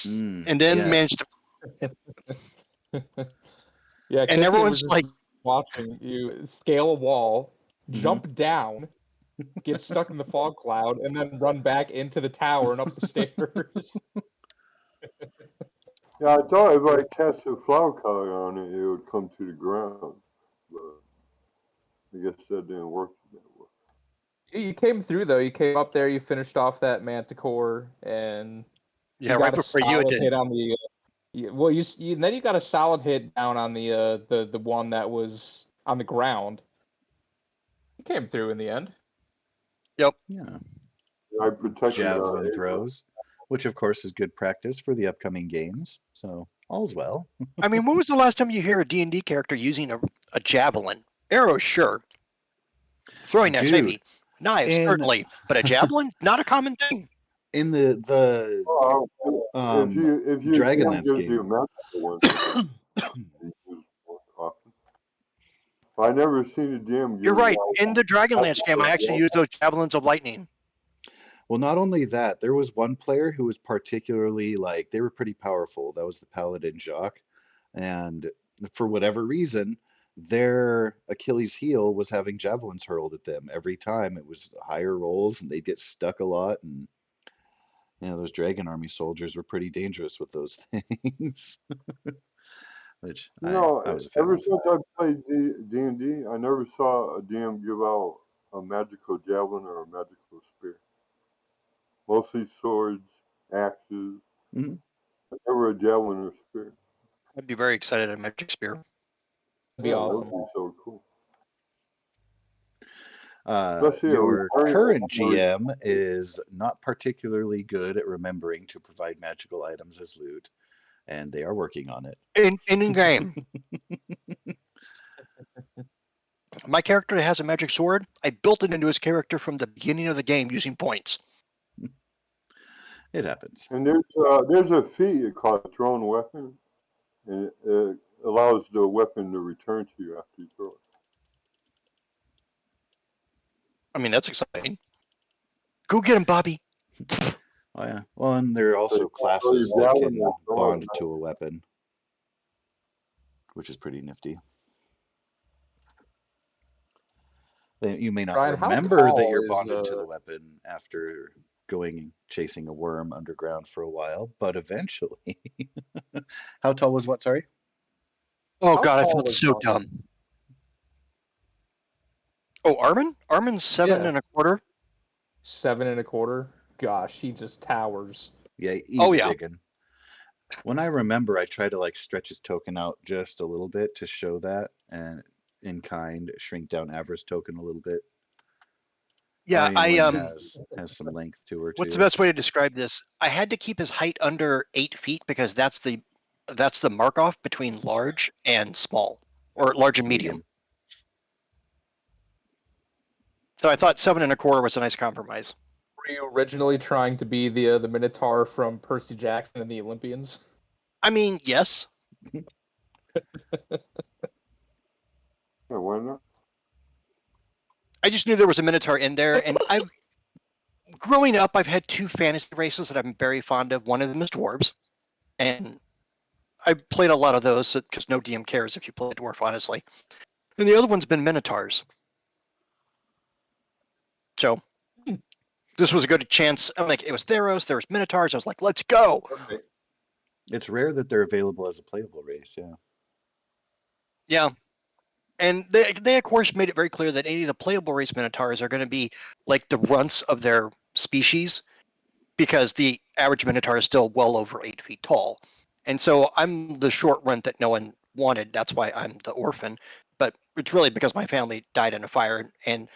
and then managed to. Yeah, and everyone's like watching you scale a wall, jump down, get stuck in the fog cloud, and then run back into the tower and up the stairs. Yeah, I thought if I cast a flower color on it, it would come to the ground. But I guess that didn't work that well. You came through though. You came up there. You finished off that Manticore, and yeah, you right got a before you solid did. hit on the. Then you got a solid hit down on the one that was on the ground. You came through in the end. Yep. Yeah. I protected Javelin throws, which of course is good practice for the upcoming games. So all's well. I mean, when was the last time you hear a D&D character using a javelin? Arrows, sure. Throwing knives, Dude, maybe. Knives, certainly. But a javelin? Not a common thing. In the if you Dragonlance gives you a game. magical one, I never seen a DM. You're right. In the Dragonlance game, I actually used those javelins of lightning. Well, not only that, there was one player who was particularly they were pretty powerful. That was the Paladin Jacques. And for whatever reason, their Achilles heel was having javelins hurled at them every time. It was higher rolls and they'd get stuck a lot. And, those Dragon Army soldiers were pretty dangerous with those things. Which I was a fan ever of. since I played D&D, I never saw a DM give out a magical javelin or a magical spear. Mostly swords, axes. Mm-hmm. Never a javelin or spear. I'd be very excited at a magic spear. That'd be awesome. That would be so cool. Your current GM is not particularly good at remembering to provide magical items as loot, and they are working on it. In game. My character has a magic sword. I built it into his character from the beginning of the game using points. It happens. And there's a feat called thrown weapon, and it allows the weapon to return to you after you throw it. I mean, that's exciting. Go get him, Bobby. Oh yeah. Well, and there are also classes that can bond to a weapon, which is pretty nifty. You may not remember that you're bonded to the weapon after going and chasing a worm underground for a while, but eventually. How tall was what? Sorry. Oh God, I felt so dumb. Oh, Armin? Armin's 7 1/4. 7 1/4. Gosh, he just towers. Yeah, he's digging. When I remember, I try to stretch his token out just a little bit to show that, and in kind shrink down Avra's token a little bit. Yeah, has some length to her. What's the best way to describe this? I had to keep his height under 8 feet because that's the mark off between large and small, or large and medium. So I thought 7 1/4 was a nice compromise. Were you originally trying to be the Minotaur from Percy Jackson and the Olympians? I mean, yes. Why not? I just knew there was a Minotaur in there, and growing up, I've had 2 fantasy races that I'm very fond of. One of them is dwarves, and I played a lot of those because no DM cares if you play a dwarf, honestly. And the other one's been Minotaurs. So this was a good chance. I'm like, it was Theros, there was Minotaurs. I was like, let's go. It's rare that they're available as a playable race, yeah. Yeah. And they of course made it very clear that any of the playable race Minotaurs are going to be like the runts of their species, because the average Minotaur is still well over 8 feet tall. And so I'm the short runt that no one wanted. That's why I'm the orphan. But it's really because my family died in a fire, and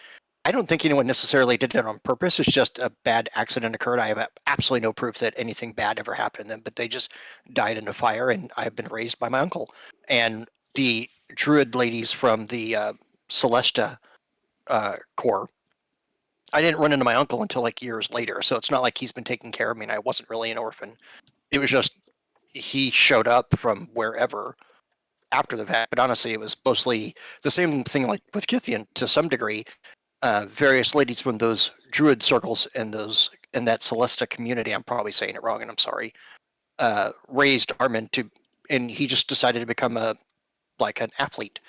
I don't think anyone necessarily did it on purpose. It's just a bad accident occurred. I have absolutely no proof that anything bad ever happened to them, but they just died in a fire, and I've been raised by my uncle. And the druid ladies from the Celesta Corps, I didn't run into my uncle until years later, so it's not like he's been taking care of me and I wasn't really an orphan. It was just he showed up from wherever after the fact, but honestly, it was mostly the same thing like with Kithian to some degree. Various ladies from those druid circles and that Celesta community, I'm probably saying it wrong and I'm sorry, raised Armin to, and he just decided to become an athlete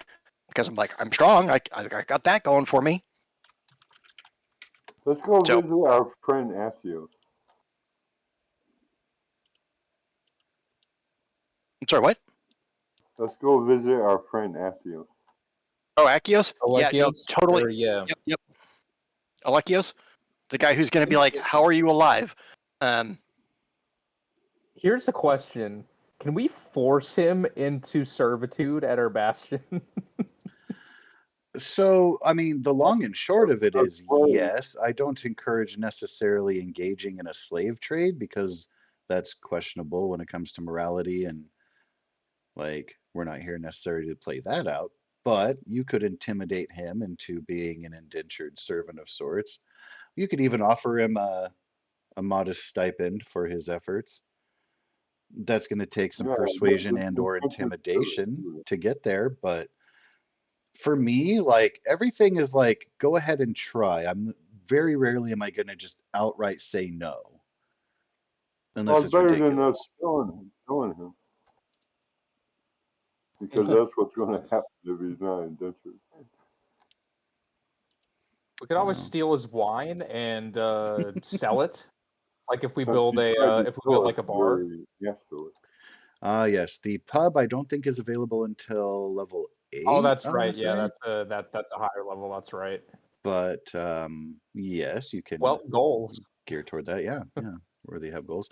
because I'm like, I'm strong. I got that going for me. Let's go So- visit our friend Asios. I'm sorry, what? Let's go visit our friend Asios. Oh, Akios? Yeah, no, Alekios? totally. Or, yeah. Yep. Alekios, the guy who's going to be like, "How are you alive?" Here's the question: can we force him into servitude at our bastion? So, I mean, the long and short of it is Well, yes. I don't encourage necessarily engaging in a slave trade because that's questionable when it comes to morality, and we're not here necessarily to play that out. But you could intimidate him into being an indentured servant of sorts. You could even offer him a modest stipend for his efforts. That's going to take some yeah, persuasion and or intimidation to get there, but for me, everything is go ahead and try. I'm very rarely am I going to just outright say no, unless it's better than us ridiculous. killing him. Because that's what's going to happen if he's not indentured. We could always Wow. steal his wine and sell it. Like if we Since build he tried to if we kill build like us, a bar. Yes to it. Yes, the pub I don't think is available until level 8. Oh, that's I wanna right. Yeah, say. that's a higher level. That's right. But yes, you can Well, goals. gear toward that. Yeah, where they have goals.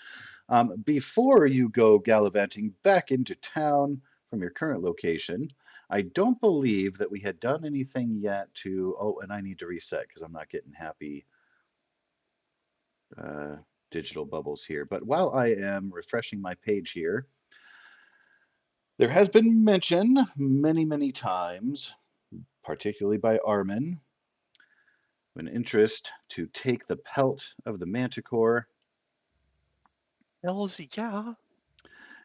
Before you go gallivanting back into town from your current location, I don't believe that we had done anything yet to. Oh, and I need to reset because I'm not getting happy digital bubbles here. But while I am refreshing my page here, there has been mention many, many times, particularly by Armin, an interest to take the pelt of the manticore. Hells yeah.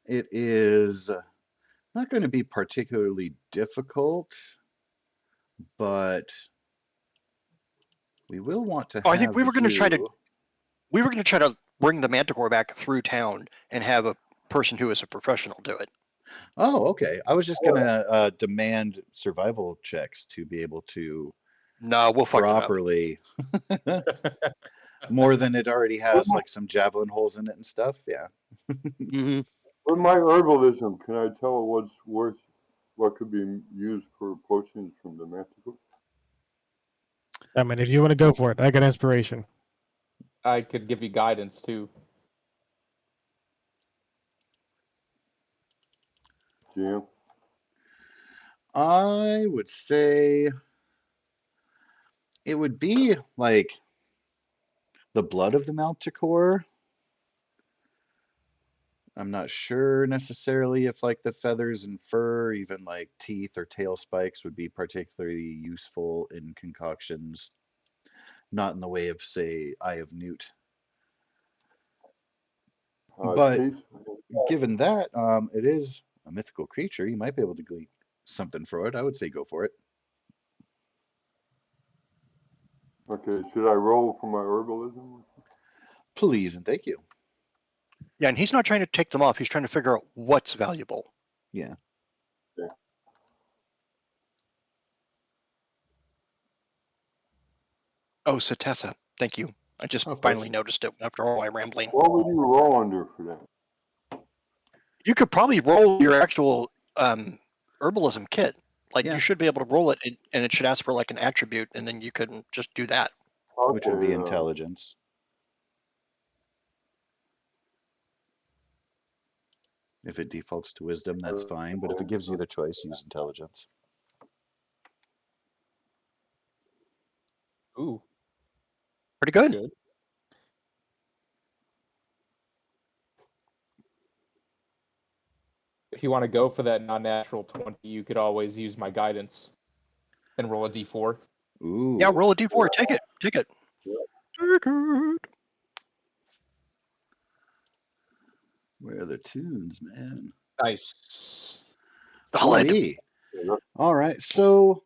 It is not going to be particularly difficult, but we will want to Oh, I think have we were going to try to you. bring the Manticore back through town and have a person who is a professional do it. Oh, okay. I was just going to demand survival checks to be able to No, we'll fuck it up. properly. More than it already has, some javelin holes in it and stuff. Yeah. Mm-hmm. With my herbalism, can I tell what's worth, what could be used for potions from the manticore? I mean, if you want to go for it, I got inspiration. I could give you guidance too. Jim? I would say it would be the blood of the Manticore. I'm not sure necessarily if the feathers and fur, even teeth or tail spikes would be particularly useful in concoctions. Not in the way of, say, Eye of Newt. But Teeth? given that, it is a mythical creature, you might be able to glean something for it. I would say go for it. Okay, should I roll for my herbalism? Please and thank you. Yeah, and he's not trying to take them off. He's trying to figure out what's valuable. Yeah. Oh, Satessa. Thank you. I just Of finally course. noticed it after all my rambling. What would you roll under for that? You could probably roll your actual herbalism kit. Yeah. You should be able to roll it, and it should ask for an attribute, and then you can just do that. Okay, Which would be intelligence. If it defaults to wisdom, that's fine. But if it gives you the choice, use intelligence. Ooh, Pretty good. good. If you want to go for that non-natural 20, you could always use my guidance and roll a d4. Ooh. Yeah, roll a d4. Take it. Take it. Take it. Where are the tunes, man? Nice. Solid. Ooh-wee. All right. So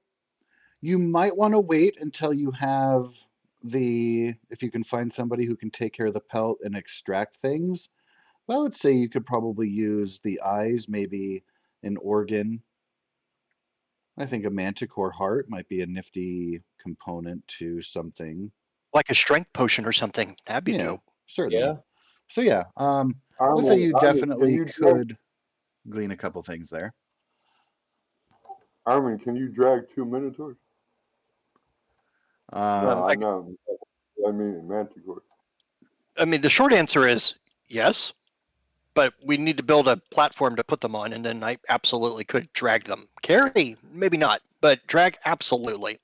you might want to wait until you have if you can find somebody who can take care of the pelt and extract things. Well, I would say you could probably use the eyes, maybe an organ. I think a manticore heart might be a nifty component to something. Like a strength potion or something. That'd be Yeah, dope. certainly. Yeah. So yeah, I would say you definitely could glean a couple things there. Armin, can you drag 2 minotaurs? No, I, not. I mean manticore. I mean, the short answer is yes, but we need to build a platform to put them on, and then I absolutely could drag them. Carry, maybe not, but drag, absolutely.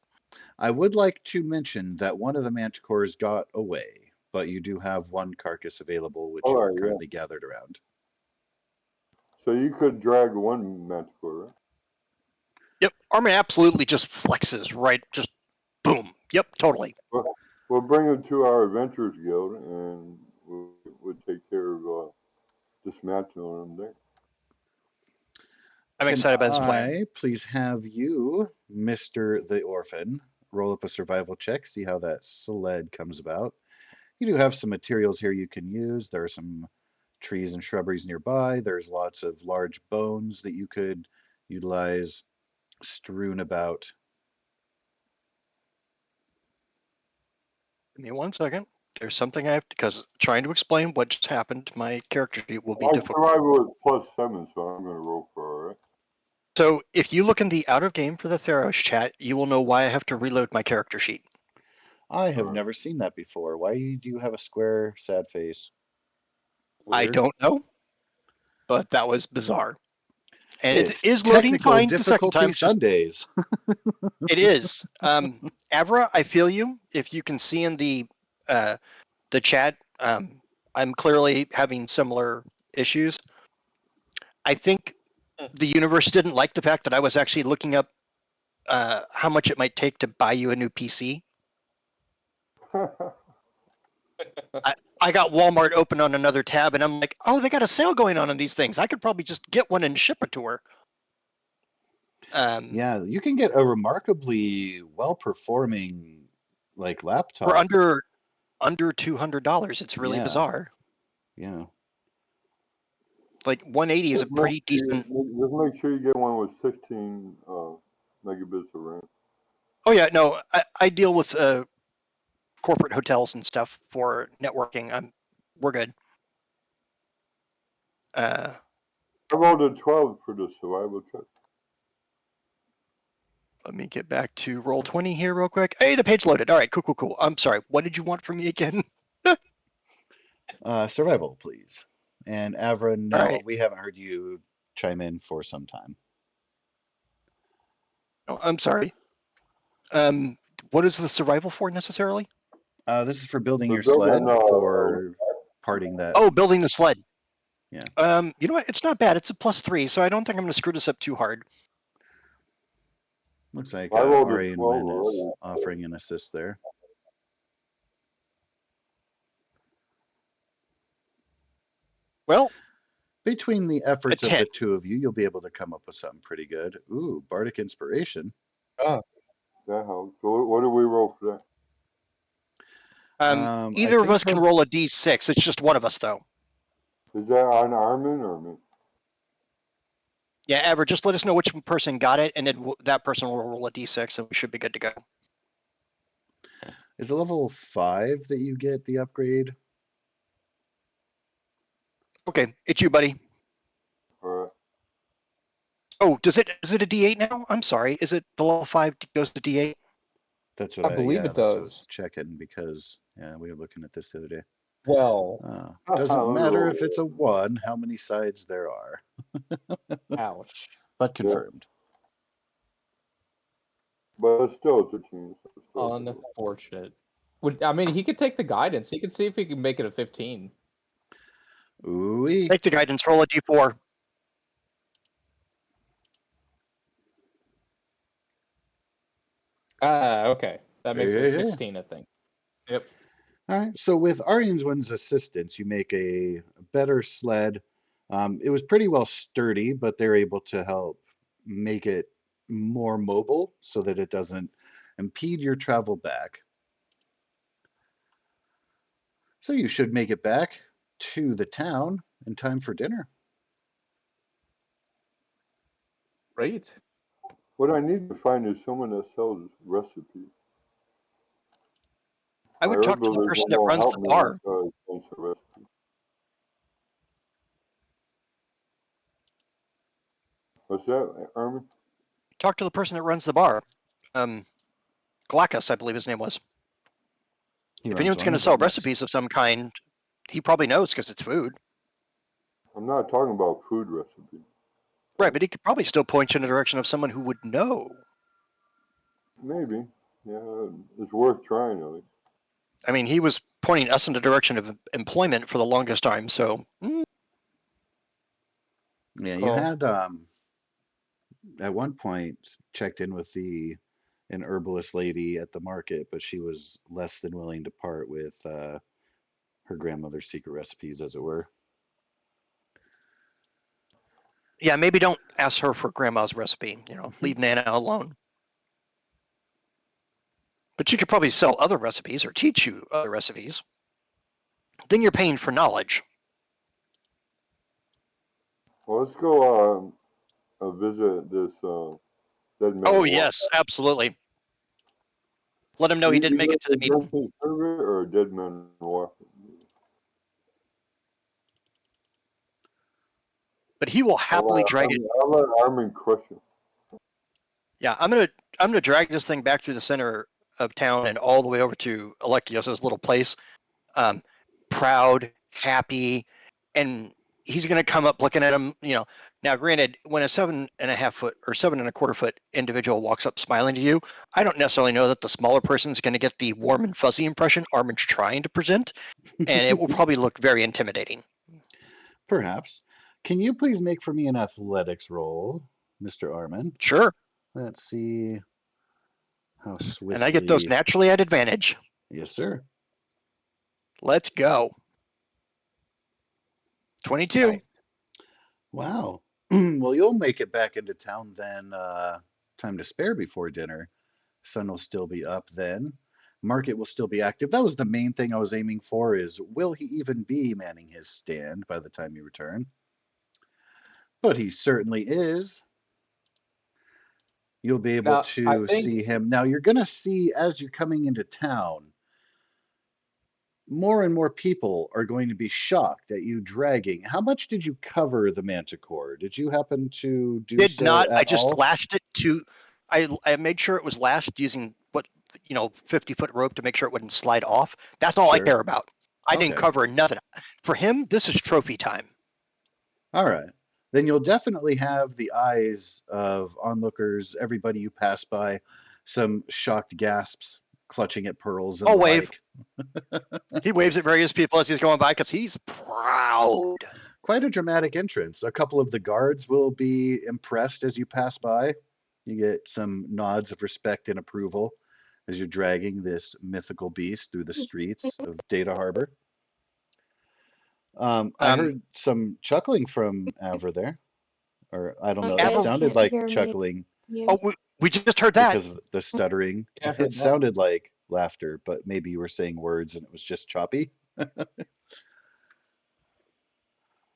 I would like to mention that one of the manticores got away, but you do have one carcass available, which All you are right, yeah. currently gathered around. So you could drag one manticore, right? Yep, Armin absolutely just flexes, right? Just boom. Yep, totally. We'll bring him to our Adventurers Guild, and we'll take care of dismantling him there. I'm Can excited by this plan. I please have you, Mr. the Orphan, roll up a survival check, see how that sled comes about. You do have some materials here you can use. There are some trees and shrubberies nearby. There's lots of large bones that you could utilize strewn about. Give me 1 second. There's something I have to, because trying to explain what just happened to my character sheet will be My difficult. survival is +7, so I'm going to roll for it, right? So if you look in the out of game for the Theros chat, you will know why I have to reload my character sheet. I have Alright. never seen that before. Why do you have a square, sad face? I Weird. don't know, but that was bizarre. And it It's is loading technical fine the second difficulty time. Just Sundays. it is. Avra, I feel you. If you can see in the chat, I'm clearly having similar issues. I think the universe didn't like the fact that I was actually looking up how much it might take to buy you a new PC. I got Walmart open on another tab, and I'm like, oh, they got a sale going on these things. I could probably just get one and ship it to her. Yeah, you can get a remarkably well-performing like For laptop. under $200. It's really Yeah, bizarre. yeah. Like 180 is a pretty decent. Just make sure you get one with 16 megabits of RAM. Oh yeah, no, I deal with corporate hotels and stuff for networking. We're good. I rolled a 12 for the survival check. Let me get back to Roll20 here real quick. Hey, the page loaded. All right, cool. I'm sorry. What did you want from me again? Survival, please. And Avra, no, All right. we haven't heard you chime in for some time. Oh, I'm sorry. What is the survival for necessarily? This is for building We're your sled building, for parting that. Oh, building the sled. Yeah. You know what? It's not bad. It's a +3, so I don't think I'm going to screw this up too hard. Looks like I rolled a Ari and 12 Wen is already. offering an assist there. Well, Between the efforts a of 10. the two of you, you'll be able to come up with something pretty good. Ooh, Bardic Inspiration. Oh, That helps. So what do we roll for that? I Either of think us can roll a d6. It's just one of us, though. Is that on Armin or me? Yeah, Ever, just let us know which person got it, and then that person will roll a d6, and we should be good to go. Is it level 5 that you get the upgrade? Okay, it's you, buddy. All right. Oh, is it a d8 now? I'm sorry. Is it the level 5 goes to d8? That's what I believe it that's what I was does. checking because we were looking at this the other day. Well, Doesn't matter if it's a 1, how many sides there are, ouch. but confirmed. But it's still 13. So it's still Unfortunate. I mean, he could take the guidance. He could see if he can make it a 15. Ooh-wee. Take the guidance, roll a d4. Okay. That makes it a Hey. 16, I think. Yep. All right. So with Arian's assistance, you make a better sled. It was pretty well sturdy, but they're able to help make it more mobile so that it doesn't impede your travel back. So you should make it back to the town in time for dinner. Great. What I need to find is someone that sells recipes. I My would talk to the herbalism person that won't runs help the me bar. with fancy recipes. What's that, Armin? Talk to the person that runs the bar. Glacus, I believe his name was. He If runs anyone's one going to of sell them, yes. recipes of some kind, he probably knows because it's food. I'm not talking about food recipes. Right, but he could probably still point you in the direction of someone who would know. Maybe. Yeah, it's worth trying at least. I mean, he was pointing us in the direction of employment for the longest time, so Yeah, you Cool. had at one point checked in with an herbalist lady at the market, but she was less than willing to part with her grandmother's secret recipes, as it were. yeah, maybe don't ask her for grandma's recipe. Leave Nana alone. But you could probably sell other recipes or teach you other recipes. Then you're paying for knowledge. Well, let's go visit this dead man. Oh, yes, absolutely. Let him know he didn't make it to the meeting. Take server or dead man walking? But he will happily drag it. I'll let Armin crush him. Yeah, I'm gonna drag this thing back through the center of town and all the way over to Alekios' little place. Proud, happy, and he's gonna come up looking at him. Now granted, when a 7.5 foot or 7.25 foot individual walks up smiling to you, I don't necessarily know that the smaller person's gonna get the warm and fuzzy impression Armin's trying to present, and it will probably look very intimidating. Perhaps. Can you please make for me an athletics roll, Mr. Armin? Sure. Let's see how swiftly. And I get those naturally at advantage. Yes, sir. Let's go. 22. Nice. Wow. Well, you'll make it back into town then. Time to spare before dinner. Sun will still be up then. Market will still be active. That was the main thing I was aiming for is will he even be manning his stand by the time you return? But he certainly is. You'll be able Now, I to think see him. Now you're going to see as you're coming into town, more and more people are going to be shocked at you dragging. How much did you cover the manticore? Did you happen to do Did so not. at I just all? lashed it to. I made sure it was lashed using 50-foot rope to make sure it wouldn't slide off. That's all I Sure. care about. I didn't Okay. cover nothing. For him, this is trophy time. All right. Then you'll definitely have the eyes of onlookers, everybody you pass by, some shocked gasps, clutching at pearls and I'll the wave. like. He waves at various people as he's going by because he's proud. Quite a dramatic entrance. A couple of the guards will be impressed as you pass by. You get some nods of respect and approval as you're dragging this mythical beast through the streets of Data Harbor. I heard some chuckling from Avra there, or I don't know. You It guys sounded can't like hear me. chuckling Oh, we just heard that. because of the stuttering. Yeah, I heard It that. sounded like laughter, but maybe you were saying words and it was just choppy. I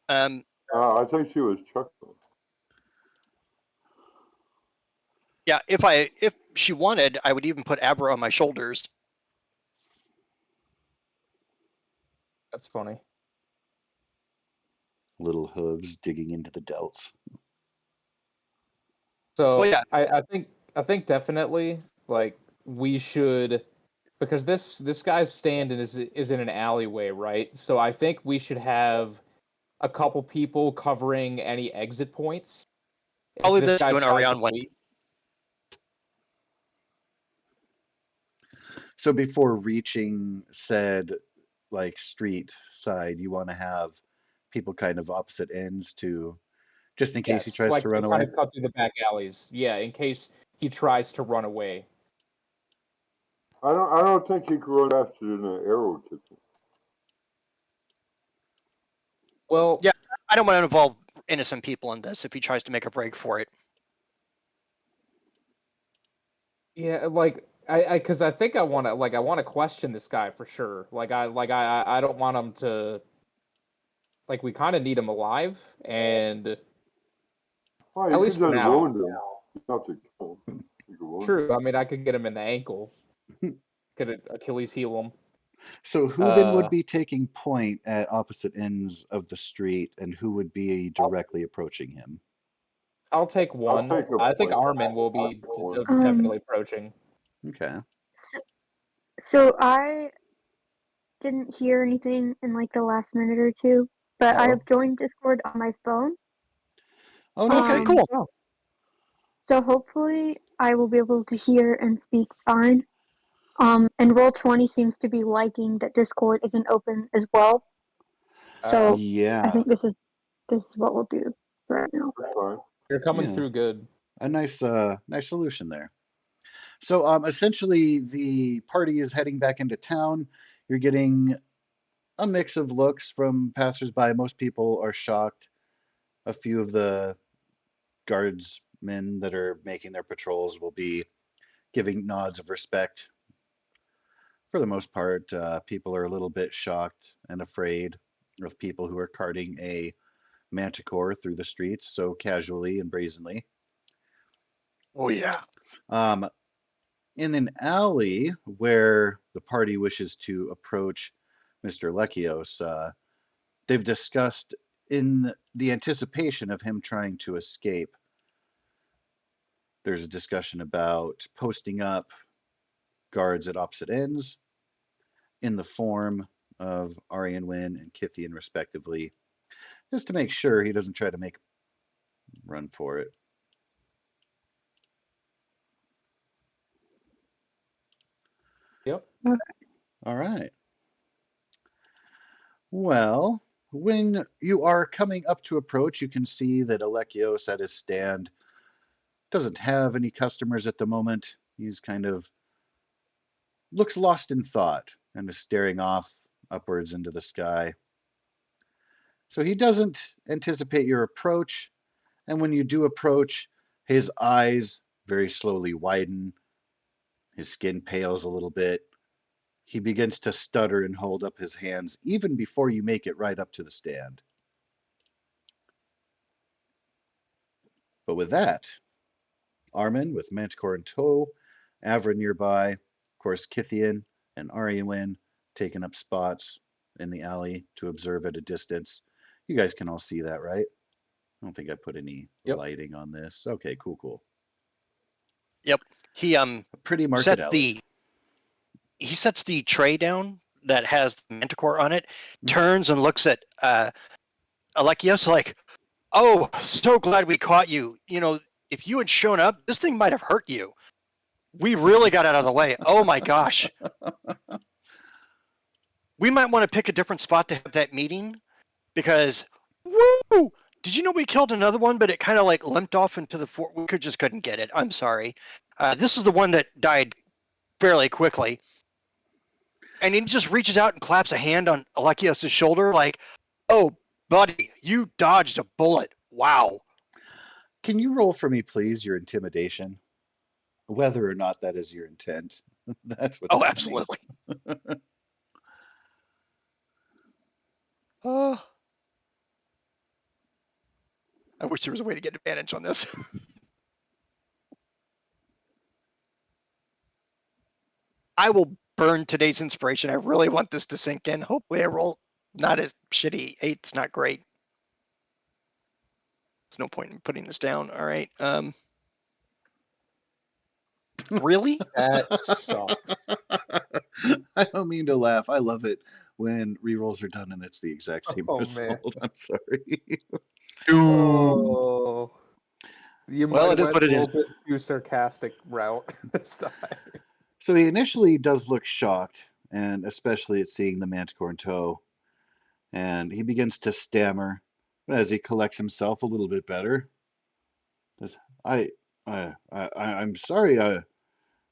think she was chuckling. Yeah, if she wanted, I would even put Abra on my shoulders. That's funny. Little hooves digging into the delts. So Well, yeah. I think definitely like we should, because this guy's stand is in an alleyway, right? So I think we should have a couple people covering any exit points. I'll If leave this this guy to an tries to Ariane one. leave. So before reaching said like street side, you want to have people kind of opposite ends to just in case he Yes, tries like to run kind away. of cut through the back alleys. Yeah, in case he tries to run away. I don't think he could run faster than an arrow took him. Well, Yeah, I don't want to involve innocent people in this if he tries to make a break for it. yeah, like because I think I want to question this guy for sure. I don't want him to like we kind of need him alive, and Oh, at you least could for just now. wound him. You don't have to kill him. You can wound him. True. I mean, I could get him in the ankle. Could Achilles heel him? So who then would Uh, be taking point at opposite ends of the street, and who would be directly approaching him? I'll take I'll one. take a I think point. Armin will be I'll take definitely approaching. Okay. So I didn't hear anything in like the last minute or two, but I Uh-oh. have joined Discord on my phone. Oh, no Okay, shame. cool. So hopefully I will be able to hear and speak fine. And Roll20 seems to be liking that Discord isn't open as well. So I Yeah, think this is what we'll do right now. That's fine. You're coming Yeah. through good. a nice solution there. So essentially the party is heading back into town. You're getting a mix of looks from passersby. Most people are shocked. A few of the guardsmen that are making their patrols will be giving nods of respect. For the most part, people are a little bit shocked and afraid of people who are carting a manticore through the streets so casually and brazenly. Oh yeah. In an alley where the party wishes to approach Mr. Lekios, they've discussed in the anticipation of him trying to escape. There's a discussion about posting up guards at opposite ends in the form of Aryan Wynn and Kithian, respectively, just to make sure he doesn't try to make a run for it. Yep. All right. Well, when you are coming up to approach, you can see that Alekios at his stand doesn't have any customers at the moment. He's kind of looks lost in thought and is staring off upwards into the sky. So he doesn't anticipate your approach, and when you do approach, his eyes very slowly widen. His skin pales a little bit. He begins to stutter and hold up his hands even before you make it right up to the stand. But with that, Armin with Manticore in tow, Avra nearby, of course Kithian and Ariawin taking up spots in the alley to observe at a distance. You guys can all see that, right? I don't think I put any lighting on this. Okay, cool. Yep. He Pretty market alley. He sets the tray down that has the manticore on it, turns and looks at Alekios like, "Oh, so glad we caught you. You know, if you had shown up, this thing might have hurt you. We really got out of the way. Oh my gosh. We might want to pick a different spot to have that meeting because, woo! Did you know we killed another one, but it kind of like limped off into the fort? We just couldn't get it. I'm sorry. This is the one that died fairly quickly." And he just reaches out and claps a hand on Alekios' shoulder like, "Oh, buddy, you dodged a bullet. Wow." Can you roll for me, please, your intimidation? Whether or not that is your intent. That's what's happening. Absolutely. I wish there was a way to get advantage on this. I will burn today's inspiration. I really want this to sink in. Hopefully I roll not as shitty. 8's not great. There's no point in putting this down. All right. Really? That sucks. I don't mean to laugh. I love it when rerolls are done and it's the exact same result. I'm sorry. Oh. You Well, might it is have what went it a is. little bit too sarcastic route this time. So he initially does look shocked, and especially at seeing the manticore in tow. And he begins to stammer, but as he collects himself a little bit better, says, I'm sorry.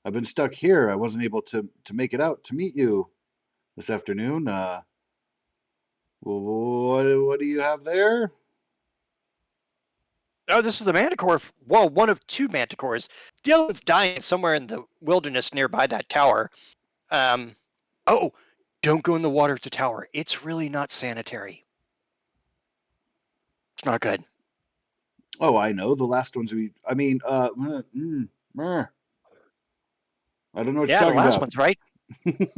I've been stuck here. I wasn't able to make it out to meet you this afternoon. What do you have there? Oh, this is the manticore. Well, one of two manticores. The other one's dying somewhere in the wilderness nearby that tower. Oh, don't go in the water at the tower. It's really not sanitary. Not good. Oh, I know. The last ones I mean, I don't know what Yeah, the you're last talking one's right. about.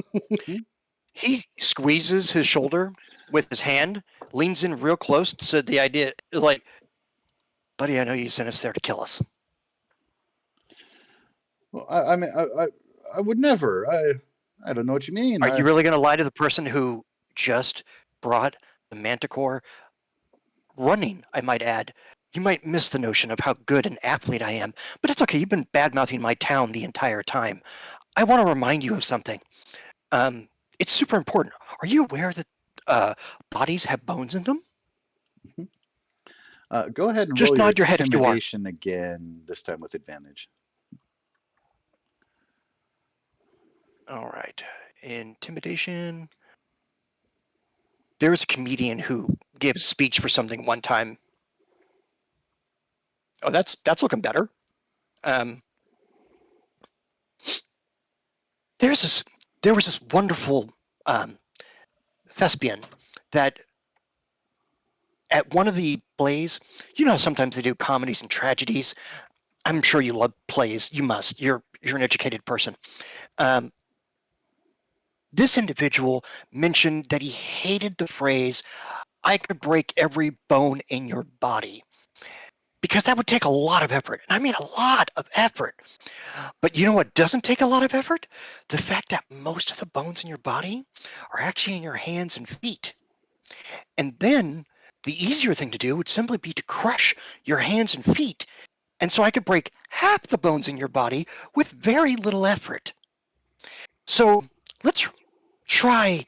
He squeezes his shoulder with his hand, leans in real close. So the idea is like, buddy, I know you sent us there to kill us. Well, I mean, I would never. I don't know what you mean. Are you really going to lie to the person who just brought the Manticore running, I might add? You might miss the notion of how good an athlete I am, but it's okay. You've been bad-mouthing my town the entire time. I want to remind you of something. It's super important. Are you aware that bodies have bones in them? Go ahead and Just roll your nod your head if you are. intimidation again, this time with advantage. All right. Intimidation. There was a comedian who gave a speech for something one time. Oh, that's looking better. There was this wonderful thespian that at one of the plays, you know how sometimes they do comedies and tragedies. I'm sure you love plays. You must. You're an educated person. This individual mentioned that he hated the phrase, "I could break every bone in your body," because that would take a lot of effort. And I mean a lot of effort. But you know what doesn't take a lot of effort? The fact that most of the bones in your body are actually in your hands and feet. And then the easier thing to do would simply be to crush your hands and feet. And so I could break half the bones in your body with very little effort. So let's try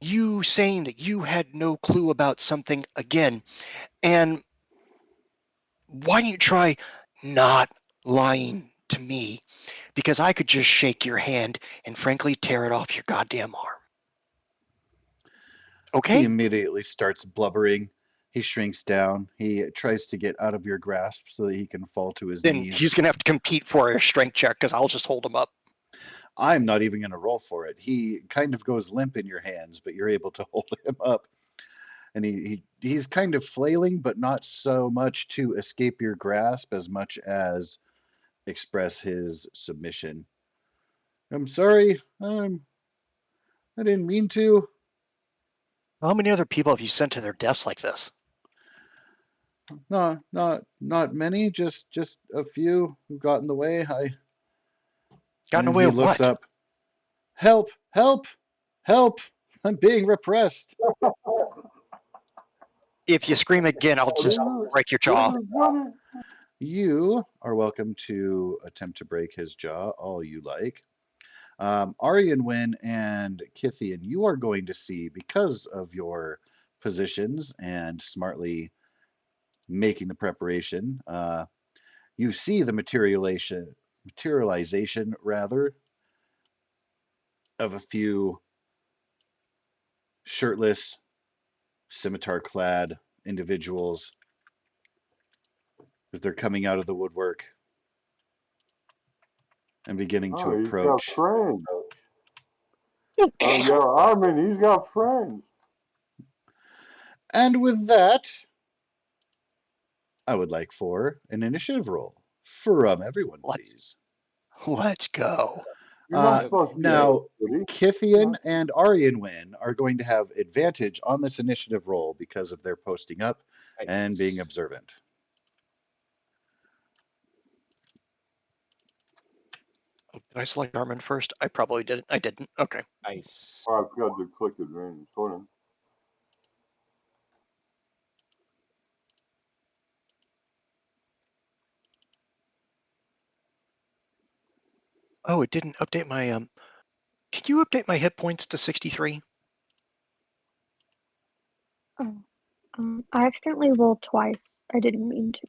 you saying that you had no clue about something again. And why don't you try not lying to me? Because I could just shake your hand and frankly tear it off your goddamn arm. He Okay? immediately starts blubbering. He shrinks down. He tries to get out of your grasp so that he can fall to his Then knees. he's going to have to compete for a strength check because I'll just hold him up. I'm not even going to roll for it. He kind of goes limp in your hands, but you're able to hold him up. And he's kind of flailing, but not so much to escape your grasp as much as express his submission. I'm sorry. I didn't mean to. How many other people have you sent to their deaths like this? No, not many. Just a few who got in the way. Gotten And away he with looks what? up. Help! Help! Help! I'm being repressed. If you scream again, I'll Oh, this just is break your jaw. funny. You are welcome to attempt to break his jaw all you like. Aryanwin and Kithian, you are going to see, because of your positions and smartly making the preparation, you see the materialization rather, of a few shirtless, scimitar-clad individuals as they're coming out of the woodwork and beginning to Oh, he's got approach. friends. Oh, yeah, Armin, he's got friends. And with that, I would like for an initiative roll from everyone, please. Let's go. You're not supposed to be Now, Woody. Kithian and Aryanwin are going to have advantage on this initiative roll because of their posting up and being Nice. observant. Did I select Armin first? I probably didn't. I didn't. Okay. Nice. Oh, I forgot to click advantage. Hold on. Oh, it didn't update my Can you update my hit points to 63? Oh, I accidentally rolled twice. I didn't mean to.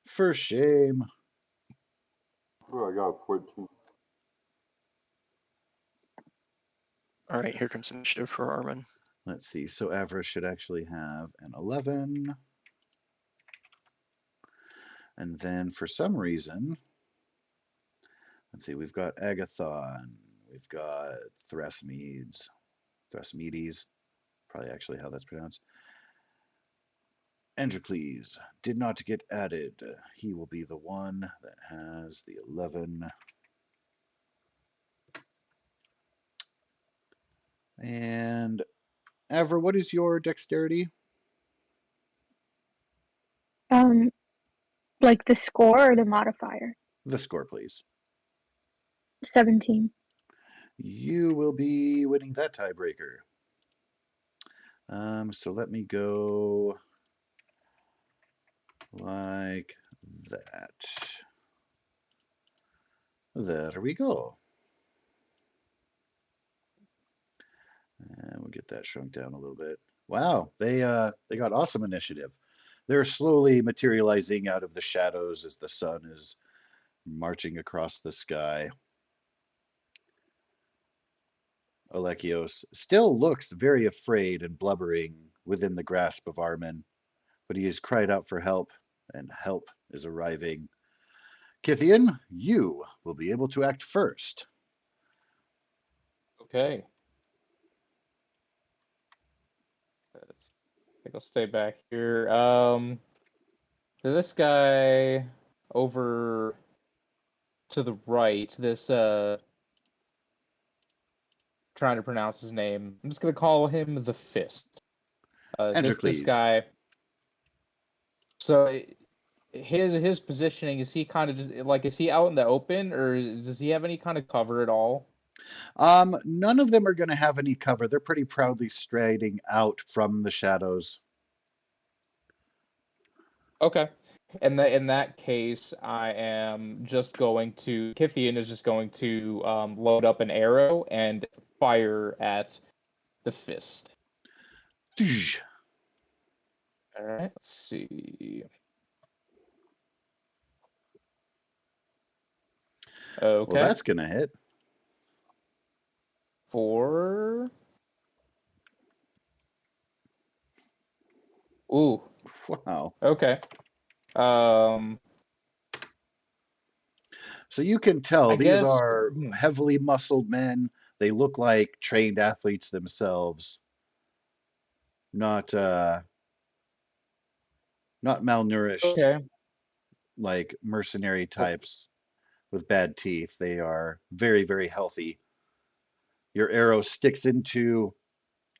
For shame. Oh, I got 14. All right, here comes initiative for Armin. Let's see. So Avra should actually have an 11. And then for some reason, let's see, we've got Agathon, we've got Thrasmedes, probably actually how that's pronounced. Androcles did not get added. He will be the one that has the 11. And Avra, what is your dexterity? Like the score or the modifier? The score, please. 17. You will be winning that tiebreaker. So let me go like that. There we go. And we'll get that shrunk down a little bit. Wow, they got awesome initiative. They're slowly materializing out of the shadows as the sun is marching across the sky. Alekios still looks very afraid and blubbering within the grasp of Armin, but he has cried out for help, and help is arriving. Kithian, you will be able to act first. Okay. I think I'll stay back here. So this guy over to the right, this trying to pronounce his name. I'm just gonna call him the Fist. This Androcles. guy. So his positioning, is he kind of just like, is he out in the open, or does he have any kind of cover at all? None of them are going to have any cover. They're pretty proudly striding out from the shadows. Okay. In that case, I am just going to Kithian is just going to load up an arrow and fire at the Fist. All right. Let's see. Okay. Well, that's going to hit. 4. Ooh. Wow. Okay. So you can tell I these guess are heavily muscled men. They look like trained athletes themselves. Not malnourished, okay. like mercenary types with bad teeth. They are very, very healthy. Your arrow sticks into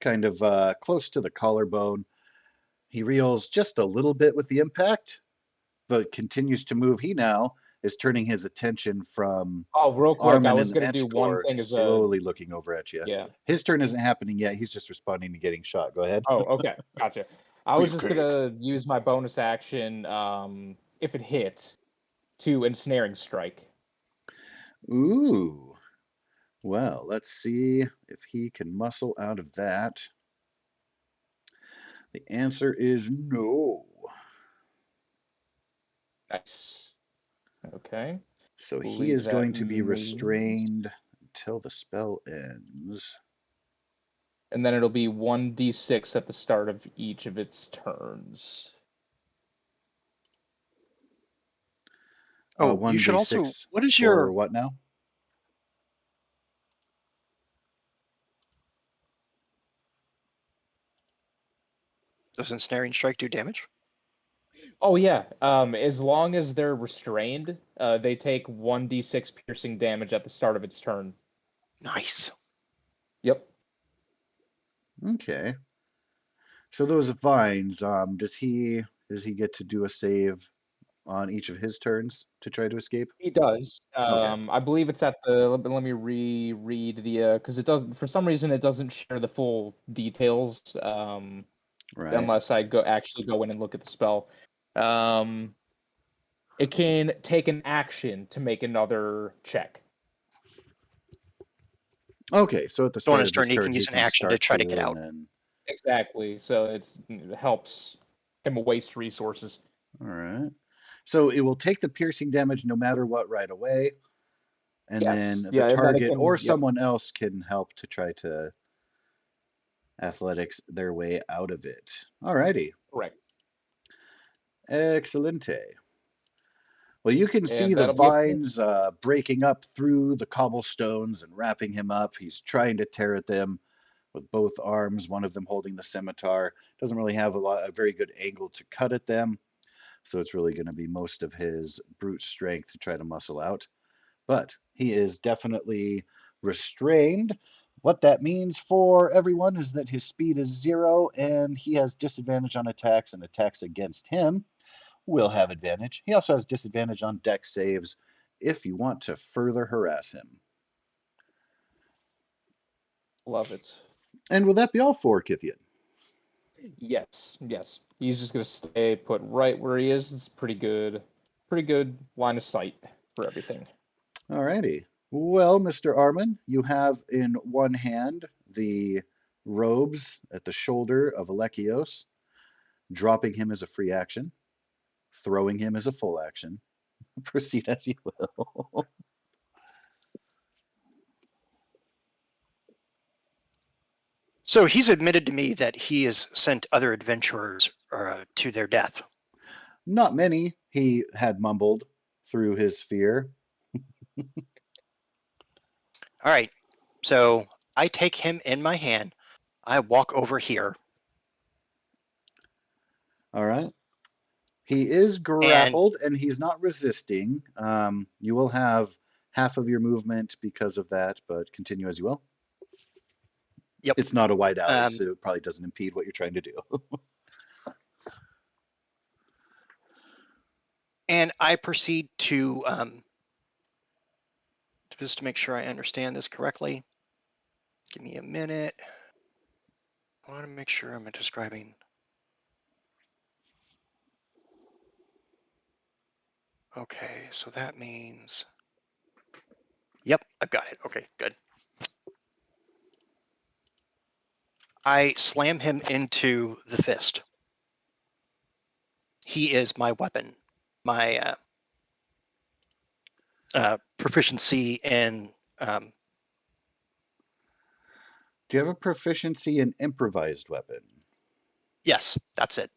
kind of close to the collarbone. He reels just a little bit with the impact, but continues to move. He now is turning his attention from Oh, real quick, I Armin was and gonna do one Manticore, thing as a slowly looking over at you. yeah. His turn isn't happening yet. He's just responding to getting shot. Go ahead. Oh, okay, gotcha. I was just gonna use my bonus action, if it hits, to ensnaring strike. Ooh. Well, let's see if he can muscle out of that. The answer is no. Nice. Okay. So he Believe is that going to be means- restrained until the spell ends. And then it'll be 1d6 at the start of each of its turns. Oh, you should also. 1d6 What is for your? what now? Does ensnaring strike do damage? Oh yeah. As long as they're restrained, they take 1d6 piercing damage at the start of its turn. Nice. Yep. Okay. So those vines, does he get to do a save on each of his turns to try to escape? He does. Okay. I believe it's at the. Let me reread the because it doesn't, for some reason it doesn't share the full details. Right. Unless I actually go in and look at the spell. It can take an action to make another check. Okay, so at the So on start his of his turn, he turn, can he use an can action to start try to get and out. then... Exactly. So it helps him waste resources. All right. So it will take the piercing damage no matter what right away. And Yes. then Yeah, the and then it target can- or yep. someone else can help to try to athletics their way out of it. All righty. Correct. Excelente. Well, you can see And the that'll be it for me. vines breaking up through the cobblestones and wrapping him up. He's trying to tear at them, with both arms, one of them holding the scimitar. Doesn't really have a very good angle to cut at them, so it's really going to be most of his brute strength to try to muscle out. But he is definitely restrained. What that means for everyone is that his speed is 0, and he has disadvantage on attacks, and attacks against him will have advantage. He also has disadvantage on dex saves if you want to further harass him. Love it. And will that be all for Kithian? Yes. He's just gonna stay put right where he is. It's pretty good line of sight for everything. Alrighty. Well, Mr. Armin, you have in one hand the robes at the shoulder of Alekios, dropping him as a free action, throwing him as a full action. Proceed as you will. So he's admitted to me that he has sent other adventurers to their death. Not many, he had mumbled through his fear. All right. So I take him in my hand. I walk over here. All right. He is grappled and he's not resisting. You will have half of your movement because of that, but continue as you will. Yep. It's not a wide alley, so it probably doesn't impede what you're trying to do. And I proceed to, just to make sure I understand this correctly, give me a minute. I want to make sure I'm describing. Okay, so that means, yep, I've got it. Okay, good. I slam him into the fist. He is my weapon, my proficiency in. Do you have a proficiency in improvised weapon? Yes, that's it.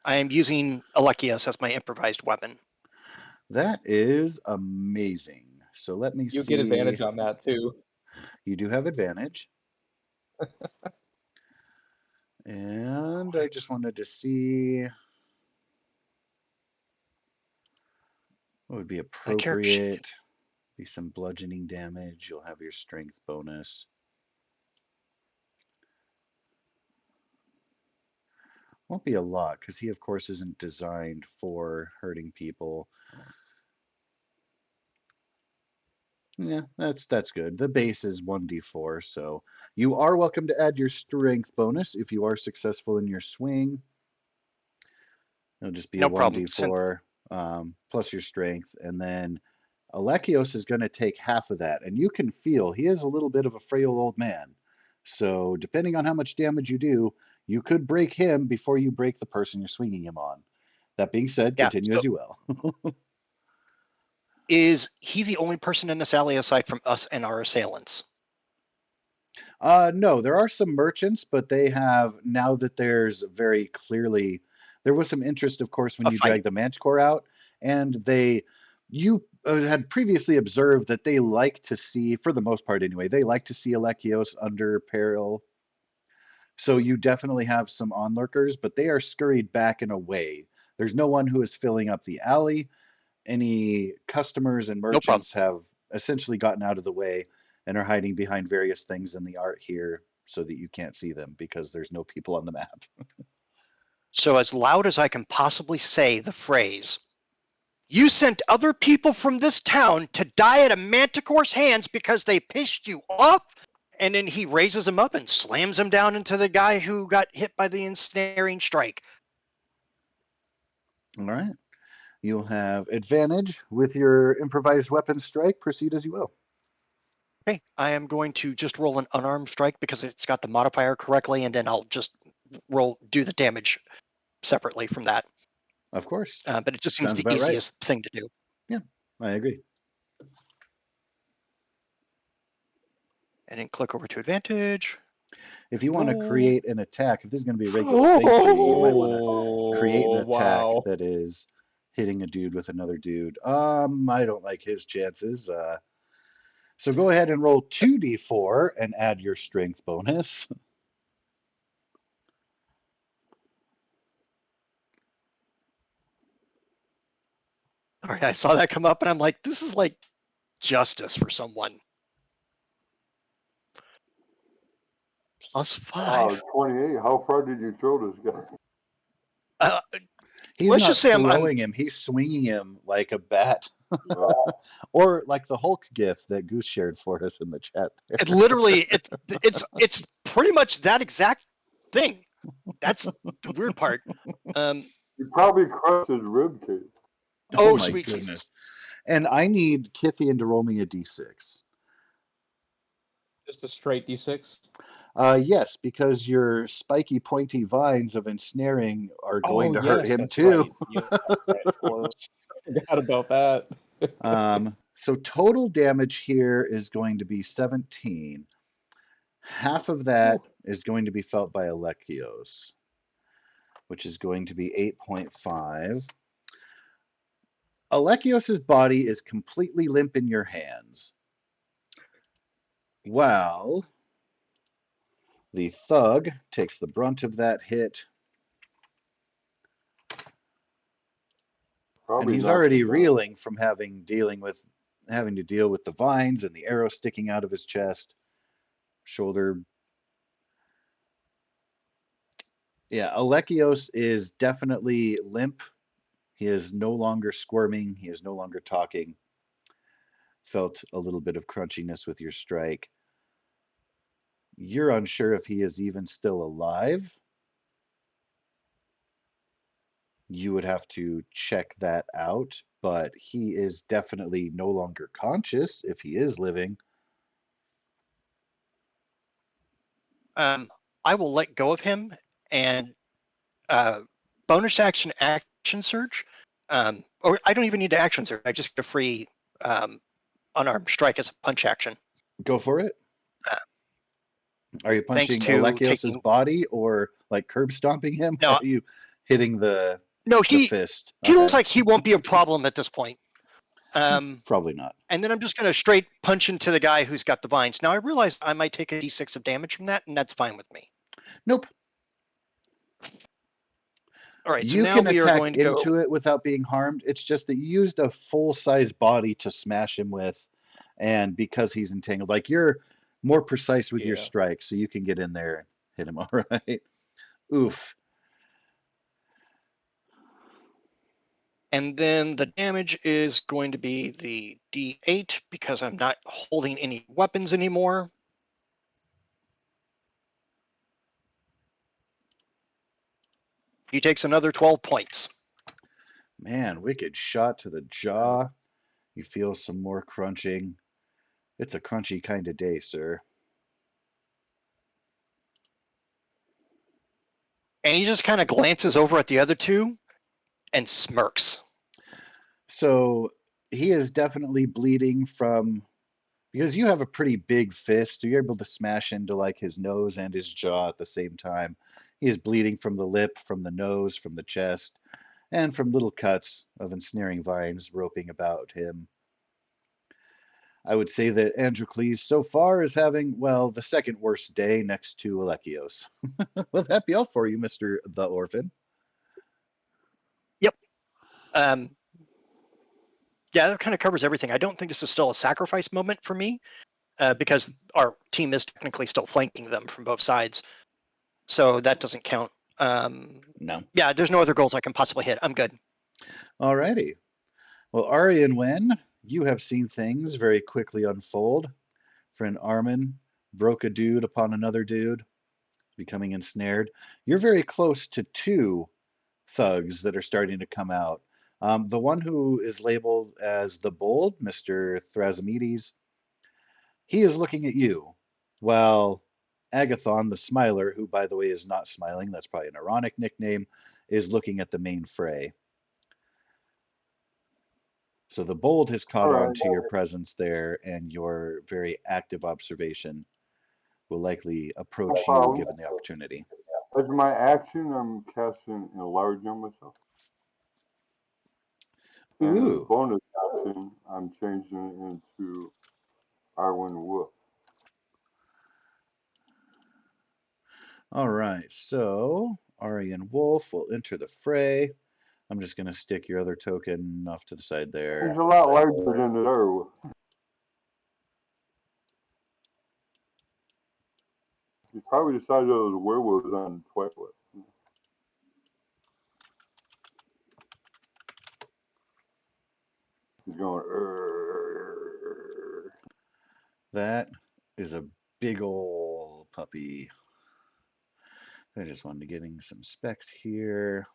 I am using Alekios as my improvised weapon. That is amazing. So let me see. You get advantage on that too. You do have advantage. And I just wanted to see what would be appropriate. Be some bludgeoning damage. You'll have your strength bonus. Won't be a lot because he, of course, isn't designed for hurting people. Yeah, that's good. The base is 1d4, so you are welcome to add your strength bonus if you are successful in your swing. It'll just be No a problem. 1d4 plus your strength, and then Alekios is going to take half of that, and you can feel he is a little bit of a frail old man. So depending on how much damage you do, you could break him before you break the person you're swinging him on. That being said, continue as you will. Is he the only person in this alley aside from us and our assailants? No, there are some merchants, but they have, now that there's very clearly, there was some interest, of course, when you dragged the Manticore out, and you had previously observed that they like to see, for the most part anyway, they like to see Alekios under peril. So you definitely have some onlookers, but they are scurried back and away. There's no one who is filling up the alley. Any customers and merchants have essentially gotten out of the way and are hiding behind various things in the art here so that you can't see them because there's no people on the map. So as loud as I can possibly say the phrase, "You sent other people from this town to die at a Manticore's hands because they pissed you off," and then he raises him up and slams him down into the guy who got hit by the ensnaring strike. All right. You'll have advantage with your improvised weapon strike. Proceed as you will. Okay, I am going to just roll an unarmed strike because it's got the modifier correctly, and then I'll just do the damage separately from that. Of course. But it just seems Sounds the about right. easiest thing to do. Yeah, I agree. And then click over to advantage. If you want to create an attack, if this is going to be a regular thing for you, you might want to create an attack that is hitting a dude with another dude. I don't like his chances. So go ahead and roll 2d4 and add your strength bonus. All right, I saw that come up, and I'm like, this is like justice for someone. +5. Wow, 28. How far did you throw this guy? He's Let's not just say I'm throwing him, he's swinging him like a bat. Wow. Or like the Hulk gif that Goose shared for us in the chat there. it literally it's pretty much that exact thing. That's the weird part. You probably crushed his rib cage. Oh Oh, my sweet goodness. Jesus. And I need Kithian to roll me a d6. Just a straight d6. Yes, because your spiky, pointy vines of ensnaring are going to hurt him that's too. right. Yeah, that's right. Of course. I forgot about that. So total damage here is going to be 17. Half of that is going to be felt by Alekios, which is going to be 8.5. Alekios' body is completely limp in your hands. Well, the thug takes the brunt of that hit, Probably and he's knocked already him down. reeling from having to deal with the vines and the arrow sticking out of his chest, shoulder. Yeah, Alekios is definitely limp. He is no longer squirming. He is no longer talking. Felt a little bit of crunchiness with your strike. You're unsure if he is even still alive. You would have to check that out, but he is definitely no longer conscious if he is living. I will let go of him and bonus action surge. Or I don't even need to action surge. I just get a free unarmed strike as a punch action. Go for it. Are you Thanks punching to Alekios' taking. body or like curb stomping him? Or No, are you hitting the he fist? looks like he won't be a problem at this point. Probably not. And then I'm just going to straight punch into the guy who's got the vines. Now I realize I might take a d6 of damage from that, and that's fine with me. Nope. All right, so You now can we are attack going to go. into it without being harmed. It's just that you used a full-size body to smash him with, and because he's entangled, like you're more precise with your Yeah. strike, so you can get in there and hit him all right. Oof. And then the damage is going to be the d8 because I'm not holding any weapons anymore. He takes another 12 points. Man, wicked shot to the jaw. Nice. You feel some more crunching. It's a crunchy kind of day, sir. And he just kind of glances over at the other two and smirks. So he is definitely bleeding from, because you have a pretty big fist, so you're able to smash into like his nose and his jaw at the same time. He is bleeding from the lip, from the nose, from the chest, and from little cuts of ensnaring vines roping about him. I would say that Androcles so far is having, well, the second worst day next to Alekios. Will that be all for you, Mr. the Orphan? Yep. Yeah, that kind of covers everything. I don't think this is still a sacrifice moment for me because our team is technically still flanking them from both sides. So that doesn't count. No. Yeah, there's no other goals I can possibly hit. I'm good. Alrighty. Well, Ari and Wen, you have seen things very quickly unfold. Friend Armin broke a dude upon another dude, becoming ensnared. You're very close to two thugs that are starting to come out. The one who is labeled as the Bold, Mr. Thrasamides, he is looking at you, while Agathon, the Smiler, who by the way is not smiling, that's probably an ironic nickname, is looking at the main fray. So the Bold has caught on to your presence there, and your very active observation will likely approach you given the opportunity. As my action, I'm casting Enlarge on myself. And as a Ooh. bonus action, I'm changing it into Iron Wolf. All right, so Aryan Wolf will enter the fray. I'm just going to stick your other token off to the side there. He's a lot larger than the other wolf. He's probably the size of the werewolves on Twilight. He's going. That is a big ol' puppy. I just wanted to getting some specs here.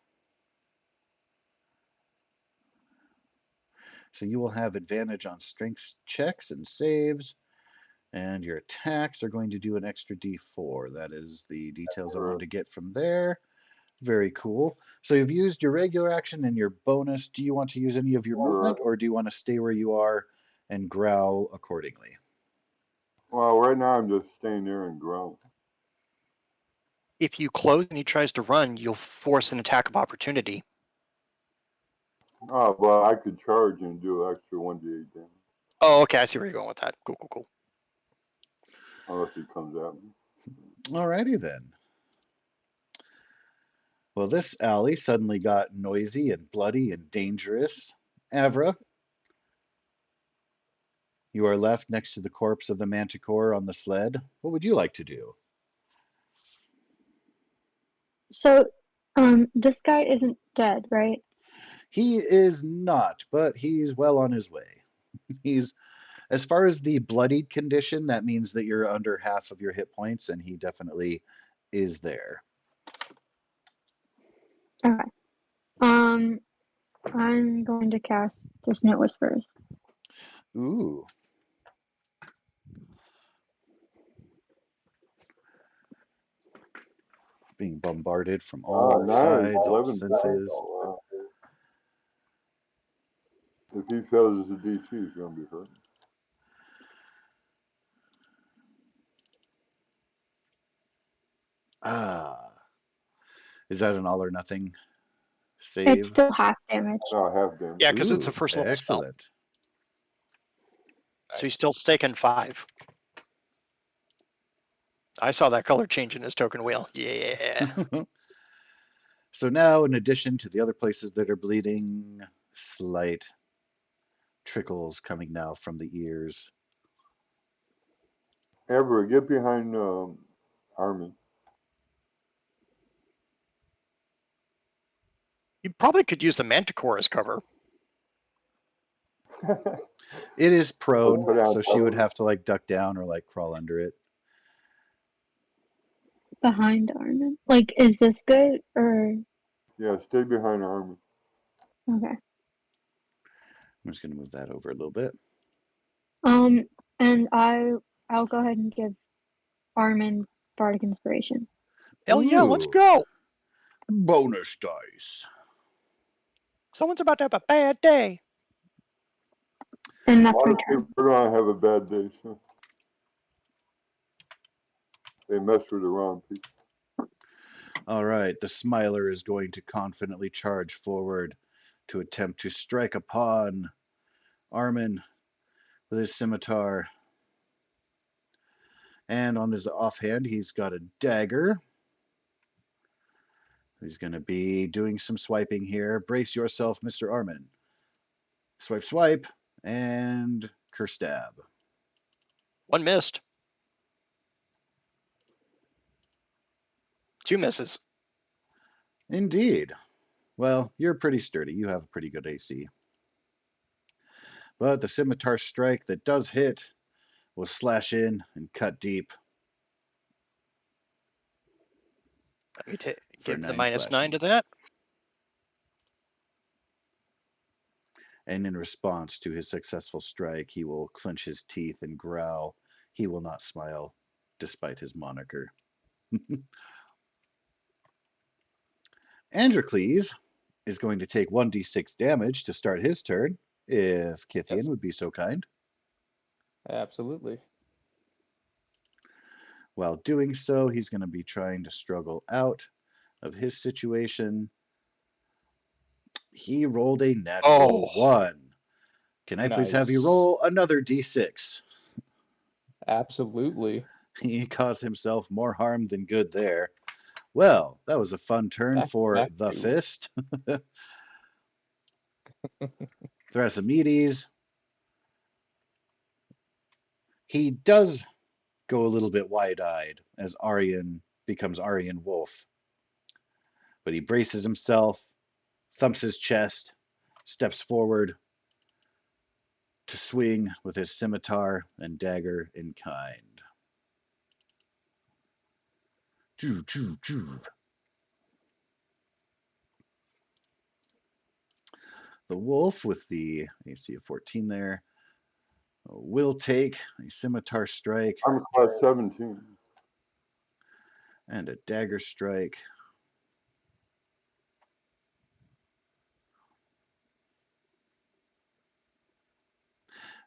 So you will have advantage on strength checks and saves, and your attacks are going to do an extra d4. That is the details I wanted to get from there. Very cool. So you've used your regular action and your bonus. Do you want to use any of your movement, or do you want to stay where you are and growl accordingly? Well, right now I'm just staying there and growling. If you close and he tries to run, you'll force an attack of opportunity. Oh, well, I could charge and do extra 1d8 damage. Oh, okay. I see where you're going with that. Cool, cool, cool. Unless he comes at me. Alrighty then. Well, this alley suddenly got noisy and bloody and dangerous. Avra, you are left next to the corpse of the manticore on the sled. What would you like to do? So, this guy isn't dead, right? He is not, but he's well on his way. He's, as far as the bloodied condition, that means that you're under half of your hit points, and he definitely is there. Okay. I'm going to cast Dissonant Whispers. Ooh. Being bombarded from all nice. sides, all 11 senses. Wow. If he fails his DC, he's going to be hurt. Ah. Is that an all or nothing save? It's still half damage. No, half damage. Yeah, because it's a Ooh, first level spell. excellent. So he's still staking 5. I saw that color change in his token wheel. Yeah. So now, in addition to the other places that are bleeding, slight trickles coming now from the ears. Ever get behind Armin. You probably could use the Manticore as cover. It is prone, Put out so she would cover. have to like duck down or like crawl under it. Behind Armin. Like, is this good or Yeah, stay behind Armin. okay? I'm just going to move that over a little bit. And I'll go ahead and give Armin Bardic Inspiration. Hell yeah, let's Ooh. go. Bonus dice. Someone's about to have a bad day. And A that's lot my of turn. people are going to have a bad day. So they mess with the wrong people. All right, the Smiler is going to confidently charge forward to attempt to strike upon Armin with his scimitar. And on his offhand, he's got a dagger. He's going to be doing some swiping here. Brace yourself, Mr. Armin. Swipe, swipe, and curse stab. 1 missed. 2 misses. Indeed. Well, you're pretty sturdy. You have a pretty good AC. But the scimitar strike that does hit will slash in and cut deep. Let me For give the 9 -9 slashing. to that. And in response to his successful strike, he will clench his teeth and growl. He will not smile, despite his moniker. Androcles is going to take 1d6 damage to start his turn, if Kithian Yes. would be so kind. Absolutely. While doing so, he's going to be trying to struggle out of his situation. He rolled a natural 1. Can I please have you Nice. roll another d6? Absolutely. He caused himself more harm than good there. Well, that was a fun turn for Back the to fist. Thrasymedes. He does go a little bit wide-eyed as Aryan becomes Aryan Wolf. But he braces himself, thumps his chest, steps forward to swing with his scimitar and dagger in kind. Juve, juve, juve. The wolf with the AC of 14 there will take a scimitar strike I'm a class 17. and a dagger strike.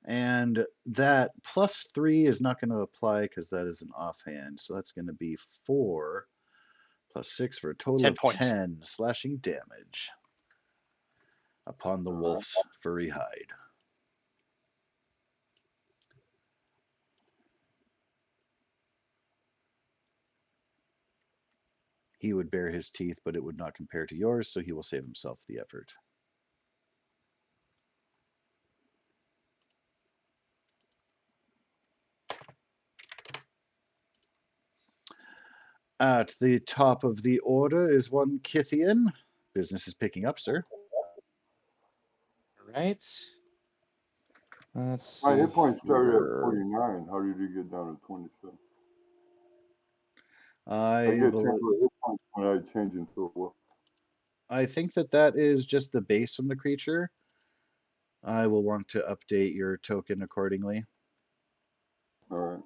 And that +3 is not going to apply because that is an offhand. So that's going to be 4 plus 6 for a total 10 of points. 10 slashing damage upon the wolf's furry hide. He would bare his teeth, but it would not compare to yours, so he will save himself the effort. At the top of the order is one Kithian. Business is picking up, sir. right. Let's My see hit points started at here. 49. How did you get down to 26? I I get will. temporary hit points when I change into a wolf. I think that is just the base from the creature. I will want to update your token accordingly. All right.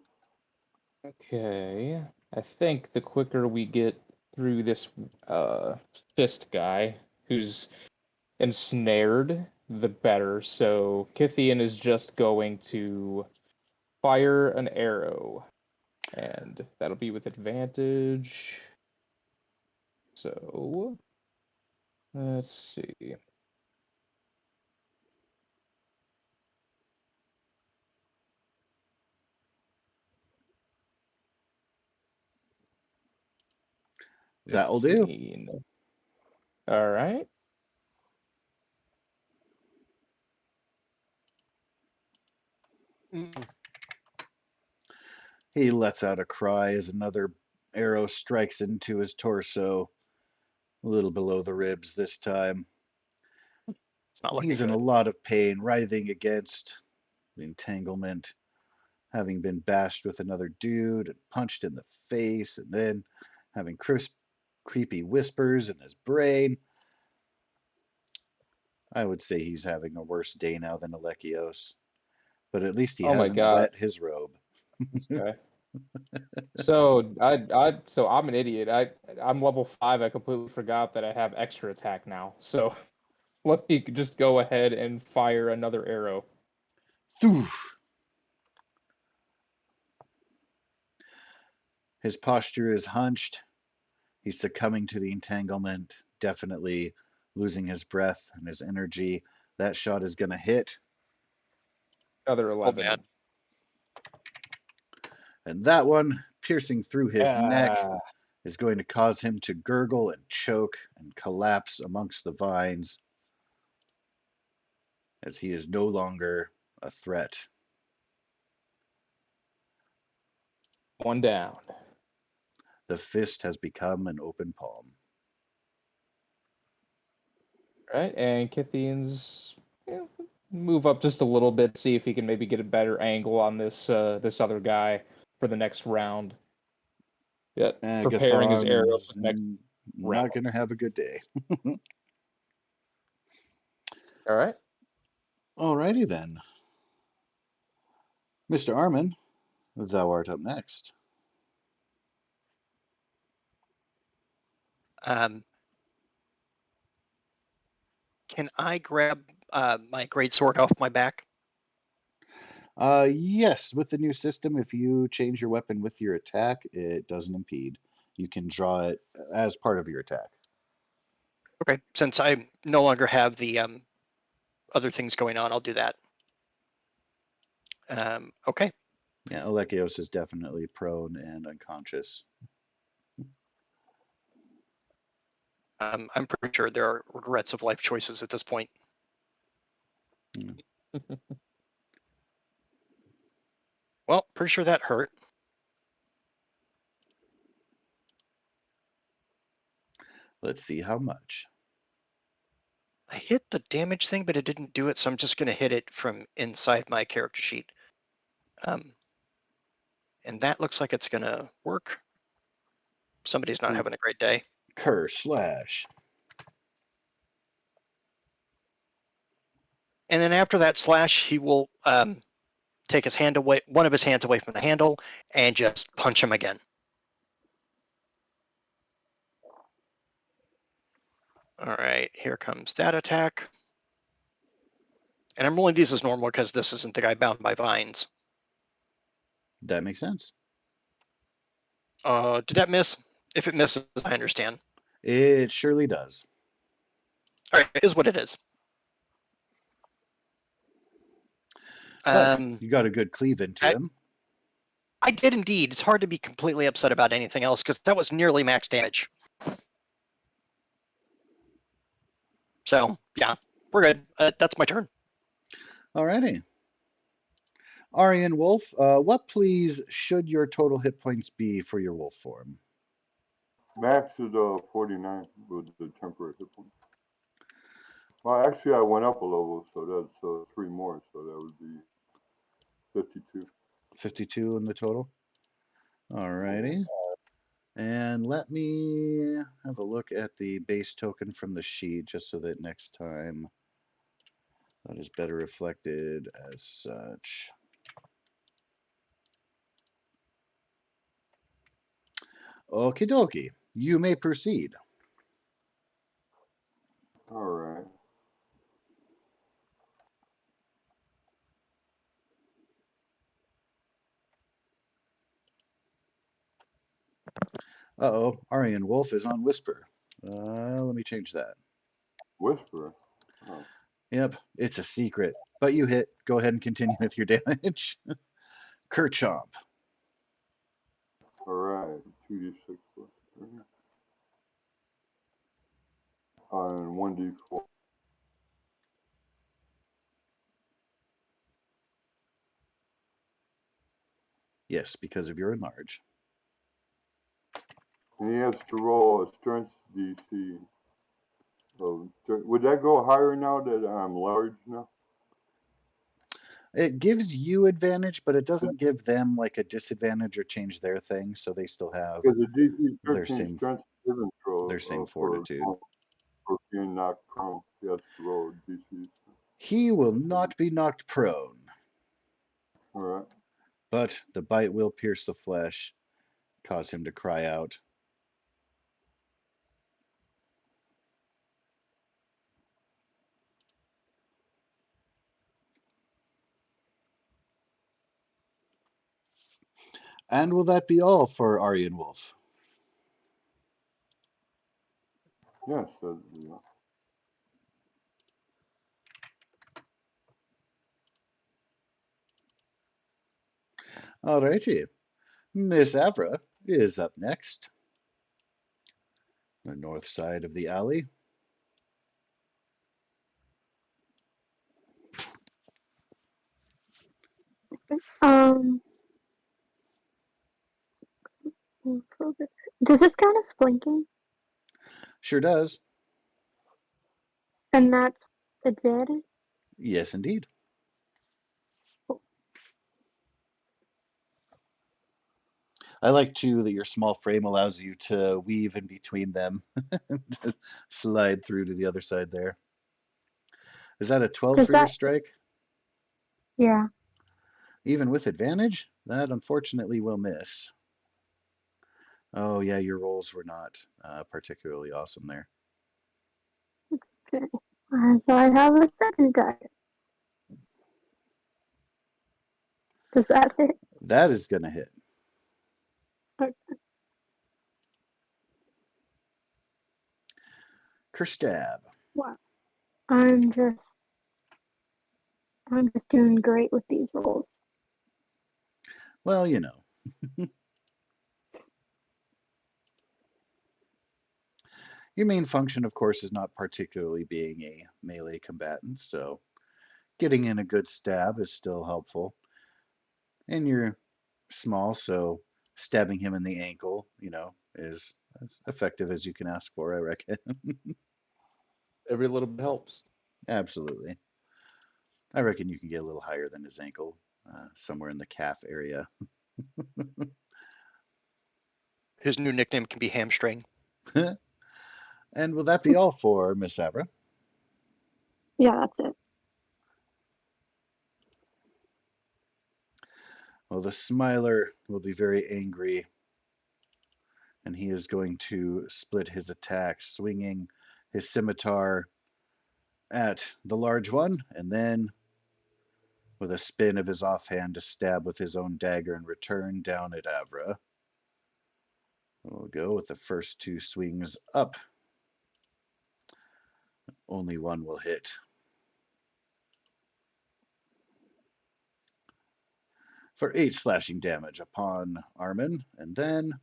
Okay. I think the quicker we get through this fist guy who's ensnared, the better. So Kithian is just going to fire an arrow, and that'll be with advantage. So let's see. That'll do. 15. All right. Mm. He lets out a cry as another arrow strikes into his torso, a little below the ribs this time. It's not looking He's in a good. lot of pain, writhing against the entanglement, having been bashed with another dude and punched in the face, and then having crisp, creepy whispers in his brain. I would say he's having a worse day now than Alekios, but at least he Oh my hasn't God. wet his robe. This guy. So I'm an idiot. I'm level 5. I completely forgot that I have extra attack now. So let me just go ahead and fire another arrow. His posture is hunched. He's succumbing to the entanglement, definitely losing his breath and his energy. That shot is going to hit, Another Oh, 11. bad. and that one, piercing through his neck, Ah, is going to cause him to gurgle and choke and collapse amongst the vines as he is no longer a threat. one down. The fist has become an open palm. All right, and Kithian's move up just a little bit, see if he can maybe get a better angle on this other guy for the next round. Yeah, preparing his arrow for Agathon's the next round. not going to have a good day. All right. Alrighty then. Mr. Armin, thou art up next. Can I grab my great sword off my back? Yes, with the new system, if you change your weapon with your attack, it doesn't impede. You can draw it as part of your attack. Okay, since I no longer have the other things going on, I'll do that. Okay. Yeah, Alekios is definitely prone and unconscious. I'm pretty sure there are regrets of life choices at this point. Well, pretty sure that hurt. Let's see how much. I hit the damage thing, but it didn't do it, so I'm just going to hit it from inside my character sheet. And that looks like it's going to work. Somebody's not having a great day. Curse slash. And then after that slash, he will take his hand away, one of his hands away from the handle, and just punch him again. All right, here comes that attack. And I'm rolling these as normal because this isn't the guy bound by vines. That makes sense. Did that miss? If it misses, I understand. It surely does. All right, it is what it is. But you got a good cleave into him. I did indeed. It's hard to be completely upset about anything else because that was nearly max damage. So, yeah, we're good. That's my turn. Alrighty. Aryan Wolf, what please should your total hit points be for your wolf form? Max is 49 with the temporary hit points. Well, actually, I went up a level, so that's 3 more, so that would be 52. 52 in the total? Alrighty. And let me have a look at the base token from the sheet just so that next time that is better reflected as such. Okie dokie. You may proceed. All right. Uh-oh, Aryan Wolf is on Whisper. Let me change that. Whisper. Oh. Yep, it's a secret. But you hit. Go ahead and continue with your damage. Kerchomp. All right. 2d6 plus 3. And 1d4. Yes, because of your enlarge. And he has to roll a strength DC. So, would that go higher now that I'm large now? It gives you advantage, but it doesn't give them like a disadvantage or change their thing, so they still have Because the DC their 13 same strength saving throw their same for fortitude. being knocked prone. He has to roll DC. He will not be knocked prone, All right. but the bite will pierce the flesh, cause him to cry out. And will that be all for Aryan Wolf? Yes. Yeah. Alrighty. Miss Avra is up next. The north side of the alley. Does this count as blinking? Sure does. And that's advantage? Yes, indeed. I like too that your small frame allows you to weave in between them. Slide through to the other side there. Is that a 12 for your strike? Yeah. Even with advantage? That unfortunately will miss. Oh yeah, your rolls were not particularly awesome there. Okay. So I have a second target. Does that hit? That is going to hit. Okay. Kerstab. Wow. I'm just doing great with these rolls. Well, you know. Your main function, of course, is not particularly being a melee combatant, so getting in a good stab is still helpful. And you're small, so stabbing him in the ankle, is as effective as you can ask for, I reckon. Every little bit helps. Absolutely. I reckon you can get a little higher than his ankle, somewhere in the calf area. His new nickname can be Hamstring. And will that be all for Miss Avra? Yeah, that's it. Well, the Smiler will be very angry, and he is going to split his attack, swinging his scimitar at the large one, and then with a spin of his offhand to stab with his own dagger in return down at Avra. We'll go with the first two swings up. Only one will hit. For 8 slashing damage upon Armin, and then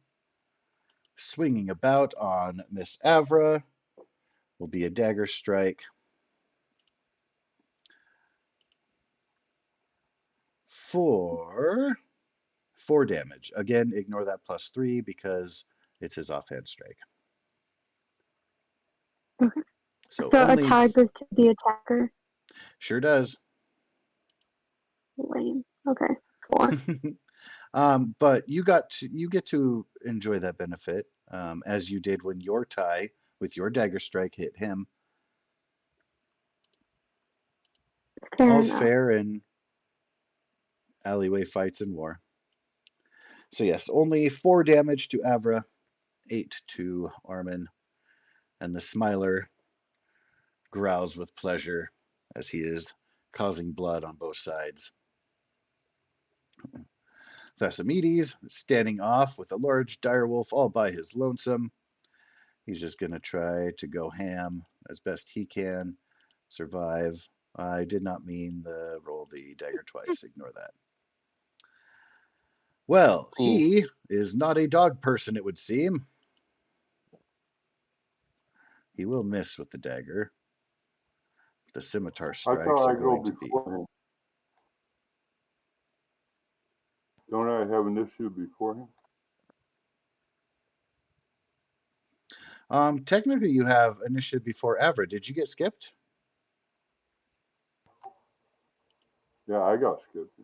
swinging about on Miss Avra will be a dagger strike for 4 damage. Again, ignore that +3 because it's his offhand strike. Okay. So So a only tie goes to the attacker. sure does. Lame. Okay. 4. But you get to enjoy that benefit, as you did when your tie with your dagger strike hit him. Fair All's enough. fair in alleyway fights and war. So yes, only 4 damage to Avra, 8 to Armin, and the Smiler growls with pleasure as he is causing blood on both sides. Thasimedes standing off with a large direwolf all by his lonesome. He's just going to try to go ham as best he can, survive. I did not mean the roll the dagger twice. Ignore that. Well, he is not a dog person, it would seem. He will miss with the dagger. The scimitar I strikes thought are I go going to be. before him. Don't I have an issue before him? Technically, you have initiative before Avra. Did you get skipped? Yeah, I got skipped.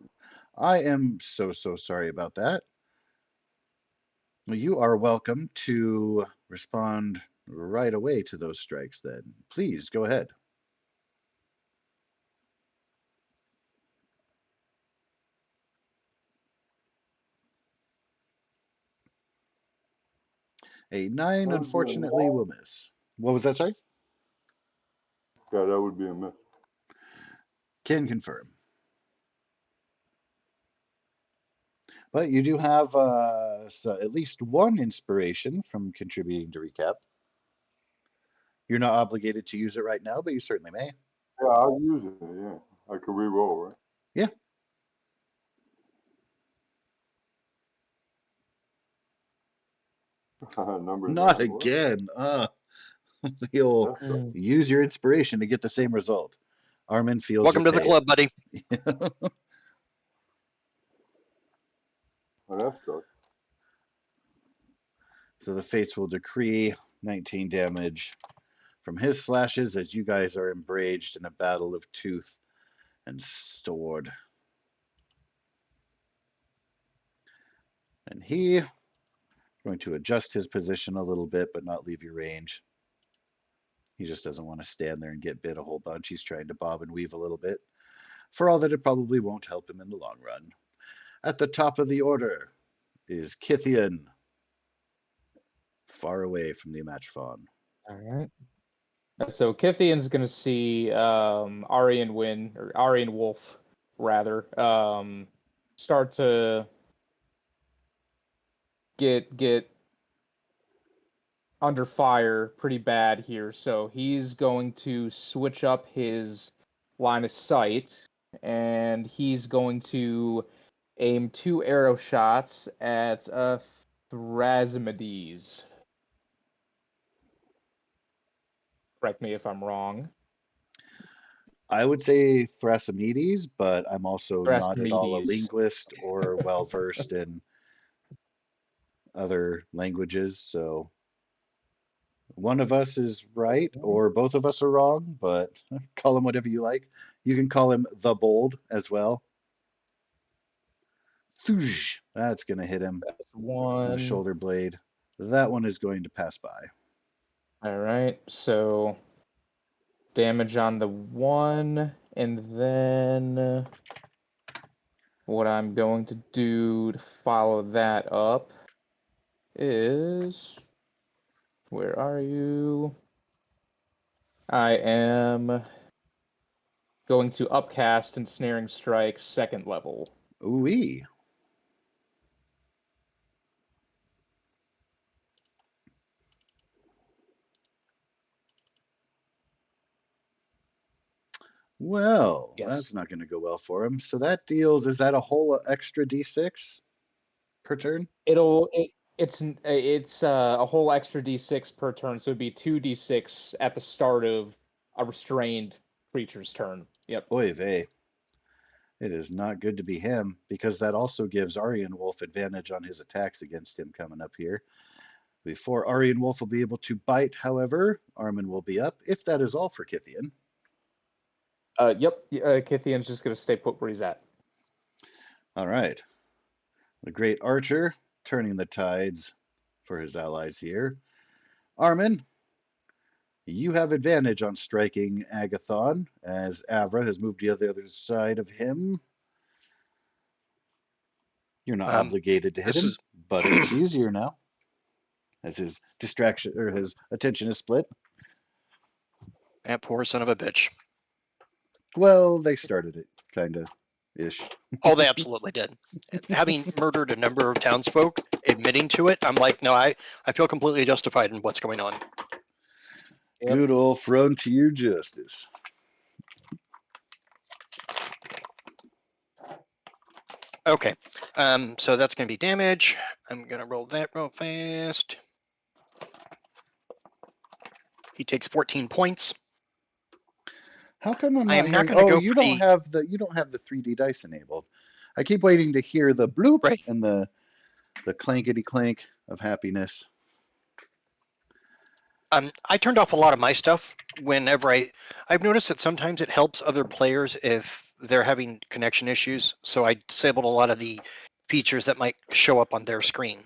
I am so sorry about that. Well, you are welcome to respond right away to those strikes then. Please go ahead. A 9, That would be a unfortunately, will miss. What was that, sorry? Yeah, that would be a miss. Can confirm. But you do have at least one inspiration from contributing to recap. You're not obligated to use it right now, but you certainly may. Yeah, I'll use it. Yeah, I could re-roll, right? Yeah. Number Not 9. What? again. You'll That sucks. use your inspiration to get the same result. Armin feels Welcome to your the club, buddy. Oh, that sucks. So the fates will decree 19 damage from his slashes as you guys are embraged in a battle of tooth and sword. And he going to adjust his position a little bit, but not leave your range. He just doesn't want to stand there and get bit a whole bunch. He's trying to bob and weave a little bit, for all that it probably won't help him in the long run. At the top of the order is Kithian, far away from the match fawn. All right. So Kithian's gonna see Aryan Wolf rather start to get under fire pretty bad here. So he's going to switch up his line of sight, and he's going to aim 2 arrow shots at Thrasimides. Correct me if I'm wrong. I would say Thrasymedes, but I'm also not at all a Thrasimides. linguist or well versed in other languages. So one of us is right, or both of us are wrong, but call him whatever you like. You can call him the Bold as well. Thoosh. That's going to hit him That's on the 1. shoulder blade. That one is going to pass by. All right, so damage on the 1, and then what I'm going to do to follow that up is, where are you? I am going to upcast and snaring strike 2nd level. Ooh-wee. Well, Yes. that's not going to go well for him. So that deals, is that a whole extra d6 per turn? It's a whole extra d6 per turn, so it'd be 2d6 at the start of a restrained creature's turn. Yep. Oy vey. It is not good to be him, because that also gives Aryan Wolf advantage on his attacks against him coming up here. Before Aryan Wolf will be able to bite, however, Armin will be up, if that is all for Kithian. Yep. Kithian's just gonna stay put where he's at. All right. The great archer turning the tides for his allies here. Armin, you have advantage on striking Agathon, as Avra has moved to the other side of him. You're not obligated to hit him, but it is easier now, as his distraction or his attention is split. That poor son of a bitch. Well, they started it, kind of ish. Oh, they absolutely did. Having murdered a number of townsfolk, admitting to it, I'm like, no, I feel completely justified in what's going on. Yep. Good old frontier justice. Okay, so that's going to be damage. I'm going to roll that real fast. He takes 14 points. How come I'm I not am not hearing? going to Oh, go you for don't have the 3D dice enabled. I keep waiting to hear the bloop Right. and the clankety clank of happiness. I turned off a lot of my stuff whenever I've noticed that sometimes it helps other players if they're having connection issues. So I disabled a lot of the features that might show up on their screen.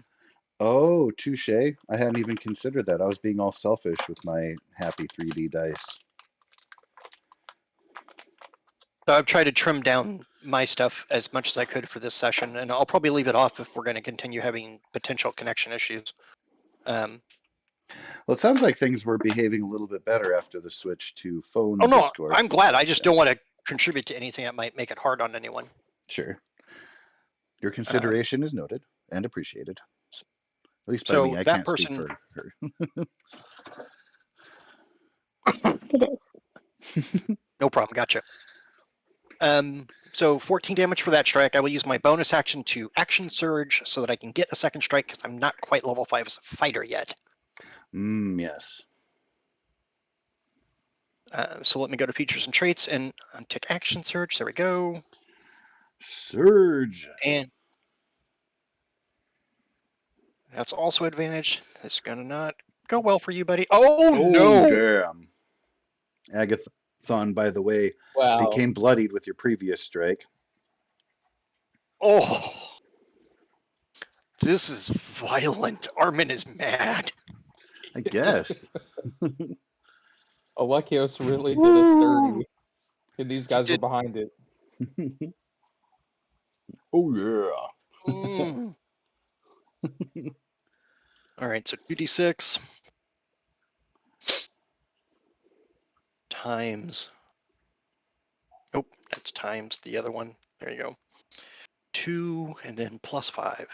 Oh, touche. I hadn't even considered that. I was being all selfish with my happy 3D dice. So I've tried to trim down my stuff as much as I could for this session, and I'll probably leave it off if we're going to continue having potential connection issues. Well, it sounds like things were behaving a little bit better after the switch to phone Oh no, Discord. I'm glad. I just Yeah. don't want to contribute to anything that might make it hard on anyone. Sure. Your consideration is noted and appreciated. At least by So me. I that can't speak person- for her. It is. No problem. Gotcha. So 14 damage for that strike. I will use my bonus action to action surge so that I can get a second strike because I'm not quite level 5 as a fighter yet. Yes. So let me go to features and traits and untick action surge. There we go. Surge. And that's also advantage. This is gonna not go well for you, buddy. Oh no! Damn. Agathon, by the way, Wow. became bloodied with your previous strike. Oh, this is violent. Armin is mad. I guess. Alekios really did us dirty. And these guys were did. behind it. Oh yeah. Mm. All right, so 2d6 times. Nope, that's times the other one. There you go. 2 and then plus 5.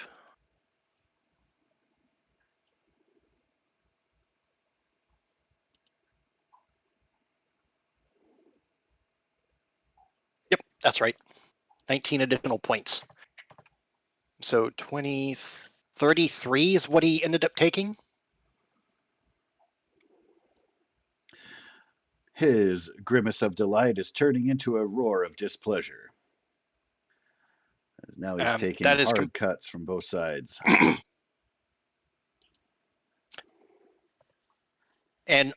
Yep, that's right. 19 additional points. So 20, 33 is what he ended up taking. His grimace of delight is turning into a roar of displeasure. Now he's taking That is hard cuts from both sides. And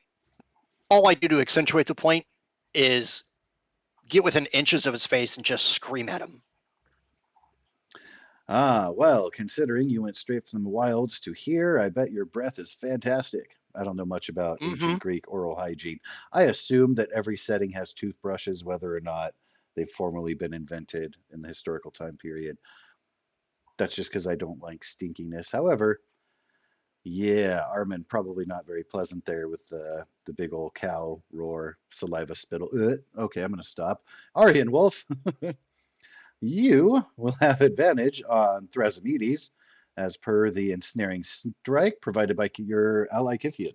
all I do to accentuate the point is get within inches of his face and just scream at him. Ah, well, considering you went straight from the wilds to here, I bet your breath is fantastic. I don't know much about ancient Greek oral hygiene. I assume that every setting has toothbrushes, whether or not they've formally been invented in the historical time period. That's just because I don't like stinkiness. However, yeah, Armin probably not very pleasant there with the big old cow roar, saliva spittle. Okay, I'm gonna stop. Aryan Wolf, you will have advantage on Thrasimides, as per the ensnaring strike provided by your ally Kithian.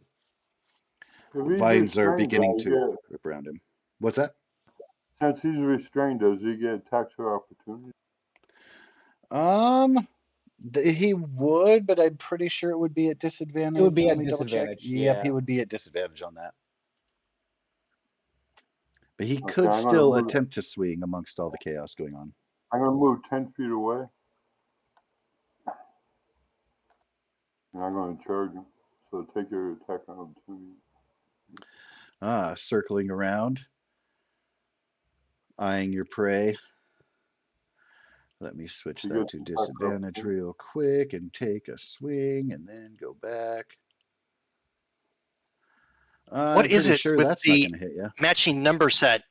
If he's Vines are restrained, beginning does he to get, grip around him. What's that? since he's restrained, does he get tax or opportunity? Um, he would, but I'm pretty sure it would be at disadvantage. It would be Let at me double check. disadvantage. Yep, Yeah. he would be at disadvantage on that. But he Okay, could I'm gonna still move. attempt to swing amongst all the chaos going on. I'm gonna move 10 feet away, and I'm gonna charge him. So take your attack on opportunity. Ah, circling around, eyeing your prey. Let me switch He that gets to attack of disadvantage opportunity. real quick and take a swing and then go back. What I'm is pretty it sure with that's not the going to hit you. matching number set?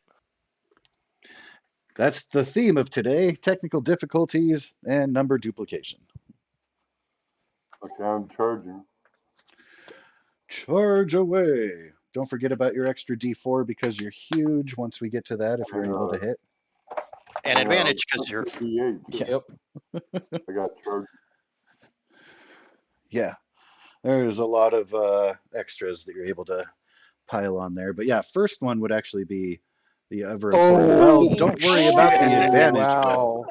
That's the theme of today, technical difficulties and number duplication. Okay, I'm charging. Charge away. Don't forget about your extra D4 because you're huge once we get to that if you're And able to hit. And I'm advantage because you're. D8 too. Yeah. Yep. I got charged. Yeah, there's a lot of extras that you're able to pile on there. But yeah, first one would actually be the ever important. Well, Oh, don't worry about the shit. advantage. Wow.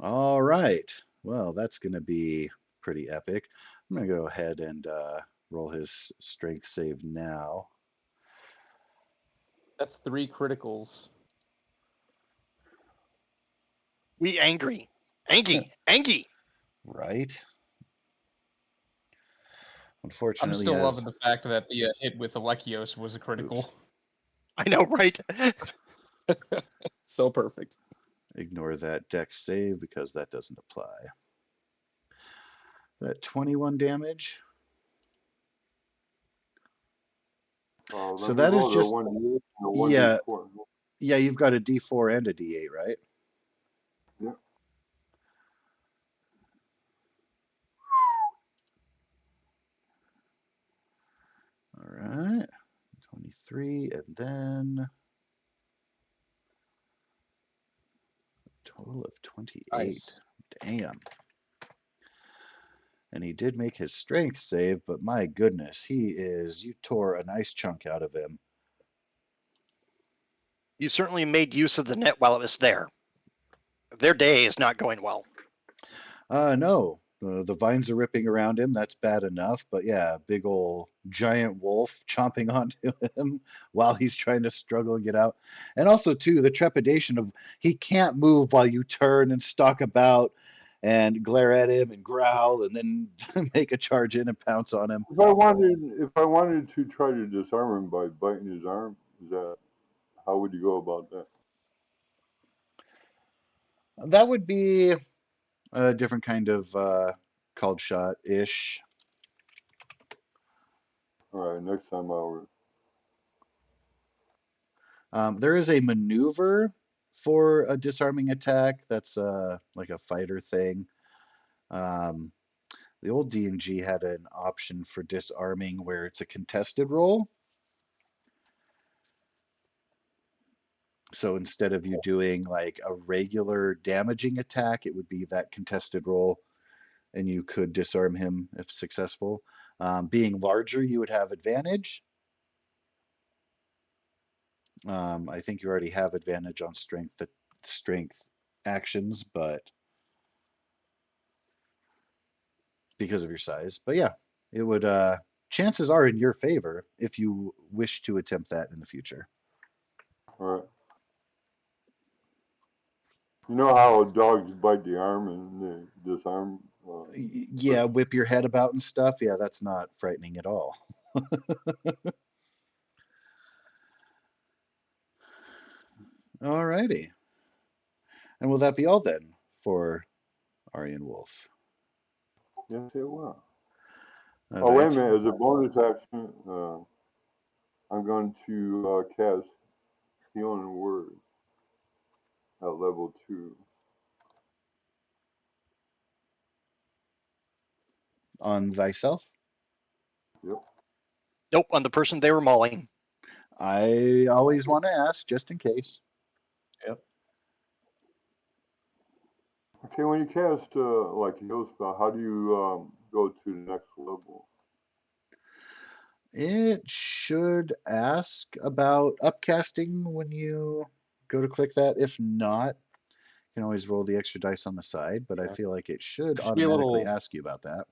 All right. Well, that's going to be pretty epic. I'm going to go ahead and roll his strength save now. That's 3 criticals. We angry. Angie. Right. I'm Unfortunately, still as loving the fact that the hit with Alekios was a critical. Oops. I know, right? So perfect. Ignore that dex save because that doesn't apply. That 21 damage. Let So me that is roll the just 1D8 and the yeah, 1D4. yeah. You've got a D4 and a D8, right? Yeah. All right. 23, and then a total of 28. Nice. Damn. And he did make his strength save, but my goodness, you tore a nice chunk out of him. You certainly made use of the net while it was there. Their day is not going well. No, the vines are ripping around him. That's bad enough. But yeah, big old giant wolf chomping onto him while he's trying to struggle and get out. And also, too, the trepidation of he can't move while you turn and stalk about and glare at him and growl and then make a charge in and pounce on him. If I wanted to try to disarm him by biting his arm, how would you go about that? That would be a different kind of called shot-ish. All right, next time I'll. There is a maneuver for a disarming attack that's like a fighter thing. Um, the old D&G had an option for disarming where it's a contested roll. So instead of you doing like a regular damaging attack, it would be that contested roll, and you could disarm him if successful. Being larger, you would have advantage. I think you already have advantage on strength actions, but because of your size. But yeah, it would. Chances are in your favor if you wish to attempt that in the future. All right. You know how dogs bite the arm and they disarm? Yeah, whip your head about and stuff. Yeah, that's not frightening at all. Alrighty. And will that be all then for Aryan Wolf? Yes, it will. All Oh, wait a right. minute. As a bonus action, I'm going to cast Healing Word at level 2. On thyself? Yep. Nope, on the person they were mauling. I always want to ask, just in case. Okay, when you cast like a heal spell, how do you go to the next level? It should ask about upcasting when you go to click that. If not, you can always roll the extra dice on the side, but I Okay. feel like it should There should be a automatically little, ask you about that.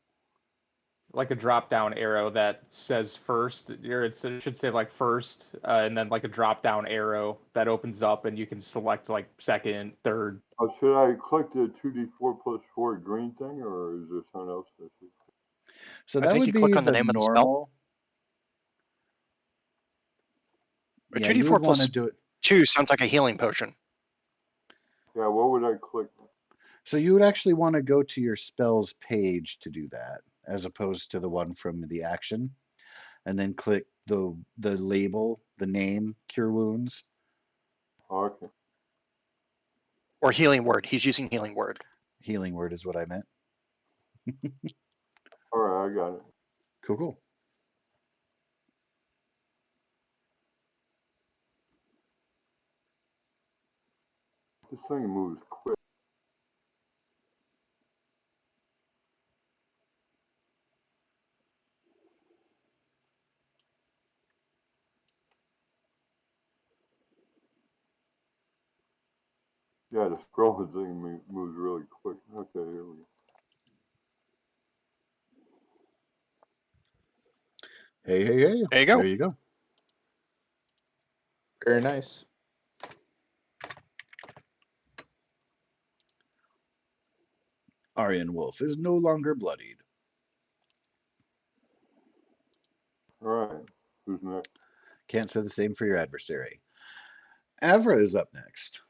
like a drop down arrow that says first, or it should say like first, and then like a drop down arrow that opens up, and you can select like second, third. Should I click the 2d4 plus 4 green thing, or is there something else that should? So I that think would you be click on the the name of the spell. normal. A Yeah, you would 2d4 want to plus do it. 2 sounds like a healing potion. Yeah, what would I click? So you would actually want to go to your spells page to do that, as opposed to the one from the action, and then click the label, the name, Cure Wounds. Oh, okay. Or healing word. He's using healing word. Healing Word is what I meant. All right, I got it. Cool, cool. This thing moves quick. Yeah, the scroll thing moves really quick. Okay, here we go. Hey, hey, hey. There you go. There you go. Very nice. Aryan Wolf is no longer bloodied. All right, who's next? Can't say the same for your adversary. Avra is up next.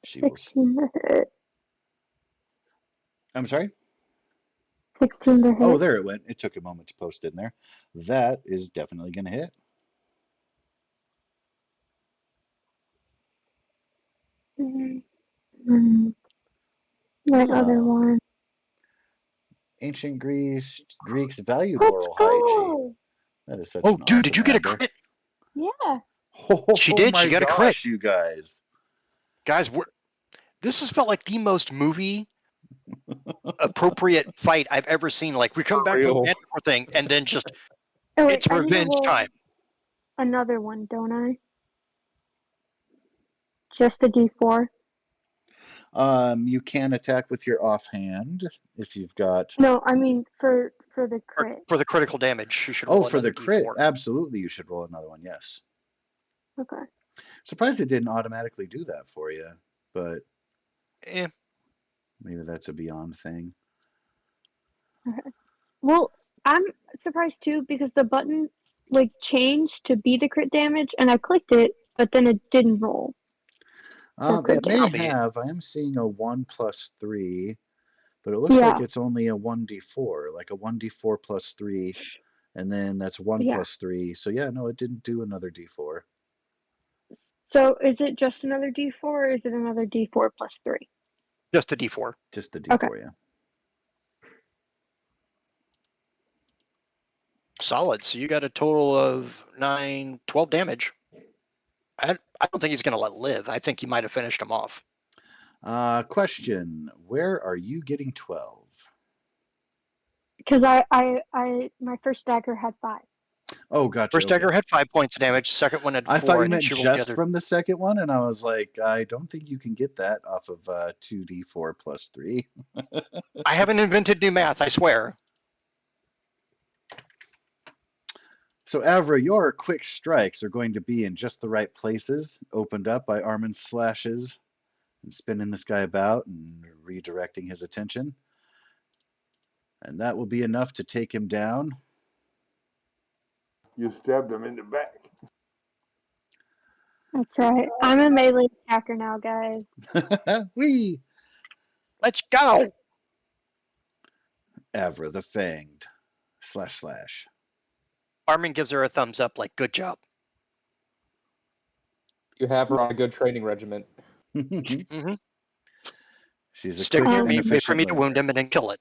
She will. 16 to hit. I'm sorry? 16 to Oh, hit. there it went. It took a moment to post in there. That is definitely going to hit. My other one. Ancient Greeks valued Let's oral hygiene. go! That is such Oh, an dude, awesome did you get a number. crit? Yeah. She Oh did. my She got a crit. gosh, you guys. Guys, this has felt like the most movie appropriate fight I've ever seen. Like, we come For back from the real. Manticore thing, and then just, Oh, wait, it's I need to revenge roll time. another one, don't I? Just a d4. You can attack with your offhand if you've got. No, I mean for the Or crit. for the critical damage, you should Oh, roll for the another crit, d4. absolutely, you should roll another one. Yes. Okay. Surprised it didn't automatically do that for you, but Eh, maybe that's a beyond thing. Okay. Well, I'm surprised too because the button like changed to be the crit damage, and I clicked it, but then it didn't roll. crit It may damage. have. I am seeing a 1+3, but it looks like Yeah. it's only a 1d4, like a 1d4 plus 3, and then that's 1 Yeah. plus 3. So yeah, no, it didn't do another d4. So is it just another d4 or is it another d4 plus 3? just a d4. Just the d4, Okay. yeah. Solid. So you got a total of 12 damage. I don't think he's going to let live. I think he might have finished him off. Question: where are you getting 12? because my first dagger had 5. Oh, gotcha. First dagger Okay. had 5 points of damage. Second one had 4. I thought you and then meant she rolled the just other. from the second one, and I was like, I don't think you can get that off of 2d4 plus 3. I haven't invented new math, I swear. So, Avra, your quick strikes are going to be in just the right places, opened up by Armin's slashes and spinning this guy about and redirecting his attention. And that will be enough to take him down. You stabbed him in the back. That's right. I'm a melee attacker now, guys. Whee! Let's go! Avra the Fanged. // Armin gives her a thumbs up, like, good job. You have her on a good training regiment. Mm-hmm. She's a Stick quick near and me, wait for efficient me to learner. wound him, and then kill it.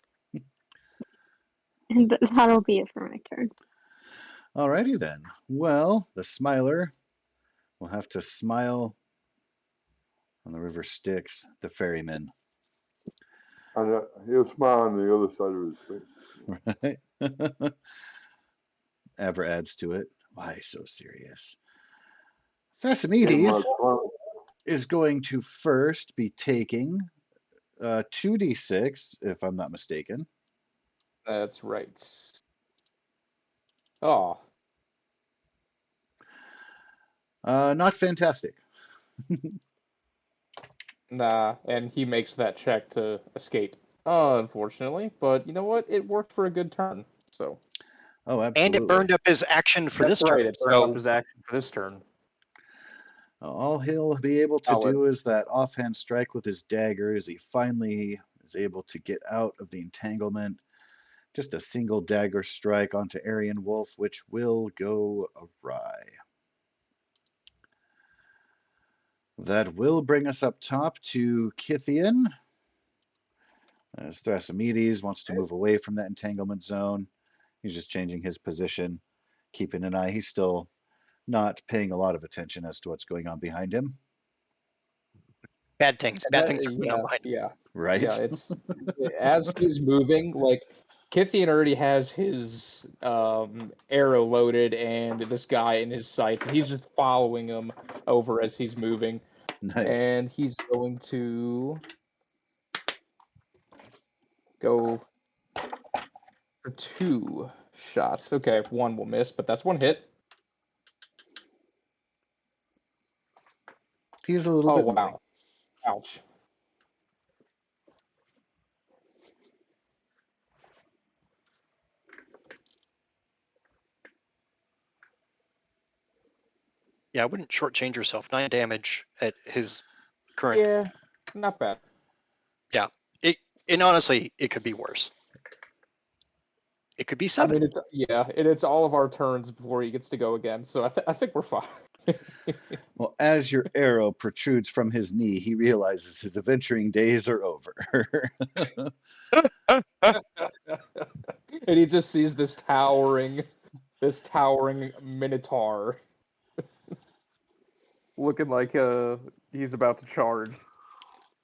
And that'll be it for my turn. Alrighty then. Well, the Smiler will have to smile on the river Styx, the ferryman. And he'll smile on the other side of his face. Right? Avra adds to it. Why so serious? Thasimedes is going to first be taking 2d6, if I'm not mistaken. That's right. Oh, Not fantastic. nah, and he makes that check to escape. Unfortunately, but you know what? It worked for a good turn. So. Oh, absolutely. And it burned up his action for That's this right, turn. it burned up his action for this turn. All he'll be able to Solid. do is that offhand strike with his dagger as he finally is able to get out of the entanglement. Just a single dagger strike onto Aryan Wolf, which will go awry. That will bring us up top to Kithian. As Thrasymedes wants to move away from that entanglement zone. He's just changing his position, keeping an eye. He's still not paying a lot of attention as to what's going on behind him. Bad things. Bad things are going on behind him. Yeah. Right? Yeah, it's as he's moving, like Kithian already has his arrow loaded and this guy in his sights, and he's just following him over as he's moving. Nice. And he's going to go for 2 shots. Okay, 1 will miss, but that's 1 hit. He's a little Oh, bit wow. moving. Ouch. Yeah, I wouldn't shortchange yourself. 9 damage at his current. Yeah, not bad. Yeah. And honestly, it could be worse. It could be 7. I mean, it's all of our turns before he gets to go again, so I think we're fine. Well, as your arrow protrudes from his knee, he realizes his adventuring days are over. And he just sees this towering minotaur looking like he's about to charge.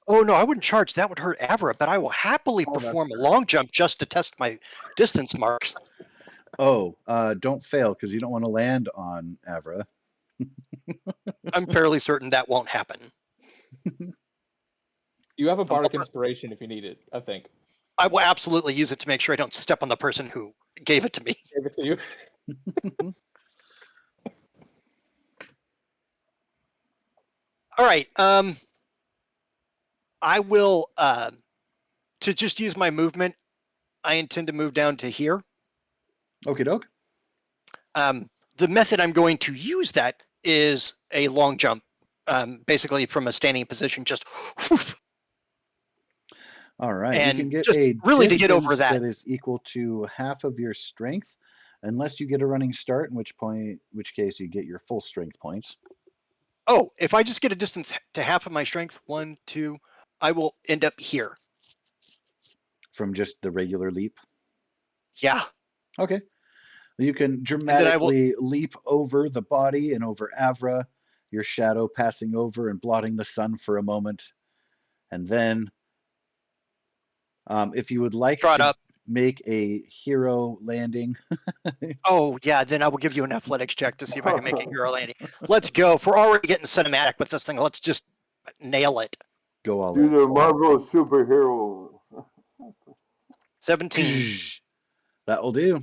Oh no, I wouldn't charge. That would hurt Avra, but I will happily Oh, that's perform a long jump just to test my distance marks. Oh, don't fail because you don't want to land on Avra. I'm fairly certain that won't happen. You have a bardic inspiration if you need it, I think. I will absolutely use it to make sure I don't step on the person who gave it to me. Gave it to you. All right. I will to just use my movement. I intend to move down to here. Okie doke. The method I'm going to use that is a long jump, basically from a standing position, just whoosh, All right. and you can get just a really to get over distance that. that is equal to half of your strength, unless you get a running start, in which case you get your full strength points. Oh, if I just get a distance to half of my strength, 1, 2, I will end up here. From just the regular leap. Yeah. Okay. You can I will- dramatically leap over the body and over Avra, your shadow passing over and blotting the sun for a moment. And then, if you would like Trot to, up. make a hero landing. Oh, yeah, then I will give you an athletics check to see if I can make a hero landing. Let's go. If we're already getting cinematic with this thing, let's just nail it. Go all Do in. the Marvel superhero. 17. That will do.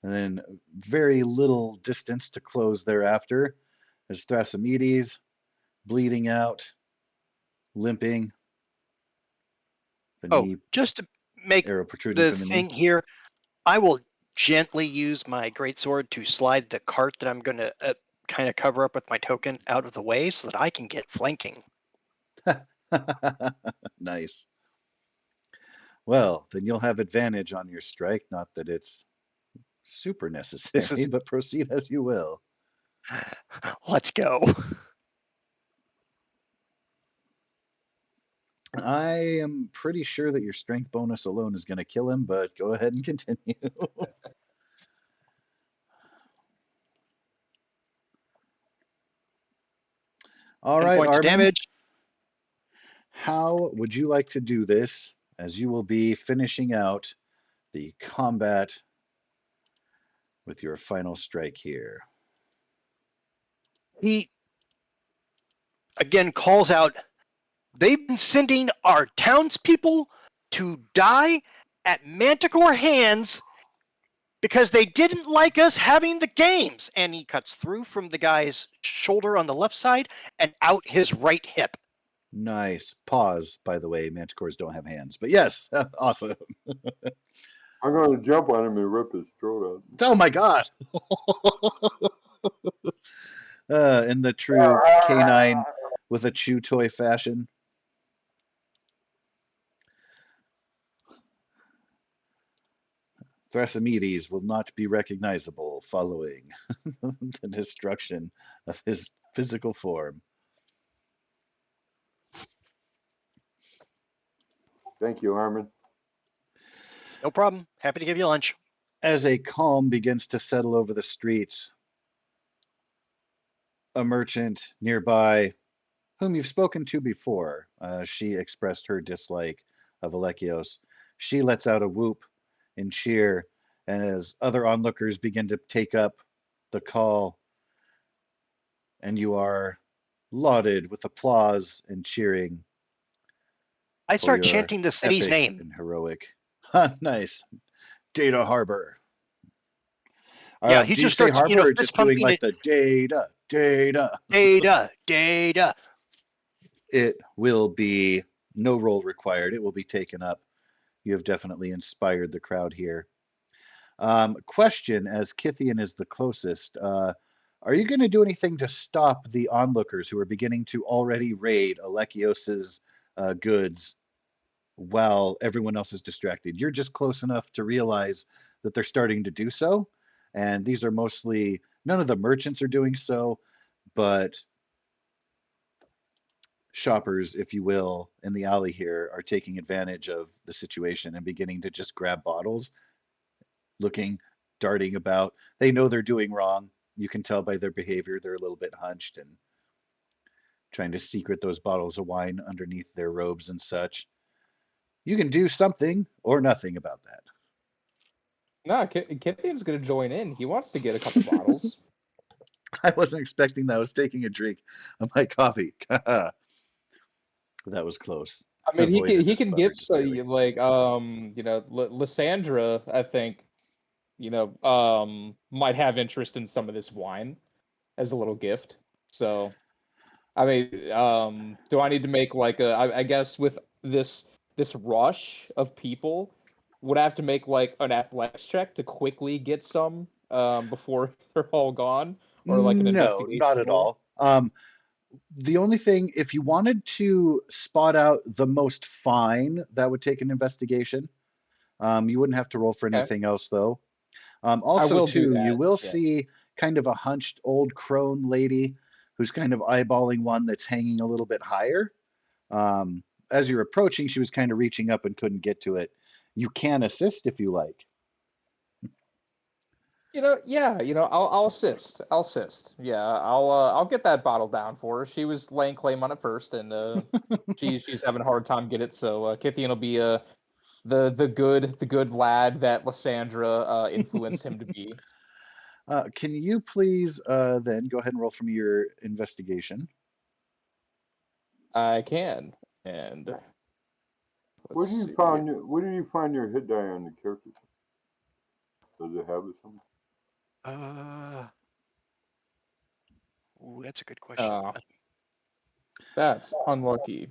And then very little distance to close thereafter is Thrasymedes, bleeding out, limping. The Oh, knee, just to make arrow protruding the from the thing knee. here, I will gently use my greatsword to slide the cart that I'm going to kind of cover up with my token out of the way so that I can get flanking. Nice. Well, then you'll have advantage on your strike. Not that it's super necessary, but proceed as you will. Let's go. I am pretty sure that your strength bonus alone is going to kill him, but go ahead and continue. All 10 right, points of Armin, damage. how would you like to do this as you will be finishing out the combat with your final strike here? He again calls out, they've been sending our townspeople to die at Manticore hands because they didn't like us having the games. And he cuts through from the guy's shoulder on the left side and out his right hip. Nice. Pause, by the way. Manticores don't have hands. But yes, awesome. I'm going to jump on him and rip his throat out. Oh my god! In the true canine with a chew toy fashion. Thrasymedes will not be recognizable following the destruction of his physical form. Thank you, Armin. No problem. Happy to give you lunch. As a calm begins to settle over the streets, a merchant nearby, whom you've spoken to before, she expressed her dislike of Alekios. She lets out a whoop and cheer, and as other onlookers begin to take up the call, and you are lauded with applause and cheering. I for start your chanting the city's epic name. and heroic. Nice. Data Harbor. Yeah, he Do you just say starts, harbor or fist just doing pumping like it. the data? Data. It will be no roll required. It will be taken up. You have definitely inspired the crowd here. Question, as Kithian is the closest, are you going to do anything to stop the onlookers who are beginning to already raid Alekios's goods while everyone else is distracted? You're just close enough to realize that they're starting to do so. And these are mostly, none of the merchants are doing so, but shoppers, if you will, in the alley here are taking advantage of the situation and beginning to just grab bottles, looking, darting about. They know they're doing wrong. You can tell by their behavior, they're a little bit hunched and trying to secret those bottles of wine underneath their robes and such. You can do something or nothing about that. No, Kithian's going to join in. He wants to get a couple bottles. I wasn't expecting that. I was taking a drink of my coffee. That was close. I mean, Avoided he a can stutter give just barely. Lysandra, I think, might have interest in some of this wine as a little gift. So, I mean, do I need to make like I guess with this rush of people, would I have to make like an athletics check to quickly get some before they're all gone, or like an No, investigation not at roll? all. The only thing, if you wanted to spot out the most fine, that would take an investigation. You wouldn't have to roll for Okay, anything else, though. I Also, will do too, you that. will Yeah. see kind of a hunched old crone lady who's kind of eyeballing one that's hanging a little bit higher. As you're approaching, she was kind of reaching up and couldn't get to it. You can assist if you like. Yeah, I'll assist. I'll assist. Yeah, I'll get that bottle down for her. She was laying claim on it first, and she's having a hard time get it. So Kithian will be the good lad that Lysandra influenced him to be. Can you please then go ahead and roll from your investigation? I can, and Where let's do you see. find where do you find your hit die on the character? Does it have it somewhere? Ooh, that's a good question. That's unlucky,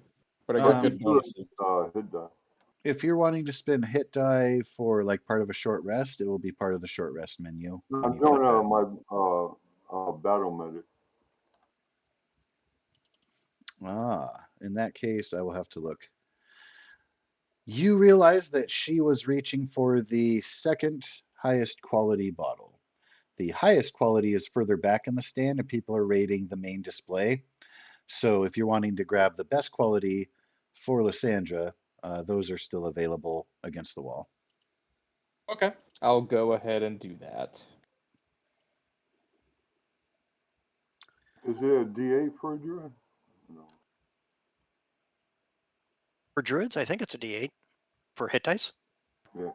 but I But got you good do it, bonuses. hit die. If you're wanting to spend hit die for like part of a short rest, it will be part of the short rest menu. No, when I'm you click doing that. my battle medic. In that case, I will have to look. You realize that she was reaching for the second highest quality bottle. The highest quality is further back in the stand, and people are raiding the main display. So if you're wanting to grab the best quality for Lysandra, those are still available against the wall. Okay, I'll go ahead and do that. Is it a D8 for a druid? No. For druids, I think it's a D8 for hit dice. Yeah.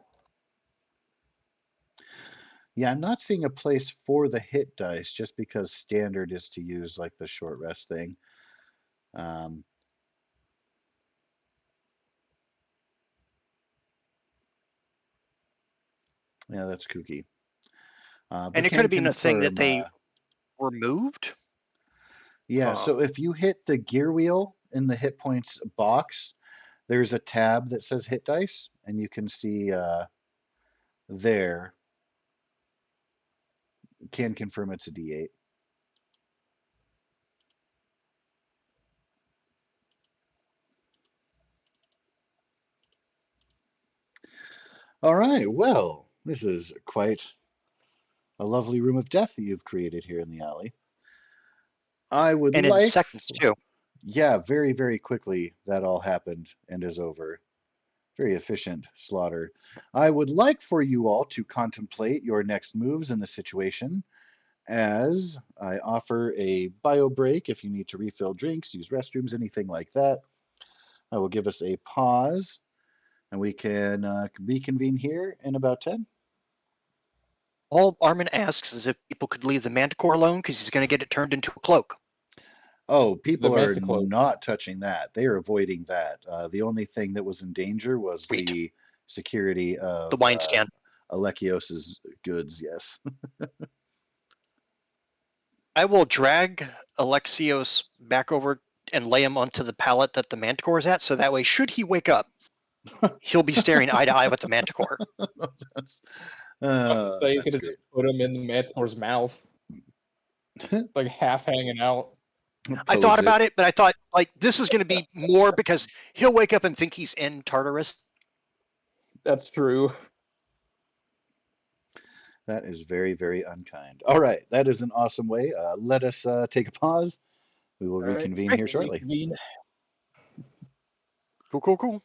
Yeah, I'm not seeing a place for the hit dice just because standard is to use like the short rest thing. Um, yeah, that's kooky. And But it could can have been a thing that confirm. they removed. Yeah, so if you hit the gear wheel in the hit points box, there's a tab that says hit dice, and you can see there. Can confirm it's a D8. All right, well, this is quite a lovely room of death that you've created here in the alley. I would And in like, seconds too. yeah, very, very quickly that all happened and is over. Very efficient slaughter. I would like for you all to contemplate your next moves in the situation as I offer a bio break if you need to refill drinks, use restrooms, anything like that. I will give us a pause and we can reconvene here in about 10. All Armin asks is if people could leave the Manticore alone because he's going to get it turned into a cloak. Oh, The people are Manticloak. not touching that. They are avoiding that. The only thing that was in danger was Sweet. the security of The wine stand. Alekios's goods, yes. I will drag Alexios back over and lay him onto the pallet that the Manticore is at, so that way, should he wake up, he'll be staring eye to eye with the Manticore. So you could That's have great. just put him in the Manticore's mouth, like half hanging out. I thought about it, but I thought like this is going to be more because he'll wake up and think he's in Tartarus. That's true. That is very, very unkind. All right, that is an awesome way. Let us take a pause. We will All right, reconvene here shortly. reconvene. Cool, cool, cool.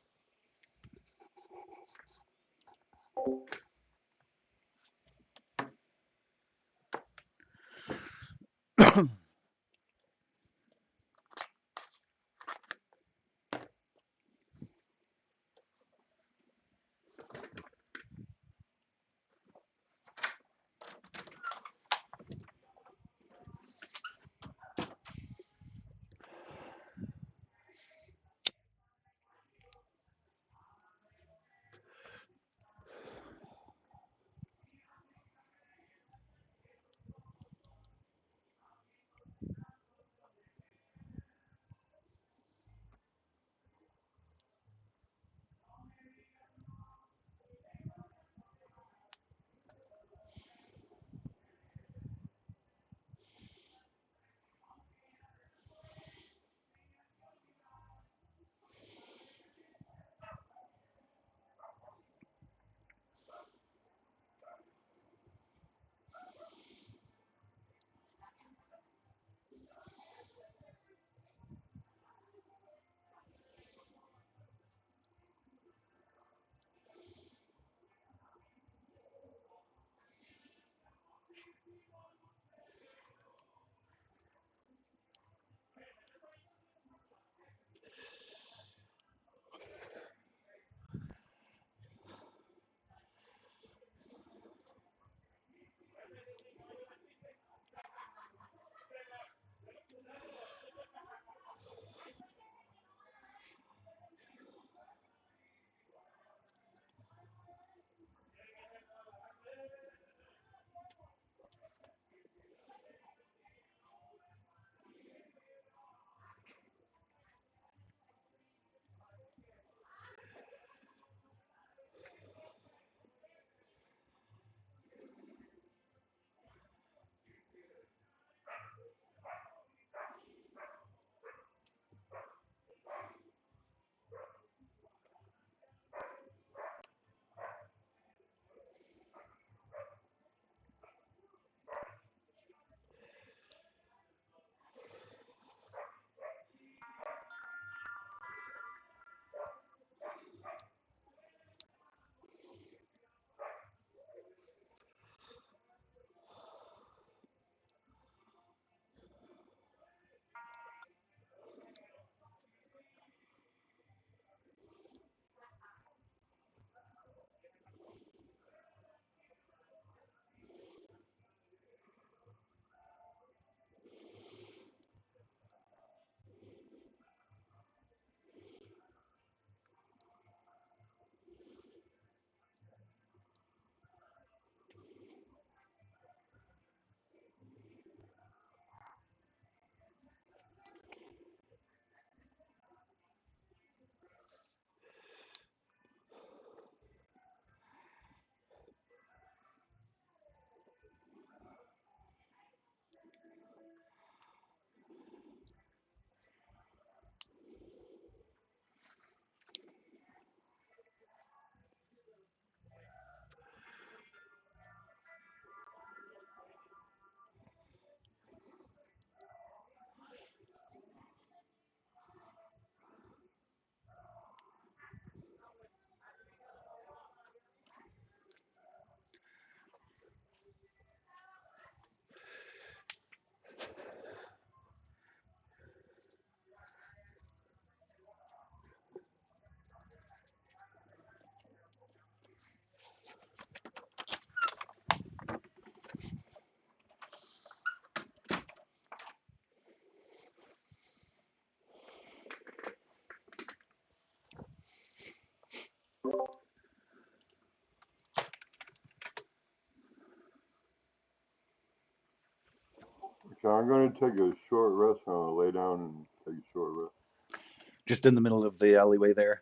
So I'm going to take a short rest. I'll lay down and take a short rest. Just in the middle of the alleyway there.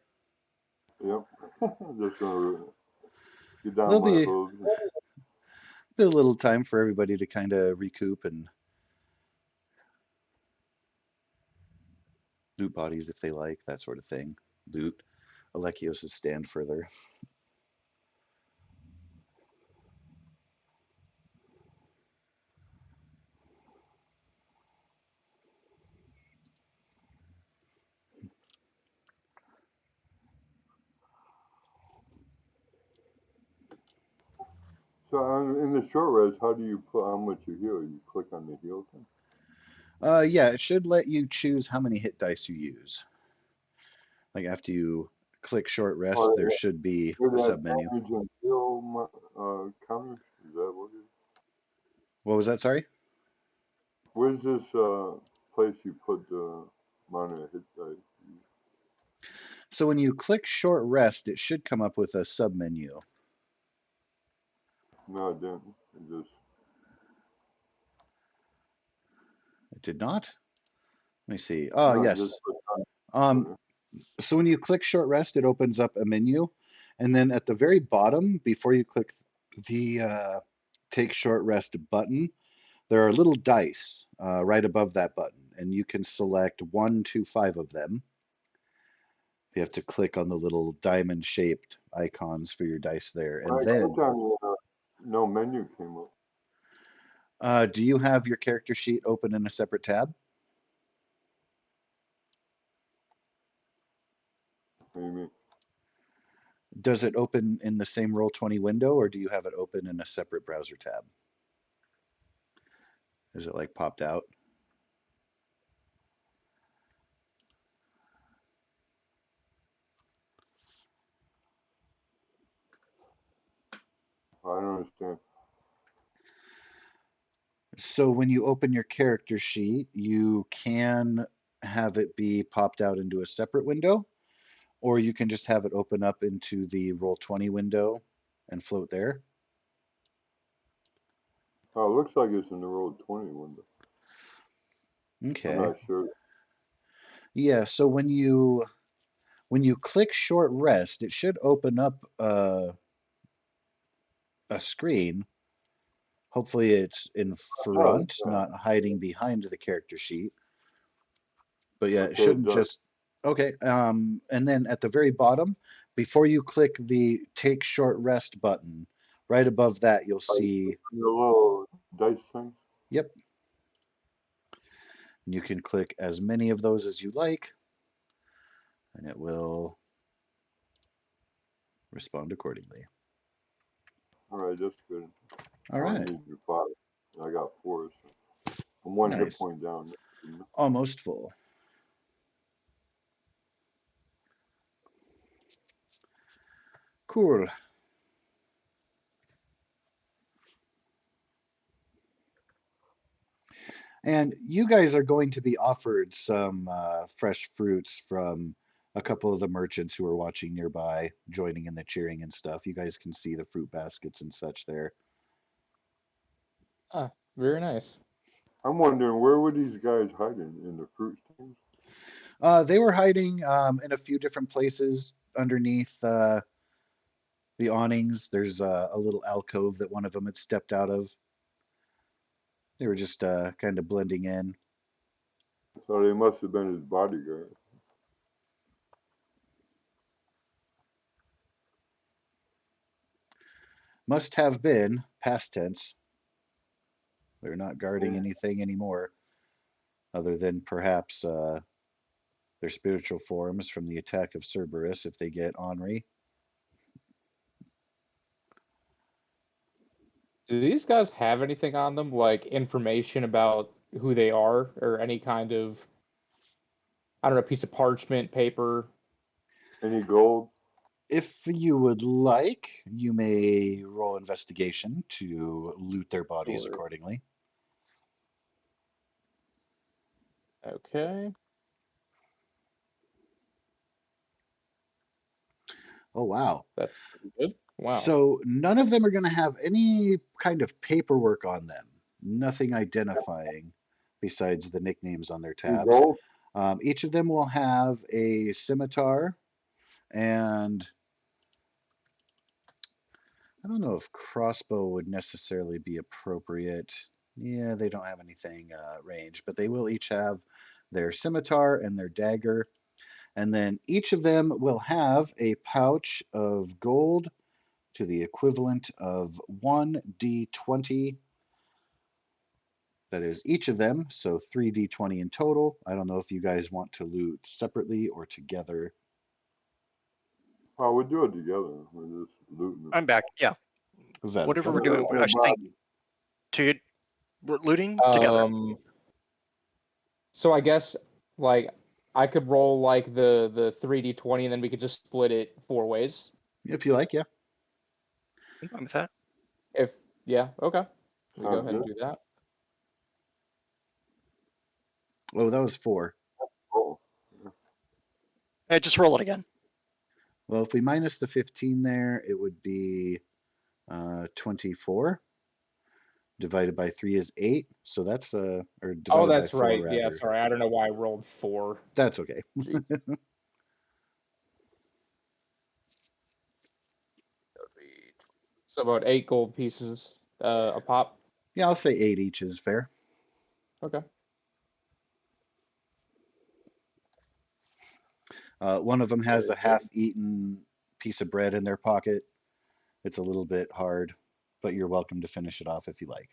Yep. Just going to get down There'll my be clothes. a little time for everybody to kind of recoup and loot bodies if they like, that sort of thing. Loot Alekios' stand further. So in the short rest, how do you put how much you heal? You click on the heal thing? Yeah, it should let you choose how many hit dice you use. Like after you click short rest, Oh, there should be it a has submenu. damage and heal counters? Is that what it is? What was that? Sorry? Where's this place you put the amount of hit dice? So when you click short rest, it should come up with a submenu. No, it didn't. It just It did not? Let me see. Oh, no, it yes. just put Um, so when you click short rest, it opens up a menu. And then at the very bottom, before you click the take short rest button, there are little dice right above that button. And you can select 1, 2, 5 of them. You have to click on the little diamond shaped icons for your dice there. when And I then, clicked on no menu came up. do you have your character sheet open in a separate tab? What do you mean? Does it open in the same Roll20 window, or do you have it open in a separate browser tab? Is it like popped out? I don't understand. So when you open your character sheet, you can have it be popped out into a separate window, or you can just have it open up into the Roll20 window and float there. Oh, it looks like it's in the Roll20 window. I'm Okay. not sure. Yeah, so when you click short rest, it should open up a screen. Hopefully it's in front, not hiding behind the character sheet. But yeah, it Okay, it shouldn't does. just okay. And then at the very bottom, before you click the take short rest button, right above that you'll see, The little dice things. yep. You can click as many of those as you like, and it will respond accordingly. All right, that's good. All I right, need your 5. I got 4. So I'm 1 hit nice. point down. Almost full. Cool. And you guys are going to be offered some fresh fruits from a couple of the merchants who are watching nearby, joining in the cheering and stuff. You guys can see the fruit baskets and such there. Ah, very nice. I'm wondering where were these guys hiding in the fruit stands? They were hiding in a few different places underneath the awnings. There's a little alcove that one of them had stepped out of. They were just kind of blending in. So they must have been his bodyguard. Must have been, past tense. They're not guarding Yeah. anything anymore, other than perhaps their spiritual forms from the attack of Cerberus if they get ornery. Do these guys have anything on them, like information about who they are, or any kind of, I don't know, piece of parchment, paper? Any gold? If you would like, you may roll investigation to loot their bodies Sure. accordingly. Okay. Oh, wow. That's pretty good. Wow. So none of them are going to have any kind of paperwork on them, nothing identifying. besides the nicknames on their In tabs. gold? Each of them will have a scimitar, and I don't know if crossbow would necessarily be appropriate. Yeah, they don't have anything range, but they will each have their scimitar and their dagger. And then each of them will have a pouch of gold to the equivalent of 1d20. That is each of them, so 3d20 in total. I don't know if you guys want to loot separately or together. Oh, we'll do it together. We're just looting. I'm back. Yeah. Venom. Whatever we're Okay. doing, I should think we're looting together. So I guess like I could roll like the 3d20 and then we could just split it 4 ways. If you like, yeah. I'm fine with that. Yeah, okay. We go Sounds ahead and good. do that. Oh, that was 4. Oh, Hey, just roll it again. Well, if we minus the 15 there, it would be 24. Divided by 3 is 8. So that's, or divided Oh, by that's 4, right. rather. Yeah, sorry. I don't know why I rolled 4. That's okay. Gee. That would be so about 8 gold pieces a pop. Yeah, I'll say 8 each is fair. Okay. One of them has a Very good. half-eaten piece of bread in their pocket. It's a little bit hard, but you're welcome to finish it off if you like.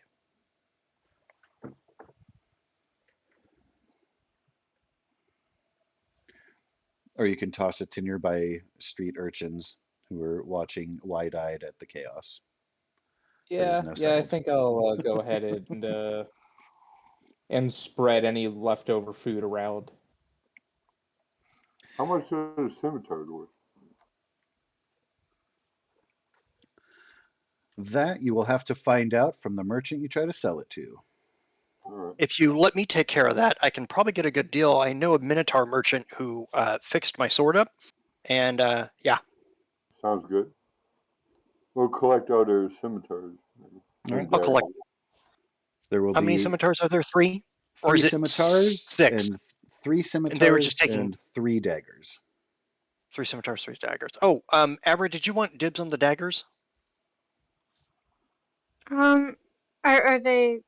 Or you can toss it to nearby street urchins who are watching wide-eyed at the chaos. That is Yeah, now I settled. think I'll go ahead and spread any leftover food around. how much is the cemetery worth? That you will have to find out from the merchant you try to sell it to. All right. If you let me take care of that, I can probably get a good deal. I know a Minotaur merchant who fixed my sword up, and yeah. Sounds good. We'll collect other cemeteries. All right. I'll collect. There will How many be scimitars are there? 3? Or 3 is it scimitars 6? and 3 And they were just scimitars taking and 3 daggers. 3 scimitars, 3 daggers. Oh, Abra, did you want dibs on the daggers? Are they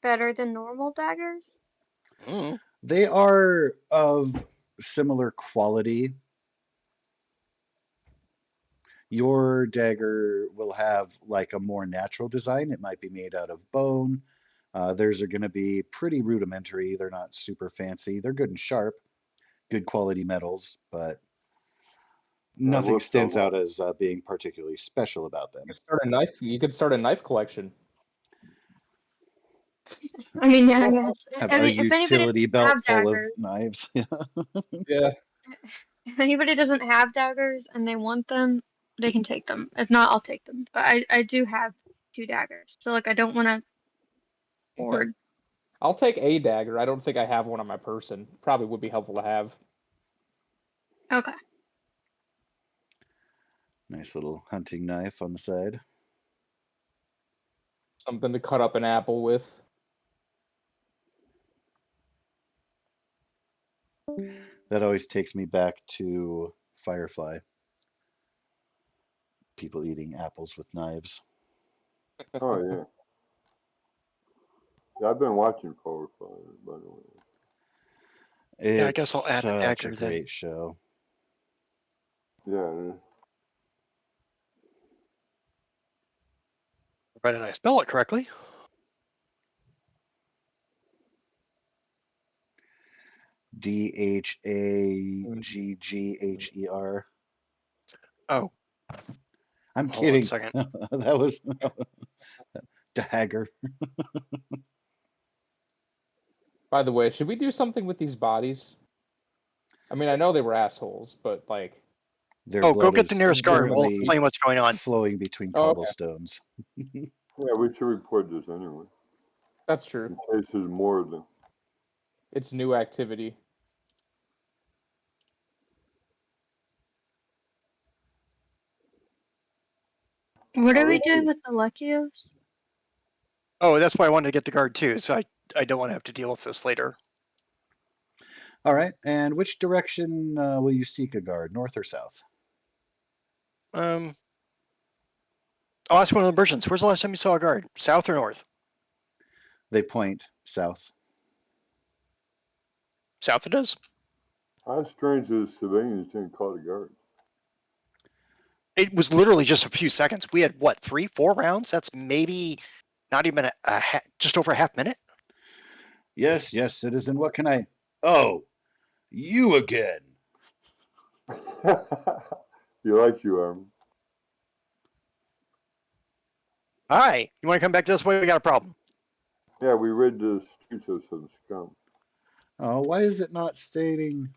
better than normal daggers? Mm. They are of similar quality. Your dagger will have like a more natural design. It might be made out of bone. Theirs are going to be pretty rudimentary. They're not super fancy. They're good and sharp, good quality metals, but nothing What's stands the out as being particularly special about them. You could start a knife collection. I mean, yeah, I guess. Have I a mean, if anybody utility doesn't belt have full of daggers, knives. Yeah. if anybody doesn't have daggers and they want them, they can take them. If not, I'll take them. But I do have 2 daggers, so like I don't want to Okay. hoard. I'll take a dagger. I don't think I have one on my person. Probably would be helpful to have. Okay. Nice little hunting knife on the side. Something to cut up an apple with. That always takes me back to Firefly. People eating apples with knives. Oh yeah. Yeah, I've been watching Firefly, by the way. Yeah, I It's guess I'll add a such a dagger then. great show. Yeah. Provided I spell it correctly. Dhaggher. Oh, I'm hold on a kidding. second. That was dagger. By the way, should we do something with these bodies? I mean, I know they were assholes, but like. Their Oh, go blood get the is nearest guard. We'll currently explain what's going on. flowing between Oh, okay. cobblestones. Yeah, we should report this anyway. That's true. In case there's more of them. It's new activity. What are we doing with the Lechios? Oh, that's why I wanted to get the guard too. So I don't want to have to deal with this later. All right. And which direction will you seek a guard, north or south? I'll ask one of the merchants. Where's the last time you saw a guard? South or north? They point south. South it is. How strange the civilians didn't call the guards. It was literally just a few seconds. We had, what, 3-4 rounds? That's maybe not even just over a half minute? Yes, citizen. What can I... Oh, you again. You like you, Armin. All right. You want to come back this way? We got a problem. Yeah, we rid the streets of some scum. Oh, why is it not stating...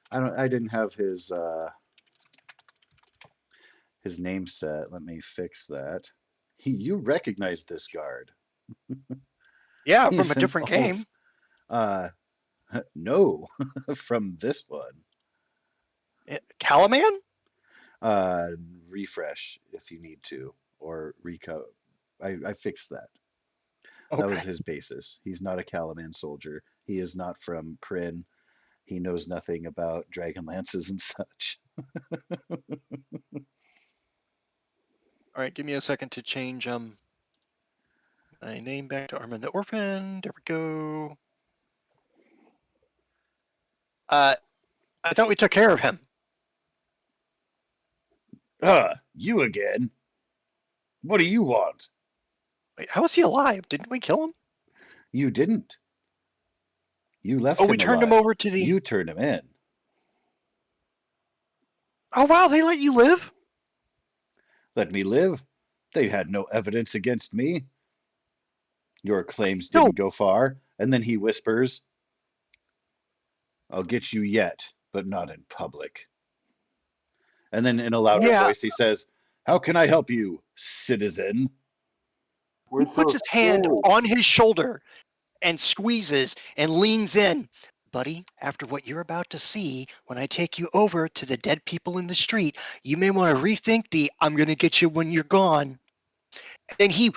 I didn't have his name set. Let me fix that. You recognize this guard. Yeah, He's from a different game. No, from this one. Calaman? Refresh if you need to, or recode. I fixed that. Okay. That was his basis. He's not a Calaman soldier. He is not from Kryn. He knows nothing about dragon lances and such. All right, give me a second to change my name back to Armin the Orphan. There we go. I thought we took care of him. You again? What do you want? Wait, how is he alive? Didn't we kill him? You didn't. You left Oh, him we turned him alive. over to the... You turned him in. Oh, wow, they let you live? Let me live. They had no evidence against me. Your claims No. didn't go far. And then he whispers, I'll get you yet, but not in public. And then in a louder voice, he says, how can I help you, citizen? He puts his hand scared. on his shoulder and squeezes and leans in. Buddy, after what you're about to see, when I take you over to the dead people in the street, you may want to rethink the I'm going to get you when you're gone. And he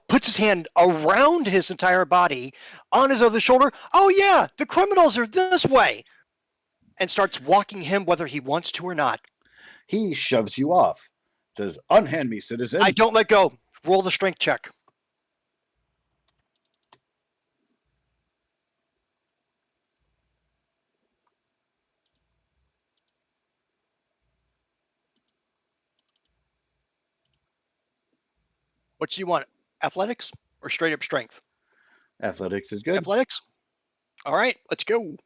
puts his hand around his entire body on his other shoulder. Oh, yeah, the criminals are this way. And starts walking him whether he wants to or not. He shoves you off. Says, unhand me, citizen. I don't let go. Roll the strength check. What do you want? Athletics or straight up strength? Athletics is good. Athletics? All right, let's go.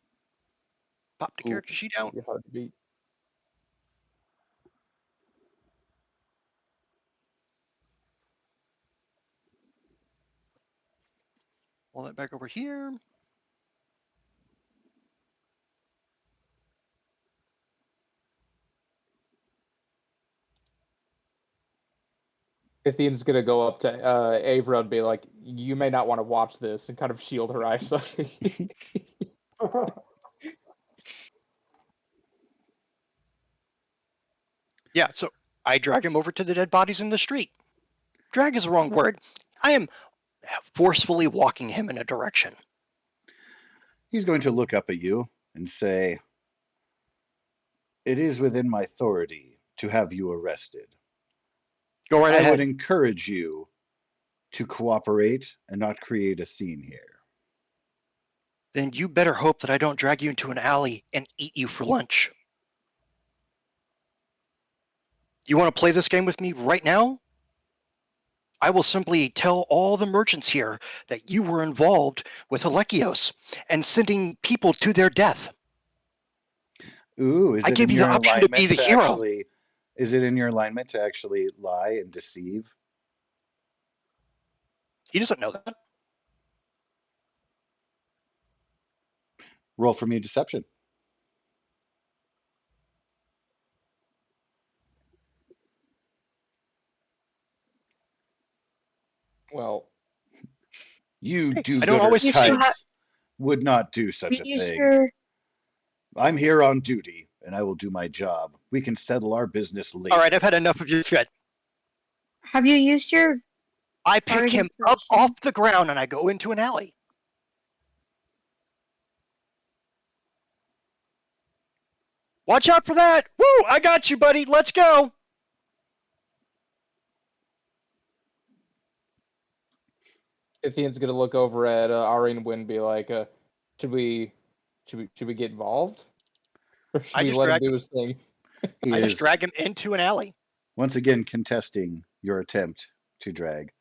Pop the character sheet out. Be hard to beat. Pull that back over here. Ithian's gonna go up to Avra and be like, "You may not want to watch this," and kind of shield her eyesight. Yeah, so I drag him over to the dead bodies in the street. Drag is the wrong word. I am forcefully walking him in a direction. He's going to look up at you and say, it is within my authority to have you arrested. Go right I ahead. would encourage you to cooperate and not create a scene here. Then you better hope that I don't drag you into an alley and eat you for lunch. You want to play this game with me right now? I will simply tell all the merchants here that you were involved with Alekios and sending people to their death. Ooh, is I it give in you your the option to be alignment the to hero. actually? Is it in your alignment to actually lie and deceive? He doesn't know that. Roll for me deception. Well, You Hey, do I don't gooder always succeed. types would not do such a Use thing. your I'm here on duty, and I will do my job. We can settle our business later. All right, I've had enough of your shit. Have you used your I pick him up bargain off the ground and I go into an alley. Watch out for that! Woo! I got you, buddy. Let's go. Thirteenth's gonna look over at Ari and Win and be like, should we get involved? Or should I we just let him drag do his thing? He I just is drag him into an alley. once again contesting your attempt to drag.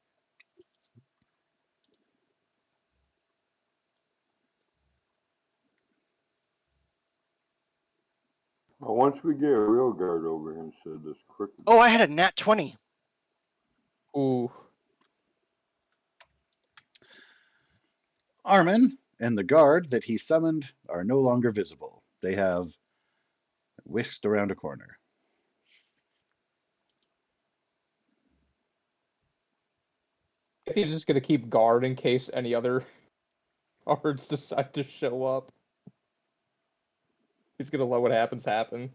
Well, once we get a real guard over here instead of this crooked. Oh, I had a nat 20. Ooh. Armin and the guard that he summoned are no longer visible. They have whisked around a corner. I think he's just gonna keep guard in case any other guards decide to show up. He's gonna let what happens happen.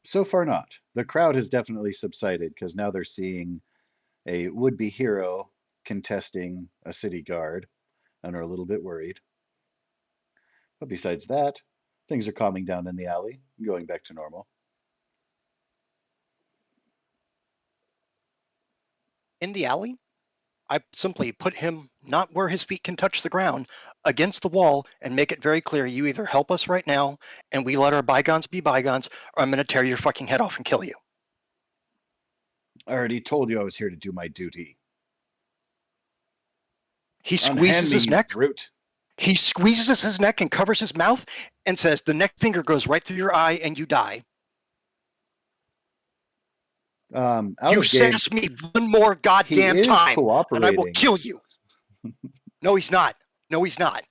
So far, not. The crowd has definitely subsided because now they're seeing a would-be hero contesting a city guard and are a little bit worried. But besides that, things are calming down in the alley, going back to normal. In the alley, I simply put him not where his feet can touch the ground, against the wall, and make it very clear you either help us right now and we let our bygones be bygones, or I'm going to tear your fucking head off and kill you. I already told you I was here to do my duty. He Unhand squeezes me, his you neck. brute. He squeezes his neck and covers his mouth and says, the neck finger goes right through your eye and you die. Out You of game, sass me one more he goddamn is time, and I cooperating. will kill you. No, he's not. No, he's not.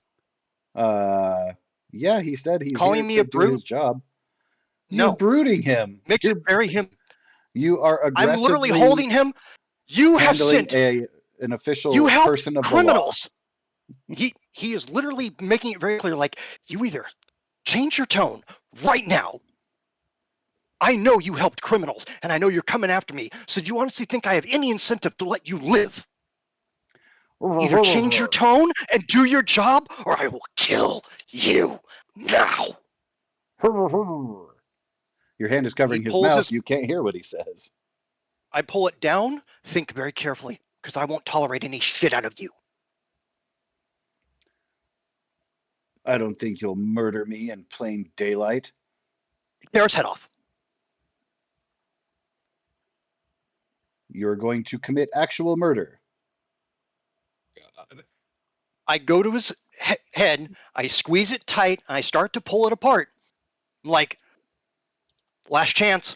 Yeah, he said he's Calling here me to a do brute? his job. No. You're brooding him. Makes it very him. You are I'm aggressively literally holding him. You have handling sent. an official You helped person of criminals. He is literally making it very clear. Like, you either change your tone right now. I know you helped criminals, and I know you're coming after me. So do you honestly think I have any incentive to let you live? the law. Either change your tone and do your job, or I will kill you now. Your hand is covering his pulls mouth. his- You can't hear what he says. I pull it down. Think very carefully, because I won't tolerate any shit out of you. I don't think you'll murder me in plain daylight. Tear his head off. You're going to commit actual murder. God. I go to his head. I squeeze it tight. And I start to pull it apart. I'm like, last chance.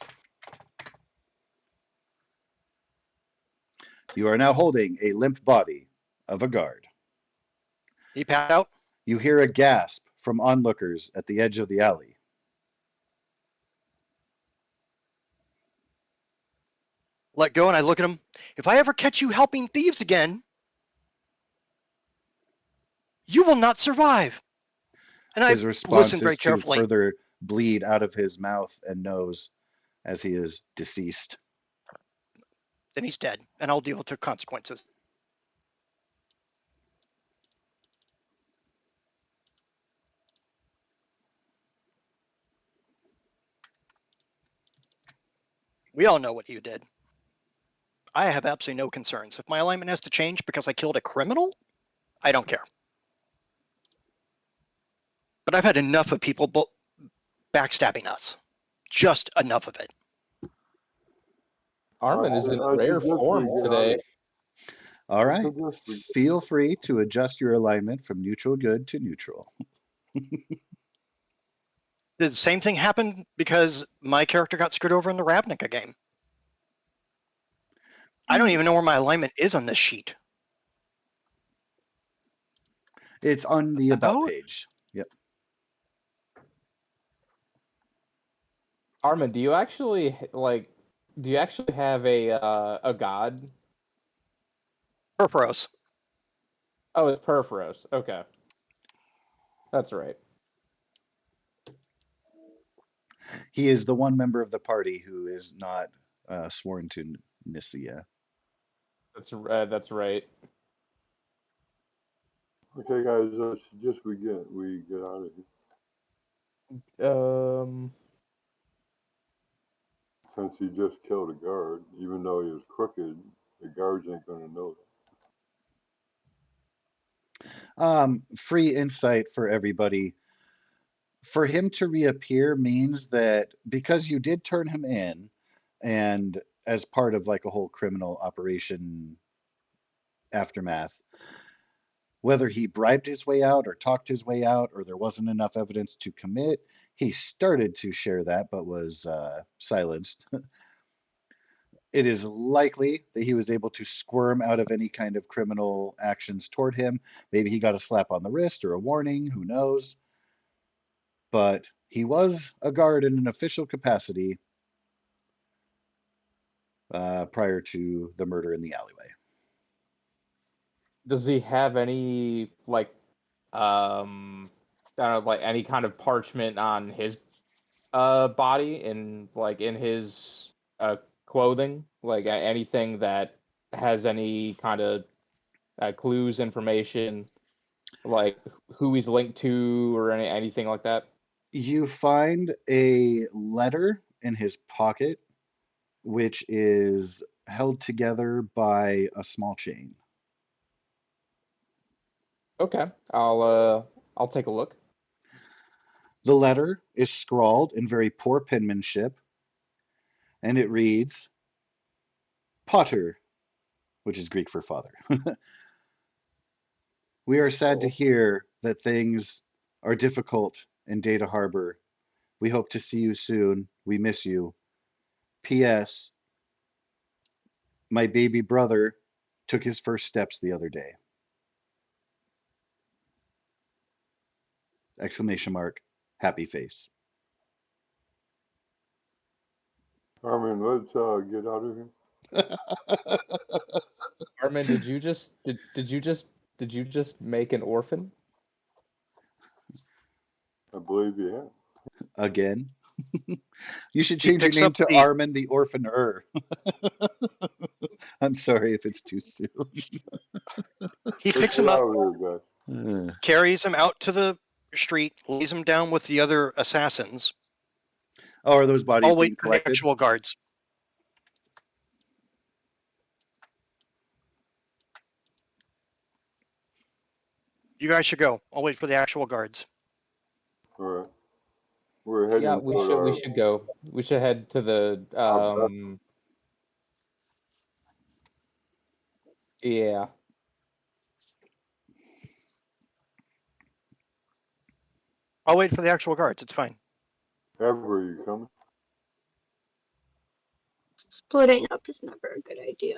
You are now holding a limp body of a guard. He passed out. You hear a gasp from onlookers at the edge of the alley. Let go, and I look at him. If I ever catch you helping thieves again, you will not survive. And His I response listen is very to carefully. further bleed out of his mouth and nose as he is deceased. Then he's dead, and I'll deal with the consequences. We all know what you did. I have absolutely no concerns. If my alignment has to change because I killed a criminal, I don't care. But I've had enough of people backstabbing us. Just enough of it. Armin is in I rare suggest we form get out today. of- All I right. suggest we- Feel free to adjust your alignment from neutral good to neutral. Did the same thing happen because my character got screwed over in the Ravnica game? I don't even know where my alignment is on this sheet. It's on the about About? page. Yep. Armin, do you actually have a god? Purpose. Oh, it's Perforos. Okay. That's right. He is the one member of the party who is not sworn to Nicaea. That's right. Okay, guys, I suggest we get out of here. Since he just killed a guard, even though he was crooked, the guards ain't gonna know that. Free insight for everybody. For him to reappear means that because you did turn him in, and as part of like a whole criminal operation aftermath, whether he bribed his way out or talked his way out or there wasn't enough evidence to commit, he started to share that but was silenced. It is likely that he was able to squirm out of any kind of criminal actions toward him. Maybe he got a slap on the wrist or a warning, who knows? But he was a guard in an official capacity prior to the murder in the alleyway. Does he have any I don't know, like any kind of parchment on his body and like in his clothing, like anything that has any kind of clues, information, like who he's linked to or anything like that? You find a letter in his pocket, which is held together by a small chain. Okay, I'll take a look. The letter is scrawled in very poor penmanship, and it reads, Pater, which is Greek for father. We are sad to hear that things are difficult in Data Harbor. We hope to see you soon. We miss you. P.S. My baby brother took his first steps the other day. Exclamation mark, happy face. Armin, let's get out of here. Armin, did you just make an orphan? I believe you have. Again. You should change your picks name up to the- Armin the Orphaner. I'm sorry if it's too soon. He Let's picks get him up, out of here, guys. carries him out to the street, lays him down with the other assassins. Oh, are those bodies I'll being wait for the collected? actual guards. You guys should go. I'll wait for the actual guards. All right. We're heading Yeah, toward we should go. We should head to the yeah. I'll wait for the actual guards. It's fine. Ever, you coming? Splitting up is never a good idea.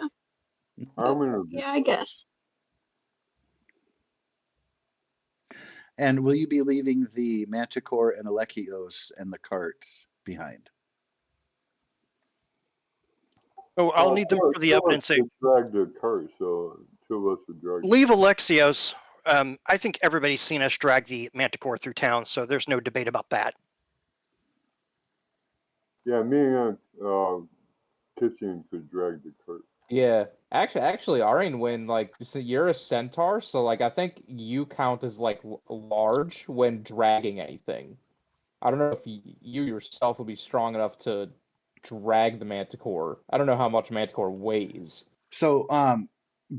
Armin will be. Yeah, I guess. And will you be leaving the Manticore and Alekios and the cart behind? Oh, I'll need them for the two of us evidence. could drag the cart, so two of us would drag. Leave Alexios. I think everybody's seen us drag the Manticore through town, so there's no debate about that. Yeah, me and Kitchen could drag the cart. Yeah. Actually, Arian, when so you're a centaur, so like I think you count as like large when dragging anything. I don't know if you yourself would be strong enough to drag the Manticore. I don't know how much Manticore weighs. So,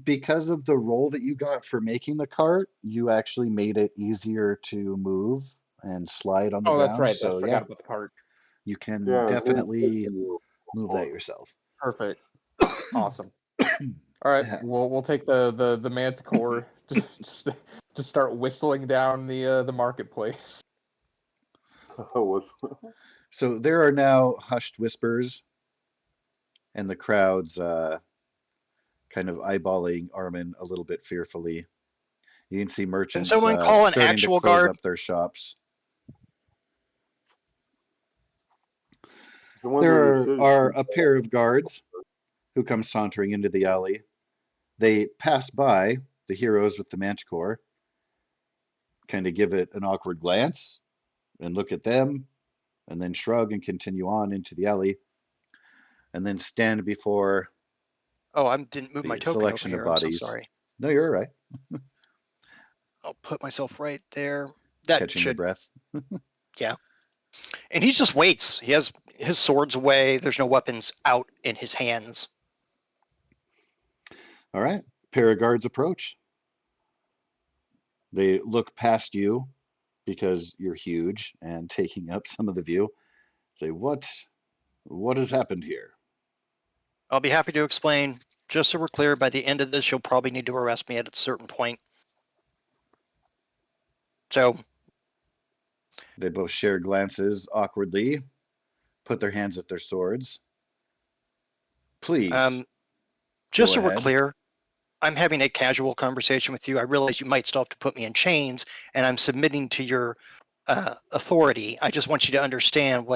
because of the roll that you got for making the cart, you actually made it easier to move and slide on the ground. That's right. So, I forgot about the cart. You can Yeah, definitely move that yourself. Perfect. Awesome. All right, we'll take the Manticore just start whistling down the marketplace. So there are now hushed whispers, and the crowd's kind of eyeballing Armin a little bit fearfully. You can see merchants Can someone call an starting actual to close guard? up their shops. There are a pair of guards who come sauntering into the alley. They pass by the heroes with the Manticore, kind of give it an awkward glance and look at them, and then shrug and continue on into the alley, and then stand before Oh, I didn't move my token over selection of here. I'm so bodies. sorry. No, you're all right. I'll put myself right there. That Catching your should. breath. Yeah. And he just waits. He has his swords away. There's no weapons out in his hands. All right. Pair of guards approach. They look past you because you're huge and taking up some of the view. Say, what has happened here? I'll be happy to explain. Just so we're clear, by the end of this, you'll probably need to arrest me at a certain point. So They both share glances awkwardly, put their hands at their swords. Please, just go so we're ahead. clear, I'm having a casual conversation with you. I realize you might still have to put me in chains, and I'm submitting to your authority. I just want you to understand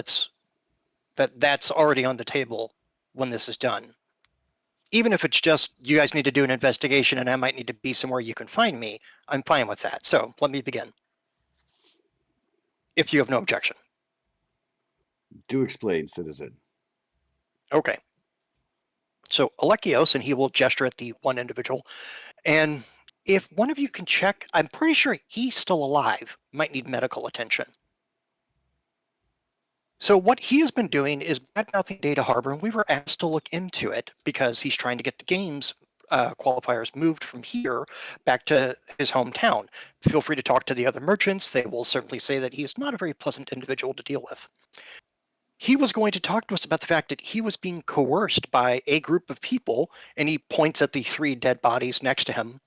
that's already on the table when this is done. Even if it's just you guys need to do an investigation and I might need to be somewhere you can find me, I'm fine with that. So let me begin. If you have no objection. Do explain, citizen. Okay. So Alekios, and he will gesture at the one individual. And if one of you can check, I'm pretty sure he's still alive, might need medical attention. So what he has been doing is bad-mouthing Data Harbor, and we were asked to look into it because he's trying to get the games qualifiers moved from here back to his hometown. Feel free to talk to the other merchants. They will certainly say that he's not a very pleasant individual to deal with. He was going to talk to us about the fact that he was being coerced by a group of people, and he points at the 3 dead bodies next to him,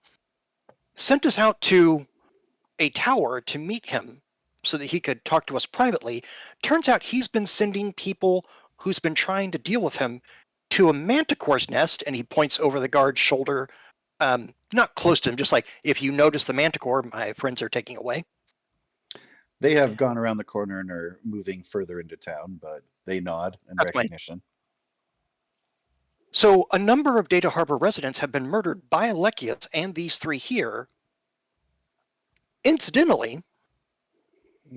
sent us out to a tower to meet him so that he could talk to us privately. Turns out he's been sending people who's been trying to deal with him to a manticore's nest, and he points over the guard's shoulder, not close to him, just like, if you notice the manticore, my friends are taking away. They have gone around the corner and are moving further into town, but they nod in That's fine. recognition. So a number of Data Harbor residents have been murdered by Alekios and these 3 here. Incidentally,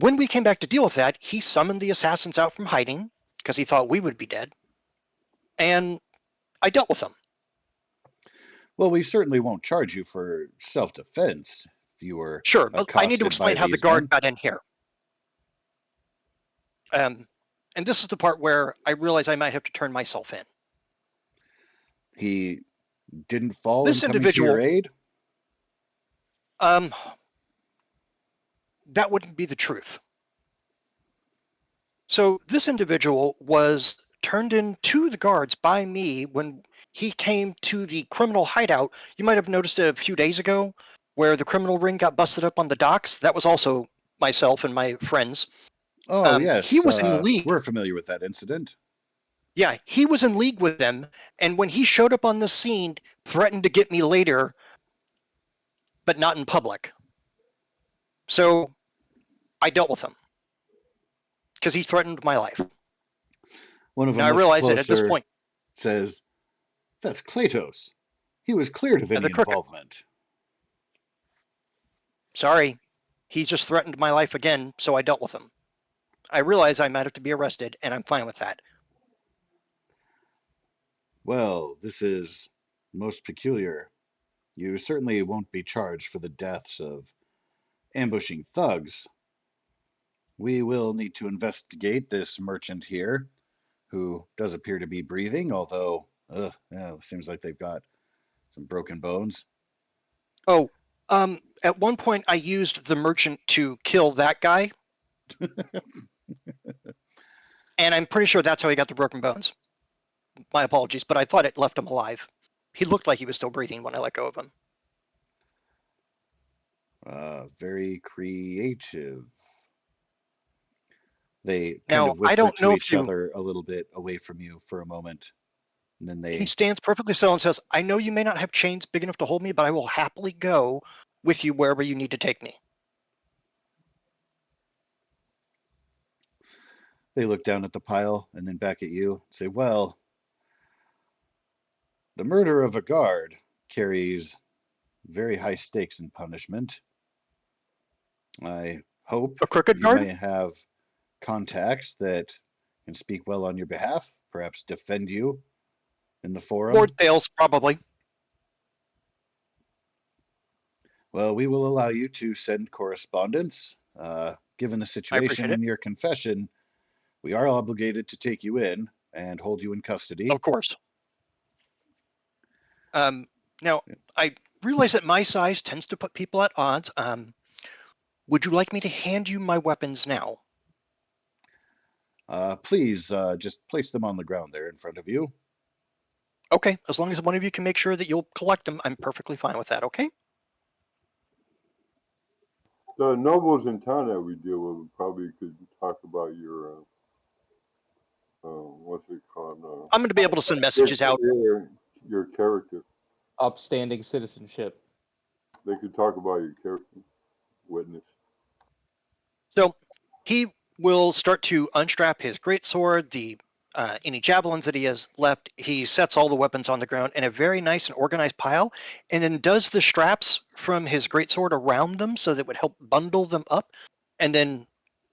when we came back to deal with that, he summoned the assassins out from hiding because he thought we would be dead. And I dealt with them. Well, we certainly won't charge you for self-defense if you were Sure, but I need to accosted explain by how the these guard men. got in here. And this is the part where I realize I might have to turn myself in. He didn't fall This in coming to your individual, aid? that wouldn't be the truth. So this individual was turned in to the guards by me when he came to the criminal hideout. You might have noticed it a few days ago where the criminal ring got busted up on the docks. That was also myself and my friends. Oh, He yes. was in league. We're familiar with that incident. Yeah, he was in league with them, and when he showed up on the scene, threatened to get me later, but not in public. So I dealt with him because he threatened my life. One of them Now I looks realize that at this closer, point, says, that's Klatos. He was cleared of any the crooked. involvement. Sorry, he just threatened my life again, so I dealt with him. I realize I might have to be arrested, and I'm fine with that. Well, this is most peculiar. You certainly won't be charged for the deaths of ambushing thugs. We will need to investigate this merchant here, who does appear to be breathing, although seems like they've got some broken bones. Oh, at one point I used the merchant to kill that guy, and I'm pretty sure that's how he got the broken bones. My apologies, but I thought it left him alive. He looked like he was still breathing when I let go of him. Very creative. They kind Now, of I whisper don't know to if each you... other a little bit away from you for a moment. And then He they stands perfectly still and says, I know you may not have chains big enough to hold me, but I will happily go with you wherever you need to take me. look down at the pile and then back at you and say, well, the murder of a guard carries very high stakes in punishment. I hope A crooked you guard? may have contacts that can speak well on your behalf, perhaps defend you in the forum. Lord Thales, probably. Well, we will allow you to send correspondence. Given the situation it. and your confession, we are obligated to take you in and hold you in custody. Of course. Now, I realize that my size tends to put people at odds. Would you like me to hand you my weapons now? Please just place them on the ground there in front of you. Okay, as long as one of you can make sure that you'll collect them, I'm perfectly fine with that, okay? The nobles in town that we deal with probably could talk about your what's it called? I'm going to be able to send messages out. Your character. Upstanding citizenship. They could talk about your character. Witness. So he will start to unstrap his greatsword, any javelins that he has left. He sets all the weapons on the ground in a very nice and organized pile, and then does the straps from his greatsword around them so that would help bundle them up, and then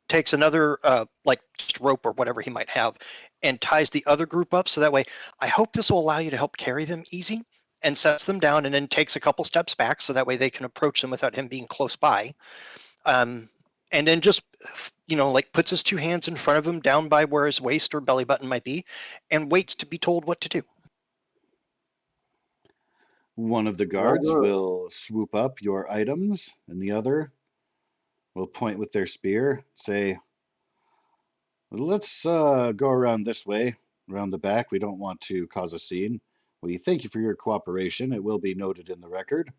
takes another like just rope or whatever he might have and ties the other group up. So that way, I hope this will allow you to help carry them easy, and sets them down and then takes a couple steps back so that way they can approach them without him being close by. And then just, like puts his two hands in front of him down by where his waist or belly button might be and waits to be told what to do. One of the guards will swoop up your items, and the other will point with their spear, say, let's go around this way, around the back. We don't want to cause a scene. We thank you for your cooperation. It will be noted in the record.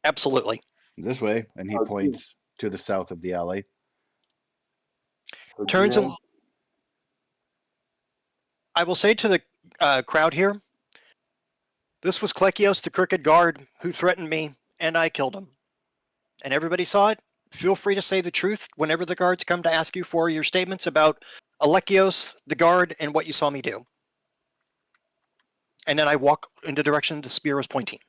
Absolutely. This way, and he points to the south of the alley. Turns and I will say to the crowd here, this was Klekios, the crooked guard, who threatened me, and I killed him. And everybody saw it. Feel free to say the truth whenever the guards come to ask you for your statements about Alekios, the guard, and what you saw me do. And then I walk in the direction the spear was pointing.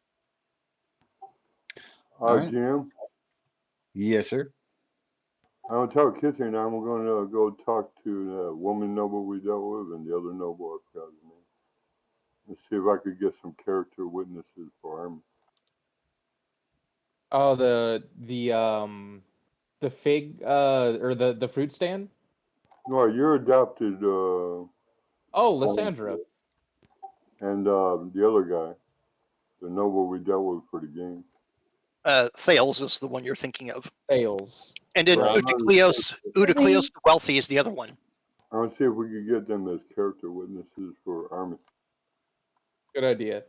Right. Jim? Yes, sir. I'll tell Kitchen I'm going to go talk to the woman noble we dealt with and the other noble I forgot his name. Let's see if I could get some character witnesses for him. Oh, the fig or the fruit stand? No, you're adopted. Oh, Lysandra. And the other guy, the noble we dealt with for the game. Thales is the one you're thinking of. Thales. And then Right. Eutycleos the Wealthy is the other one. I want to see if we could get them as character witnesses for Army. Good idea.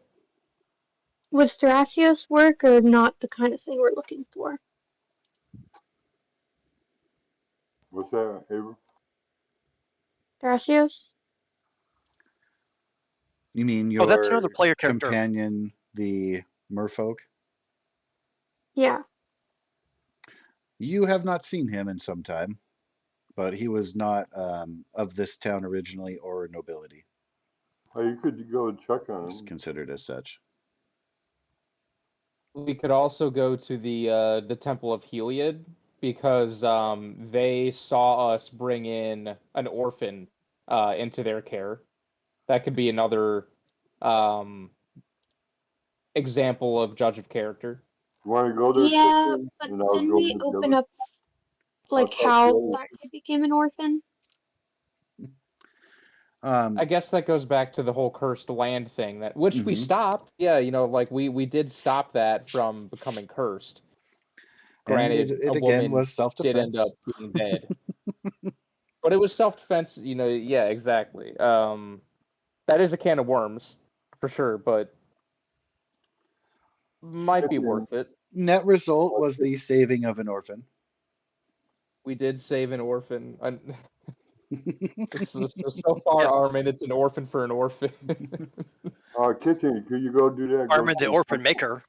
Would Thrasios work or not the kind of thing we're looking for? What's that, Avery? Thrasios? You mean your that's another player character. companion, the merfolk? Yeah. You have not seen him in some time, but he was not of this town originally or nobility. Oh, you could go check on Just him. considered as such. We could also go to the Temple of Heliod because they saw us bring in an orphan into their care. That could be another example of judge of character. You want to go there? Yeah, but didn't we open up like how that kid became an orphan? I guess that goes back to the whole cursed land thing, which we stopped. Yeah, like we did stop that from becoming cursed. Granted, it again was self-defense. Did end up being dead, but it was self-defense. Yeah, exactly. That is a can of worms for sure, but might be worth it. Net result was the saving of an orphan. We did save an orphan. So far, yep. Armin, it's an orphan for an orphan. Kitchen, could you go do that? Armin, the orphan maker.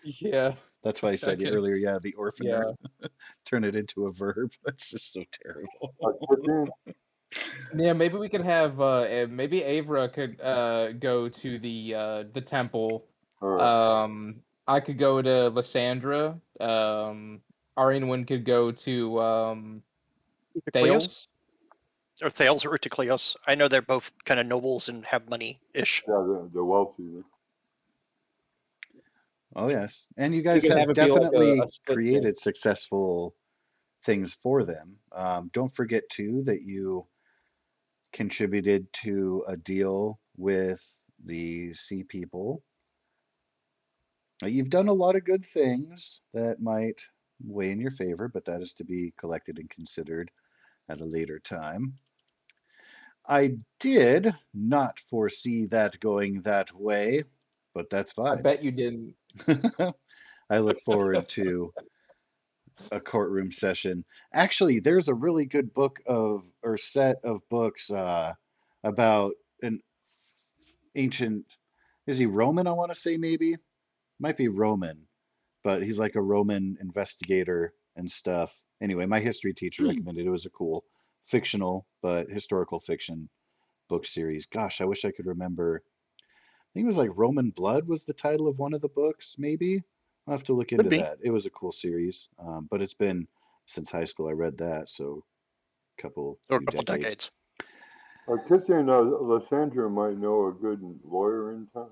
Yeah. That's why I said earlier, yeah, the orphaner. Yeah. Turn it into a verb. That's just so terrible. Yeah, maybe we could have, maybe Avra could go to the temple. I could go to Lysandra. Arinwin could go to Thales. Or Thales or Eutycleos. I know they're both kind of nobles and have money-ish. Yeah, they're wealthy. Oh, yes. And you guys have definitely created successful things for them. Don't forget too that you contributed to a deal with the Sea People. You've done a lot of good things that might weigh in your favor, but that is to be collected and considered at a later time. I did not foresee that going that way, but that's I fine. bet you didn't. I look forward to a courtroom session. Actually, there's a really good book of or set of books about an ancient. Is he Roman? I want to say maybe might be Roman, but he's like a Roman investigator and stuff. Anyway, my history teacher recommended it. It was a cool fictional but historical fiction book series. Gosh, I wish I could remember. I think it was like Roman Blood was the title of one of the books, maybe. I'll have to look Could into be. that. It was a cool series, but it's been since high school I read that, so a Or a few couple decades. decades. Christian, Lysandra might know a good lawyer in town,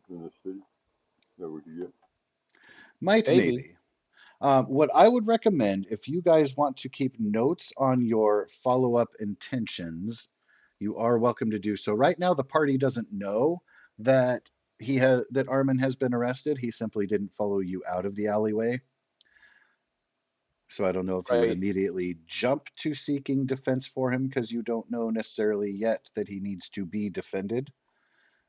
in the city, that we could get. Might Maybe. maybe. What I would recommend, if you guys want to keep notes on your follow-up intentions, you are welcome to do so. Right now, the party doesn't know that that Armin has been arrested. He simply didn't follow you out of the alleyway. So I don't know if you would Right. immediately jump to seeking defense for him because you don't know necessarily yet that he needs to be defended.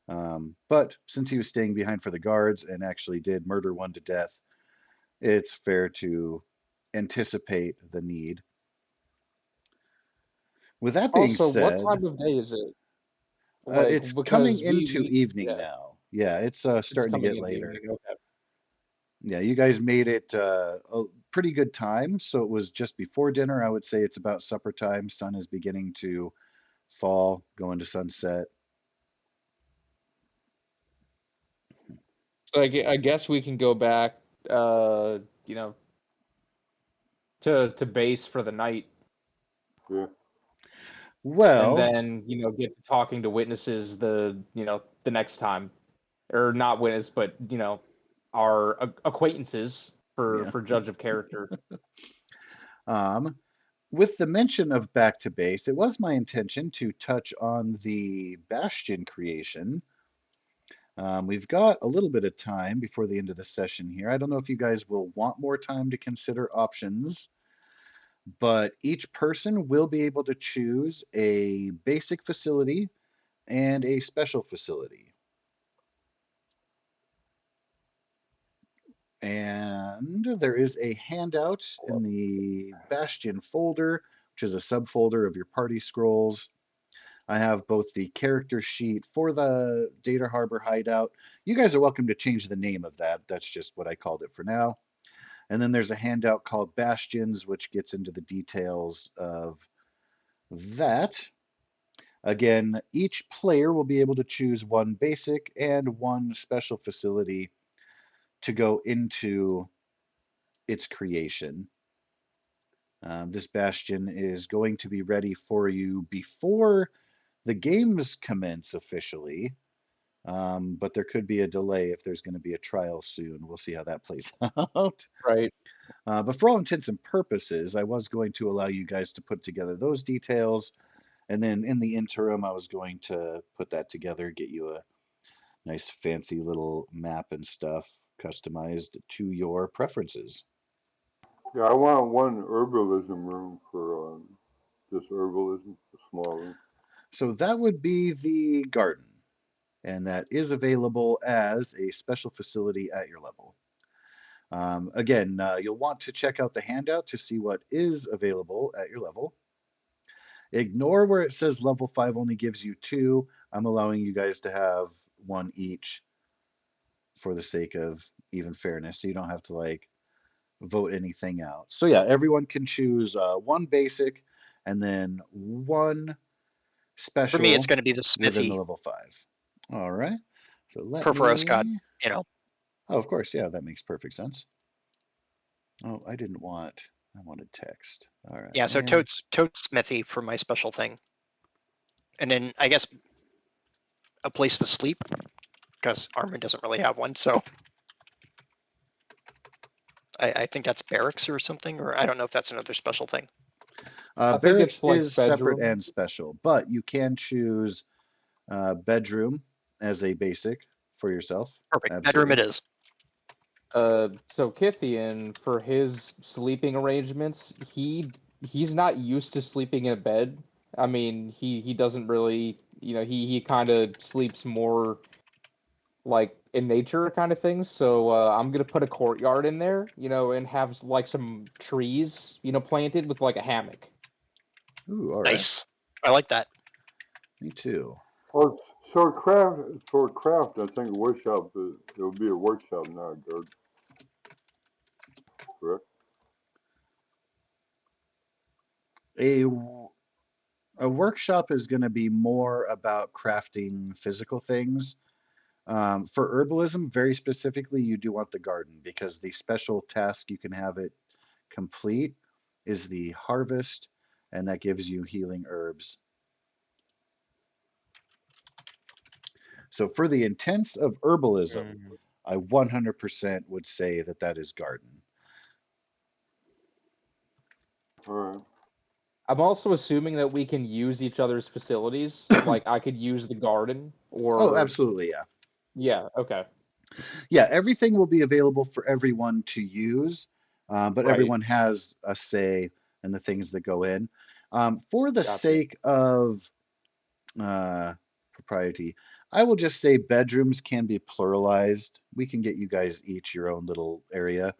But since he was staying behind for the guards and actually did murder one to death, it's fair to anticipate the need. With that being Also, what said, time of day is it? Like, it's coming because into evening yeah, now. Yeah, it's it's starting to coming get in the later. evening. Okay. Yeah, you guys made it a pretty good time. So it was just before dinner. I would say it's about supper time. Sun is beginning to fall, going to sunset. So I guess we can go back, you know, to base for the night, Yeah. and Well, then get to talking to witnesses the next time, or not witness, but our acquaintances yeah. for judge of character. Um, with the mention of back to base, it was my intention to touch on the Bastion creation. We've got a little bit of time before the end of the session here. I don't know if you guys will want more time to consider options, but each person will be able to choose a basic facility and a special facility. And there is a handout in the Bastion folder, which is a subfolder of your party scrolls. I have both the character sheet for the Data Harbor hideout. You guys are welcome to change the name of that. That's just what I called it for now. And then there's a handout called Bastions, which gets into the details of that. Again, each player will be able to choose one basic and one special facility to go into its creation. This Bastion is going to be ready for you before the games commence officially. But there could be a delay if there's going to be a trial soon. We'll see how that plays out. Right. But for all intents and purposes, I was going to allow you guys to put together those details. And then in the interim, I was going to put that together, get you a nice fancy little map and stuff customized to your preferences. Yeah, I want one herbalism room for just herbalism, a small room. So that would be the garden. And that is available as a special facility at your level. Again, you'll want to check out the handout to see what is available at your level. Ignore where it says level 5 only gives you 2. I'm allowing you guys to have one each for the sake of even fairness, so you don't have to like vote anything out. So yeah, everyone can choose one basic and then one For me, it's special going to be the within the smithy. level 5. All right. So let Perforos got, me. Oh, of course, yeah, that makes perfect sense. Oh, I didn't want. I wanted text. All right. Yeah, so Toad's smithy for my special thing. And then I guess a place to sleep, because Armin doesn't really have one, so I think that's barracks or something, or I don't know if that's another special thing. think Barracks it's like is separate bedroom. and special, but you can choose bedroom as a basic for yourself. Perfect. Bedroom it Absolutely. is. So Kithian, for his sleeping arrangements, he's not used to sleeping in a bed. I mean, he doesn't really, he kind of sleeps more like in nature kind of things. So I'm gonna put a courtyard in there, and have like some trees, planted with like a hammock. Ooh, all right. Nice. I like that. Me too. Well, for craft, I think workshop, it'll be a workshop, not a garden. Correct? A workshop is going to be more about crafting physical things. For herbalism, very specifically, you do want the garden because the special task you can have it complete is the harvest, and that gives you healing herbs. So for the intents of herbalism, I 100% would say that that is garden. All right. I'm also assuming that we can use each other's facilities. Like I could use the garden, Oh, or absolutely, yeah. yeah, okay, Yeah, everything will be available for everyone to use, but right, everyone has a say in the things that go in. For the gotcha. sake of propriety, I will just say bedrooms can be pluralized. We can get you guys each your own little area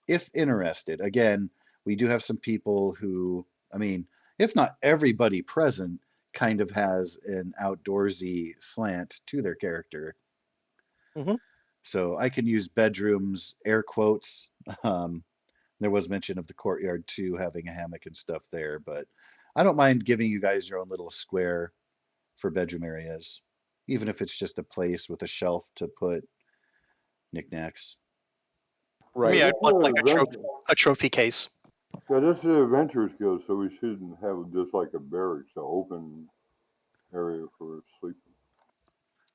if interested. Again, we do have some people who, I mean, if not everybody present, kind of has an outdoorsy slant to their character. Mhm. So I can use bedrooms, air quotes. Um, there was mention of the courtyard too, having a hammock and stuff there, but I don't mind giving you guys your own little square for bedroom areas, even if it's just a place with a shelf to put knickknacks. I mean, Right. I'd want like Adventure. a trophy case. Yeah, this is an Adventurers Guild, so we shouldn't have just like a barracks, an open area for sleeping.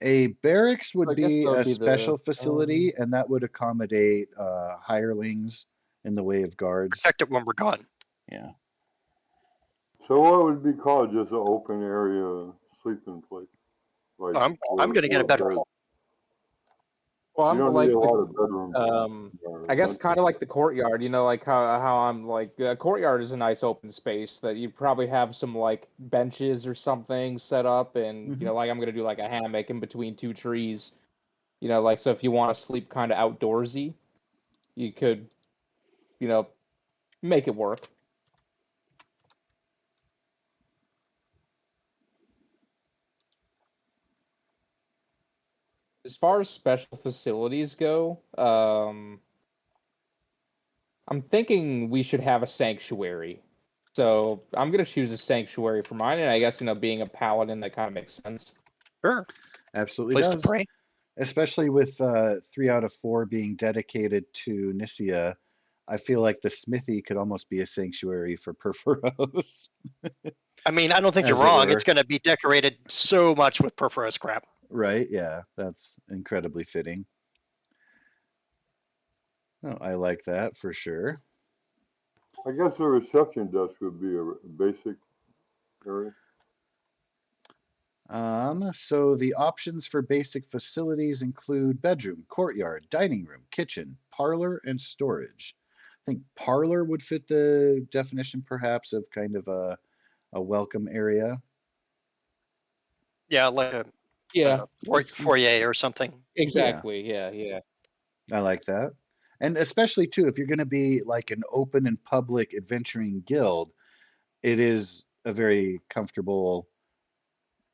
A barracks I would guess be that would a be the special facility, and that would accommodate hirelings in the way of guards. Protect it when we're gone. Yeah. So what would be called just an open area sleeping place? Like I'm going to get a better. well, You I'm don't need like a the lot of bedrooms. I guess kind of like the courtyard, like how I'm like the courtyard is a nice open space that you probably have some like benches or something set up, and Mhm. like I'm gonna do like a hammock in between two trees, like so if you want to sleep kind of outdoorsy, you could, make it work. As far as special facilities go, I'm thinking we should have a sanctuary. So I'm gonna choose a sanctuary for mine, and I guess being a paladin, that kind of makes sense. Sure. Absolutely Place to does. pray. Especially with 3 out of 4 being dedicated to Nisia, I feel like the smithy could almost be a sanctuary for Perforos, I mean, I don't think you're as it wrong. It's were. going to be decorated so much with Perforos crap. Right? Yeah, that's incredibly fitting. Oh, I like that for sure. I guess the reception desk would be a basic area. So the options for basic facilities include bedroom, courtyard, dining room, kitchen, parlor, and storage. I think parlor would fit the definition perhaps of kind of a welcome area. Yeah, like a Yeah, foyer or something. Yeah, exactly. Yeah. I like that. And especially too, if you're going to be like an open and public adventuring guild, it is a very comfortable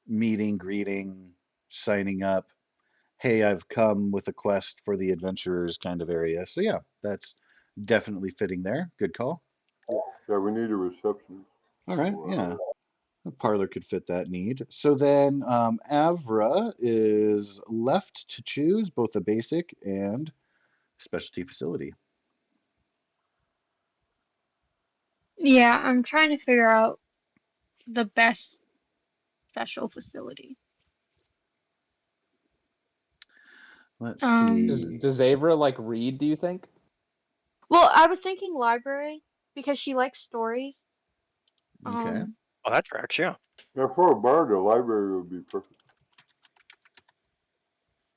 meeting, greeting, signing up. Hey, I've come with a quest for the adventurers kind of area. So yeah, that's definitely fitting there. Good call. Yeah, we need a receptionist. All right, So, yeah. A parlor could fit that need. So then Avra is left to choose both a basic and specialty facility. Yeah, I'm trying to figure out the best special facility. Let's Does see. does Avra like read? Do you think? Well, I was thinking library because she likes stories. Okay. Oh, that tracks, yeah. Yeah, for a bard, the library would be perfect.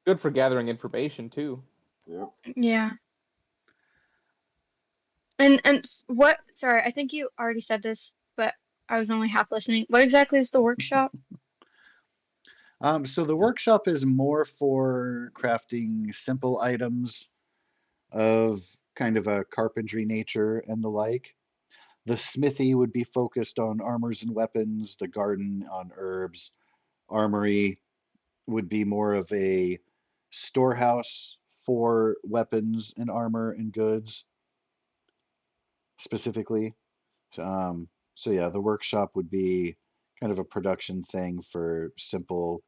Good for gathering information too. Yeah. Yeah. And what? Sorry, I think you already said this, but I was only half listening. What exactly is the workshop? So the workshop is more for crafting simple items of kind of a carpentry nature and the like. The smithy would be focused on armors and weapons, the garden on herbs, armory would be more of a storehouse for weapons and armor and goods specifically. So yeah, the workshop would be kind of a production thing for simple.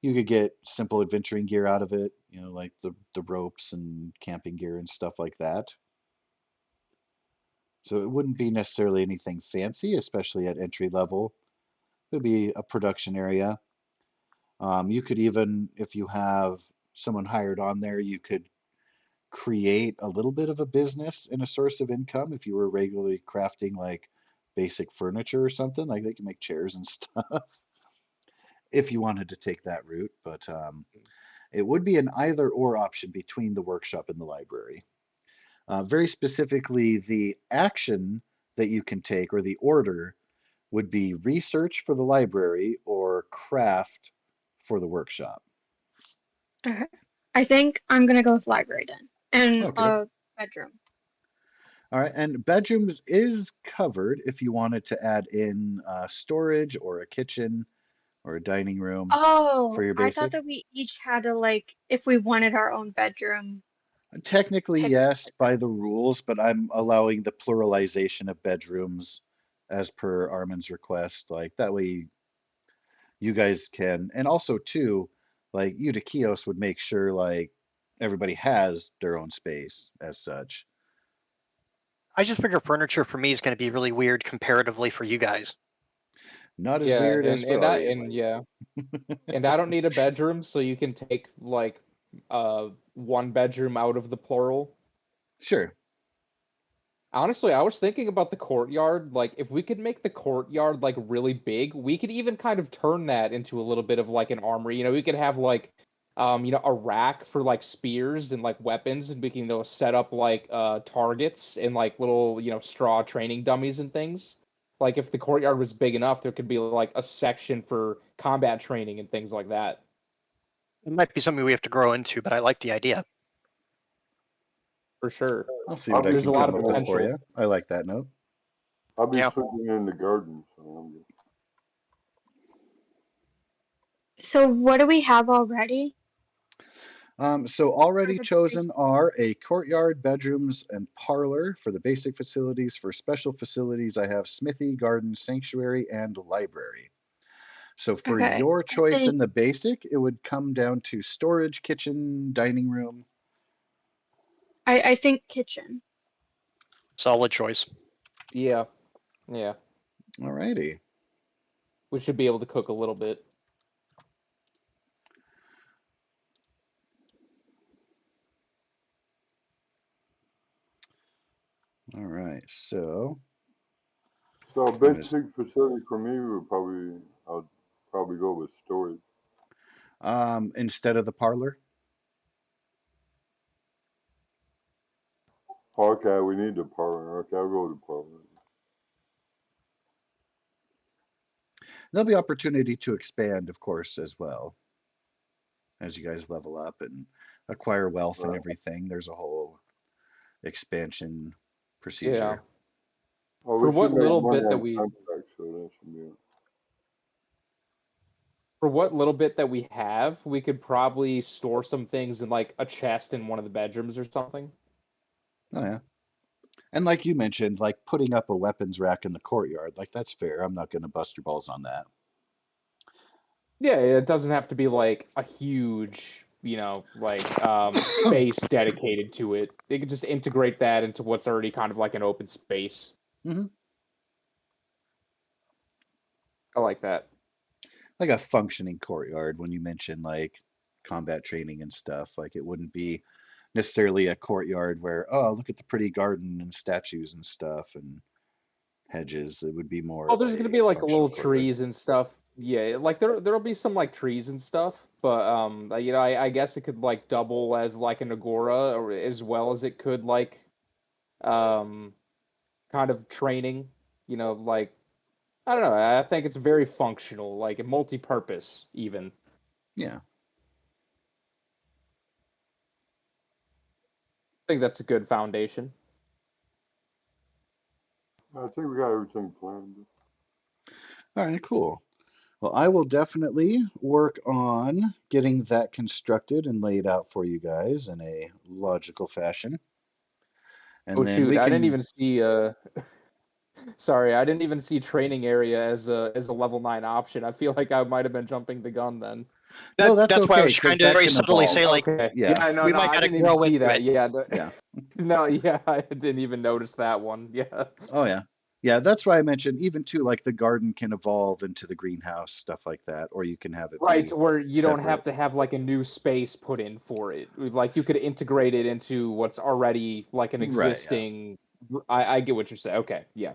You could get simple adventuring gear out of it, like the ropes and camping gear and stuff like that. So it wouldn't be necessarily anything fancy, especially at entry level. It would be a production area. You could even, if you have someone hired on there, you could create a little bit of a business and a source of income if you were regularly crafting like basic furniture or something. Like they can make chairs and stuff if you wanted to take that route. But it would be an either or option between the workshop and the library. Very specifically, the action that you can take or the order would be research for the library or craft for the workshop. Okay. I think I'm gonna go with library then, and Okay. bedroom. All right. And bedrooms is covered if you wanted to add in storage or a kitchen or a dining room for Oh, your I thought basic. that we each had to like, if we wanted our own bedroom, Technically, pick the yes, by bedroom. the rules, but I'm allowing the pluralization of bedrooms as per Armin's request. Like that way you guys can, and also too, like Eutychios would make sure like everybody has their own space as such. I just figure furniture for me is going to be really weird comparatively for you guys. Not as Yeah, weird as for Ari, it might yeah, and I don't need a bedroom, so you can take like one bedroom out of the plural. Sure. Honestly, I was thinking about the courtyard. Like, if we could make the courtyard like really big, we could even kind of turn that into a little bit of like an armory. We could have like, a rack for like spears and like weapons, and we can set up like targets and like little straw training dummies and things. Like, if the courtyard was big enough, there could be like a section for combat training and things like that. It might be something we have to grow into, but I like the idea. For sure. I'll see I'll what I be There's a can lot come of up with for potential. you. I like that note. I'll be Yeah. sleeping in the garden, so I'm good. So what do we have already So for already the base? chosen are a courtyard, bedrooms, and parlor for the basic facilities. For special facilities, I have smithy, garden, sanctuary, and library. So for Okay, your I choice think in the basic, it would come down to storage, kitchen, dining room. I think kitchen. Solid choice. Yeah, yeah. Alrighty. We should be able to cook a little bit. All right. So So a I'm just basic facility for me would I'll probably go with storage. instead of the parlor. Okay, we need the parlor. Okay, I'll go with the parlor. There'll be opportunity to expand, of course, as well as you guys level up and acquire wealth and everything. There's a whole expansion Yeah. procedure. Oh, For we should what make little money bit that on we contracts, so that should be it. for what little bit that we have, we could probably store some things in like a chest in one of the bedrooms or something. Oh yeah. And like you mentioned, like putting up a weapons rack in the courtyard, like that's fair. I'm not going to bust your balls on that. Yeah, it doesn't have to be like a huge, space dedicated to it. They could just integrate that into what's already kind of like an open space. Hmm. I like that. Like a functioning courtyard when you mention like combat training and stuff, like it wouldn't be necessarily a courtyard where, oh, look at the pretty garden and statues and stuff and hedges. It would be more Oh, of there's gonna a be like functional little courtyard. trees and stuff. Yeah, like there'll be some like trees and stuff, but you know, I guess it could like double as like an agora, or as well as it could like um kind of training. You know, like I don't know. I think it's very functional, like multi-purpose even. Yeah. I think that's a good foundation. I think we got everything planned. All right, cool. Well, I will definitely work on getting that constructed and laid out for you guys in a logical fashion. And Oh then shoot, we I didn't can, even see sorry, I didn't even see training area as a level 9 option. I feel like I might have been jumping the gun then. no, that's That's why I okay, was because trying to that very can subtly evolve. say, like, Okay. Yeah. Yeah, no, we no, might I gotta didn't even grow see into that. it. Yeah. Yeah. No, yeah, I didn't even notice that one. Yeah. Oh, yeah. Yeah, that's why I mentioned even too, like the garden can evolve into the greenhouse, stuff like that, or you can have it Right, be where you don't have separate. to have like a new space put in for it. Like you could integrate it into what's already like an Right, yeah. existing. I get what you're saying. Okay, yeah.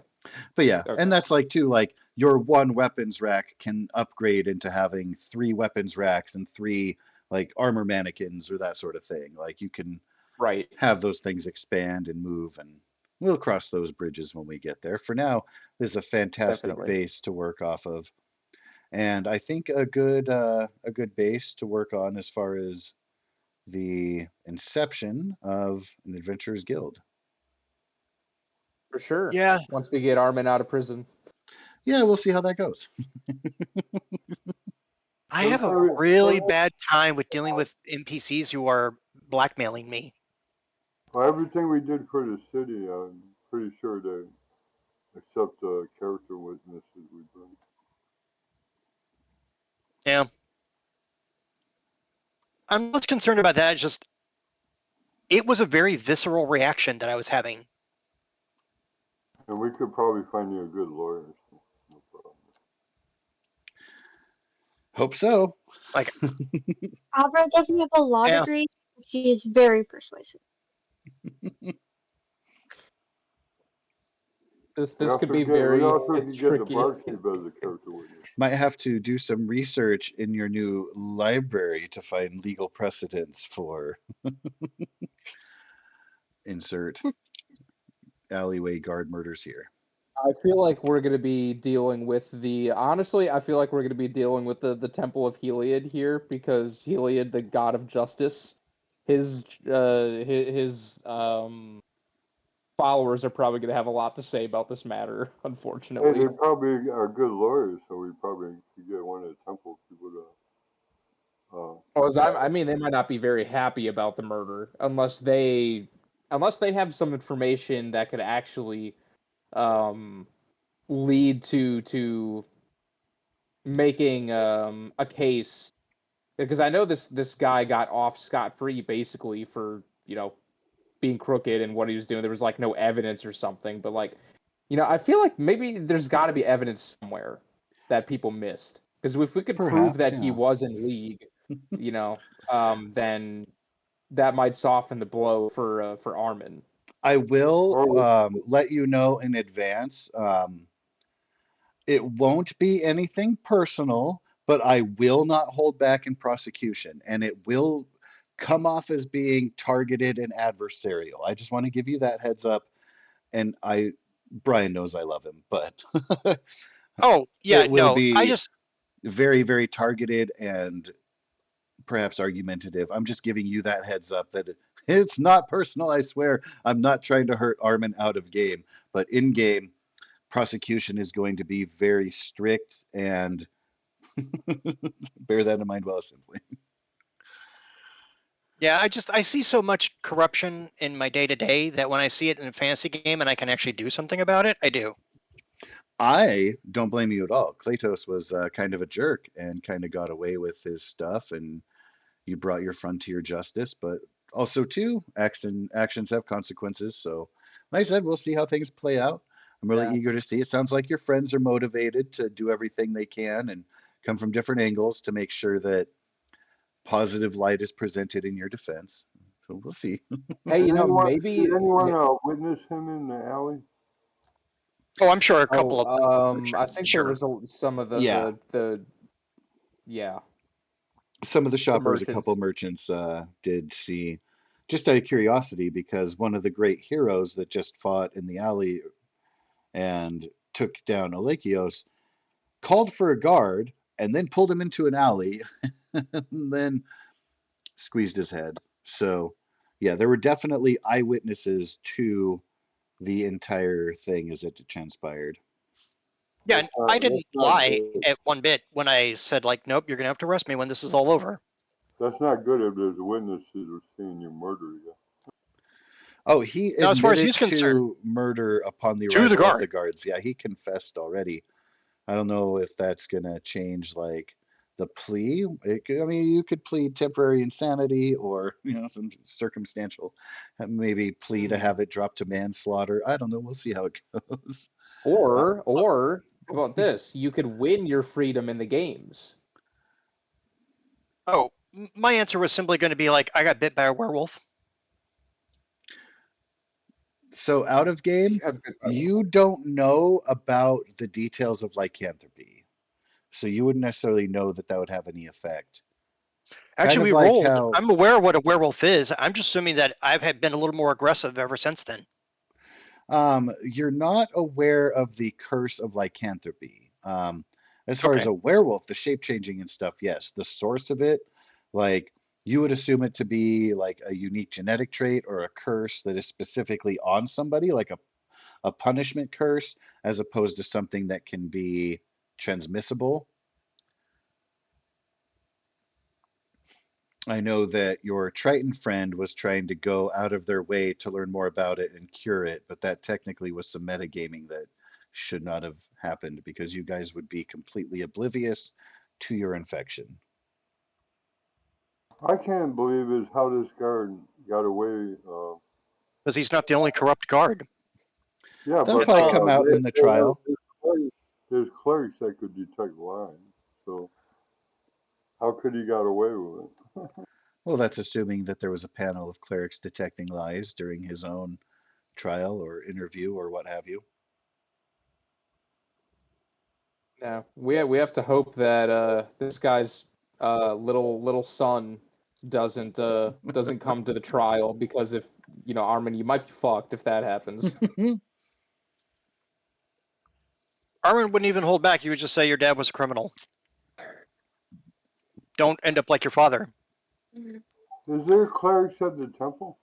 But yeah, Okay. and that's like too, like your one weapons rack can upgrade into having 3 weapons racks and 3 like armor mannequins or that sort of thing. Like you can Right. have those things expand and move, and we'll cross those bridges when we get there. For now, this is a fantastic Definitely. base to work off of, and I think a good base to work on as far as the inception of an adventurers guild. For sure. Yeah, Once we get Armin out of prison. Yeah, we'll see how that goes. I have a really bad time with dealing with NPCs who are blackmailing me. Well, everything we did for the city, I'm pretty sure they accept the character witnesses we bring. Yeah. I'm less concerned about that. It's just, it was a very visceral reaction that I was having. And we could probably find you a good lawyer. So no problem. Hope so. Like, Abra doesn't have a law yeah. degree. She is very persuasive. This could be very We also could get the tricky. barkeep as a character witness. Might have to do some research in your new library to find legal precedents for insert alleyway guard murders here. I feel like we're going to be dealing with honestly, I feel like we're going to be dealing with the Temple of Heliod here, because Heliod, the god of justice, his followers are probably going to have a lot to say about this matter, Hey, unfortunately. they probably are good lawyers, so we probably could get one of the temple people to. I mean, they might not be very happy about the murder unless they have some information that could actually lead to making a case, because I know this guy got off scot-free basically for, you know, being crooked and what he was doing. There was like no evidence or something, but like, you know, I feel like maybe there's got to be evidence somewhere that people missed, because if we could prove Perhaps, that he yeah. was in league, you know, then that might soften the blow for Armin. I will let you know in advance. It won't be anything personal, but I will not hold back in prosecution, and it will come off as being targeted and adversarial. I just want to give you that heads up. And Brian knows I love him, but Oh, yeah, it will no. I be just, very, very targeted and perhaps argumentative. I'm just giving you that heads up that it's not personal. I swear, I'm not trying to hurt Armin out of game, but in game, prosecution is going to be very strict, and bear that in mind well simply. yeah, I see so much corruption in my day-to-day that when I see it in a fantasy game and I can actually do something about it, I do. I don't blame you at all. Kratos was kind of a jerk and kind of got away with his stuff, and you brought your frontier justice, but also too, actions have consequences. So, like I said, we'll see how things play out. I'm really eager to see. It sounds like your friends are motivated to do everything they can and come from different angles to make sure that positive light is presented in your defense. So we'll see. Hey, you know, Anyone, maybe. did anyone witness him in the alley? Oh, I'm sure a couple of I think sure. there was some of Yeah. yeah. Some of the shoppers, a couple merchants. merchants did see, just out of curiosity, because one of the great heroes that just fought in the alley and took down Alekios called for a guard and then pulled him into an alley and then squeezed his head. So, yeah, there were definitely eyewitnesses to the entire thing as it transpired. Yeah, and I didn't lie at one bit when I said, like, nope, you're going to have to arrest me when this is all over. That's not good if there's witnesses who are seeing you murder you. Oh, he Now, as far as admitted he's concerned, to murder upon the to the arrival of guard. the guards. Yeah, he confessed already. I don't know if that's gonna change like the plea. I mean, you could plead temporary insanity or some circumstantial, maybe plea to have it dropped to manslaughter. I don't know. We'll see how it goes. Or how about this? You could win your freedom in the games. Oh, my answer was simply going to be like, I got bit by a werewolf. So out of game, you don't know about the details of lycanthropy. So you wouldn't necessarily know that that would have any effect. Actually, Kind of we like rolled. how I'm aware of what a werewolf is. I'm just assuming that I've been a little more aggressive ever since then. you're not aware of the curse of lycanthropy. As far as Okay. a werewolf, the shape changing and stuff, yes. The source of it, like you would assume it to be like a unique genetic trait or a curse that is specifically on somebody, like a punishment curse, as opposed to something that can be transmissible. I know that your Triton friend was trying to go out of their way to learn more about it and cure it, but that technically was some metagaming that should not have happened because you guys would be completely oblivious to your infection. I can't believe is how this guard got away. Because he's not the only corrupt guard. Yeah, That'll but probably come out in the trial. There's clerics that could detect lies. So how could he got away with it? Well, that's assuming that there was a panel of clerics detecting lies during his own trial or interview or what have you. Yeah, we have to hope that this guy's little son doesn't come to the trial, because if Armin, you might be fucked if that happens. Armin wouldn't even hold back. He would just say your dad was a criminal. Don't end up like your father. Is there clerics at the temple?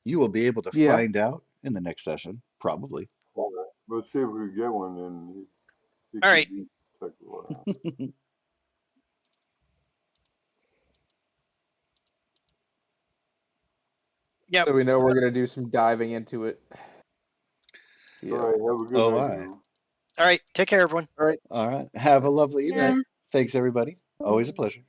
You will be able to Yeah. find out in the next session, probably. Let's see if we can get one. And All right. detect the lie. Yep. So we know we're gonna do some diving into it. All right. Have a good Oh, night. aye. everyone. All right. Take care, everyone. All right. All right. Have a lovely evening. Yeah. Thanks, everybody. Always a pleasure.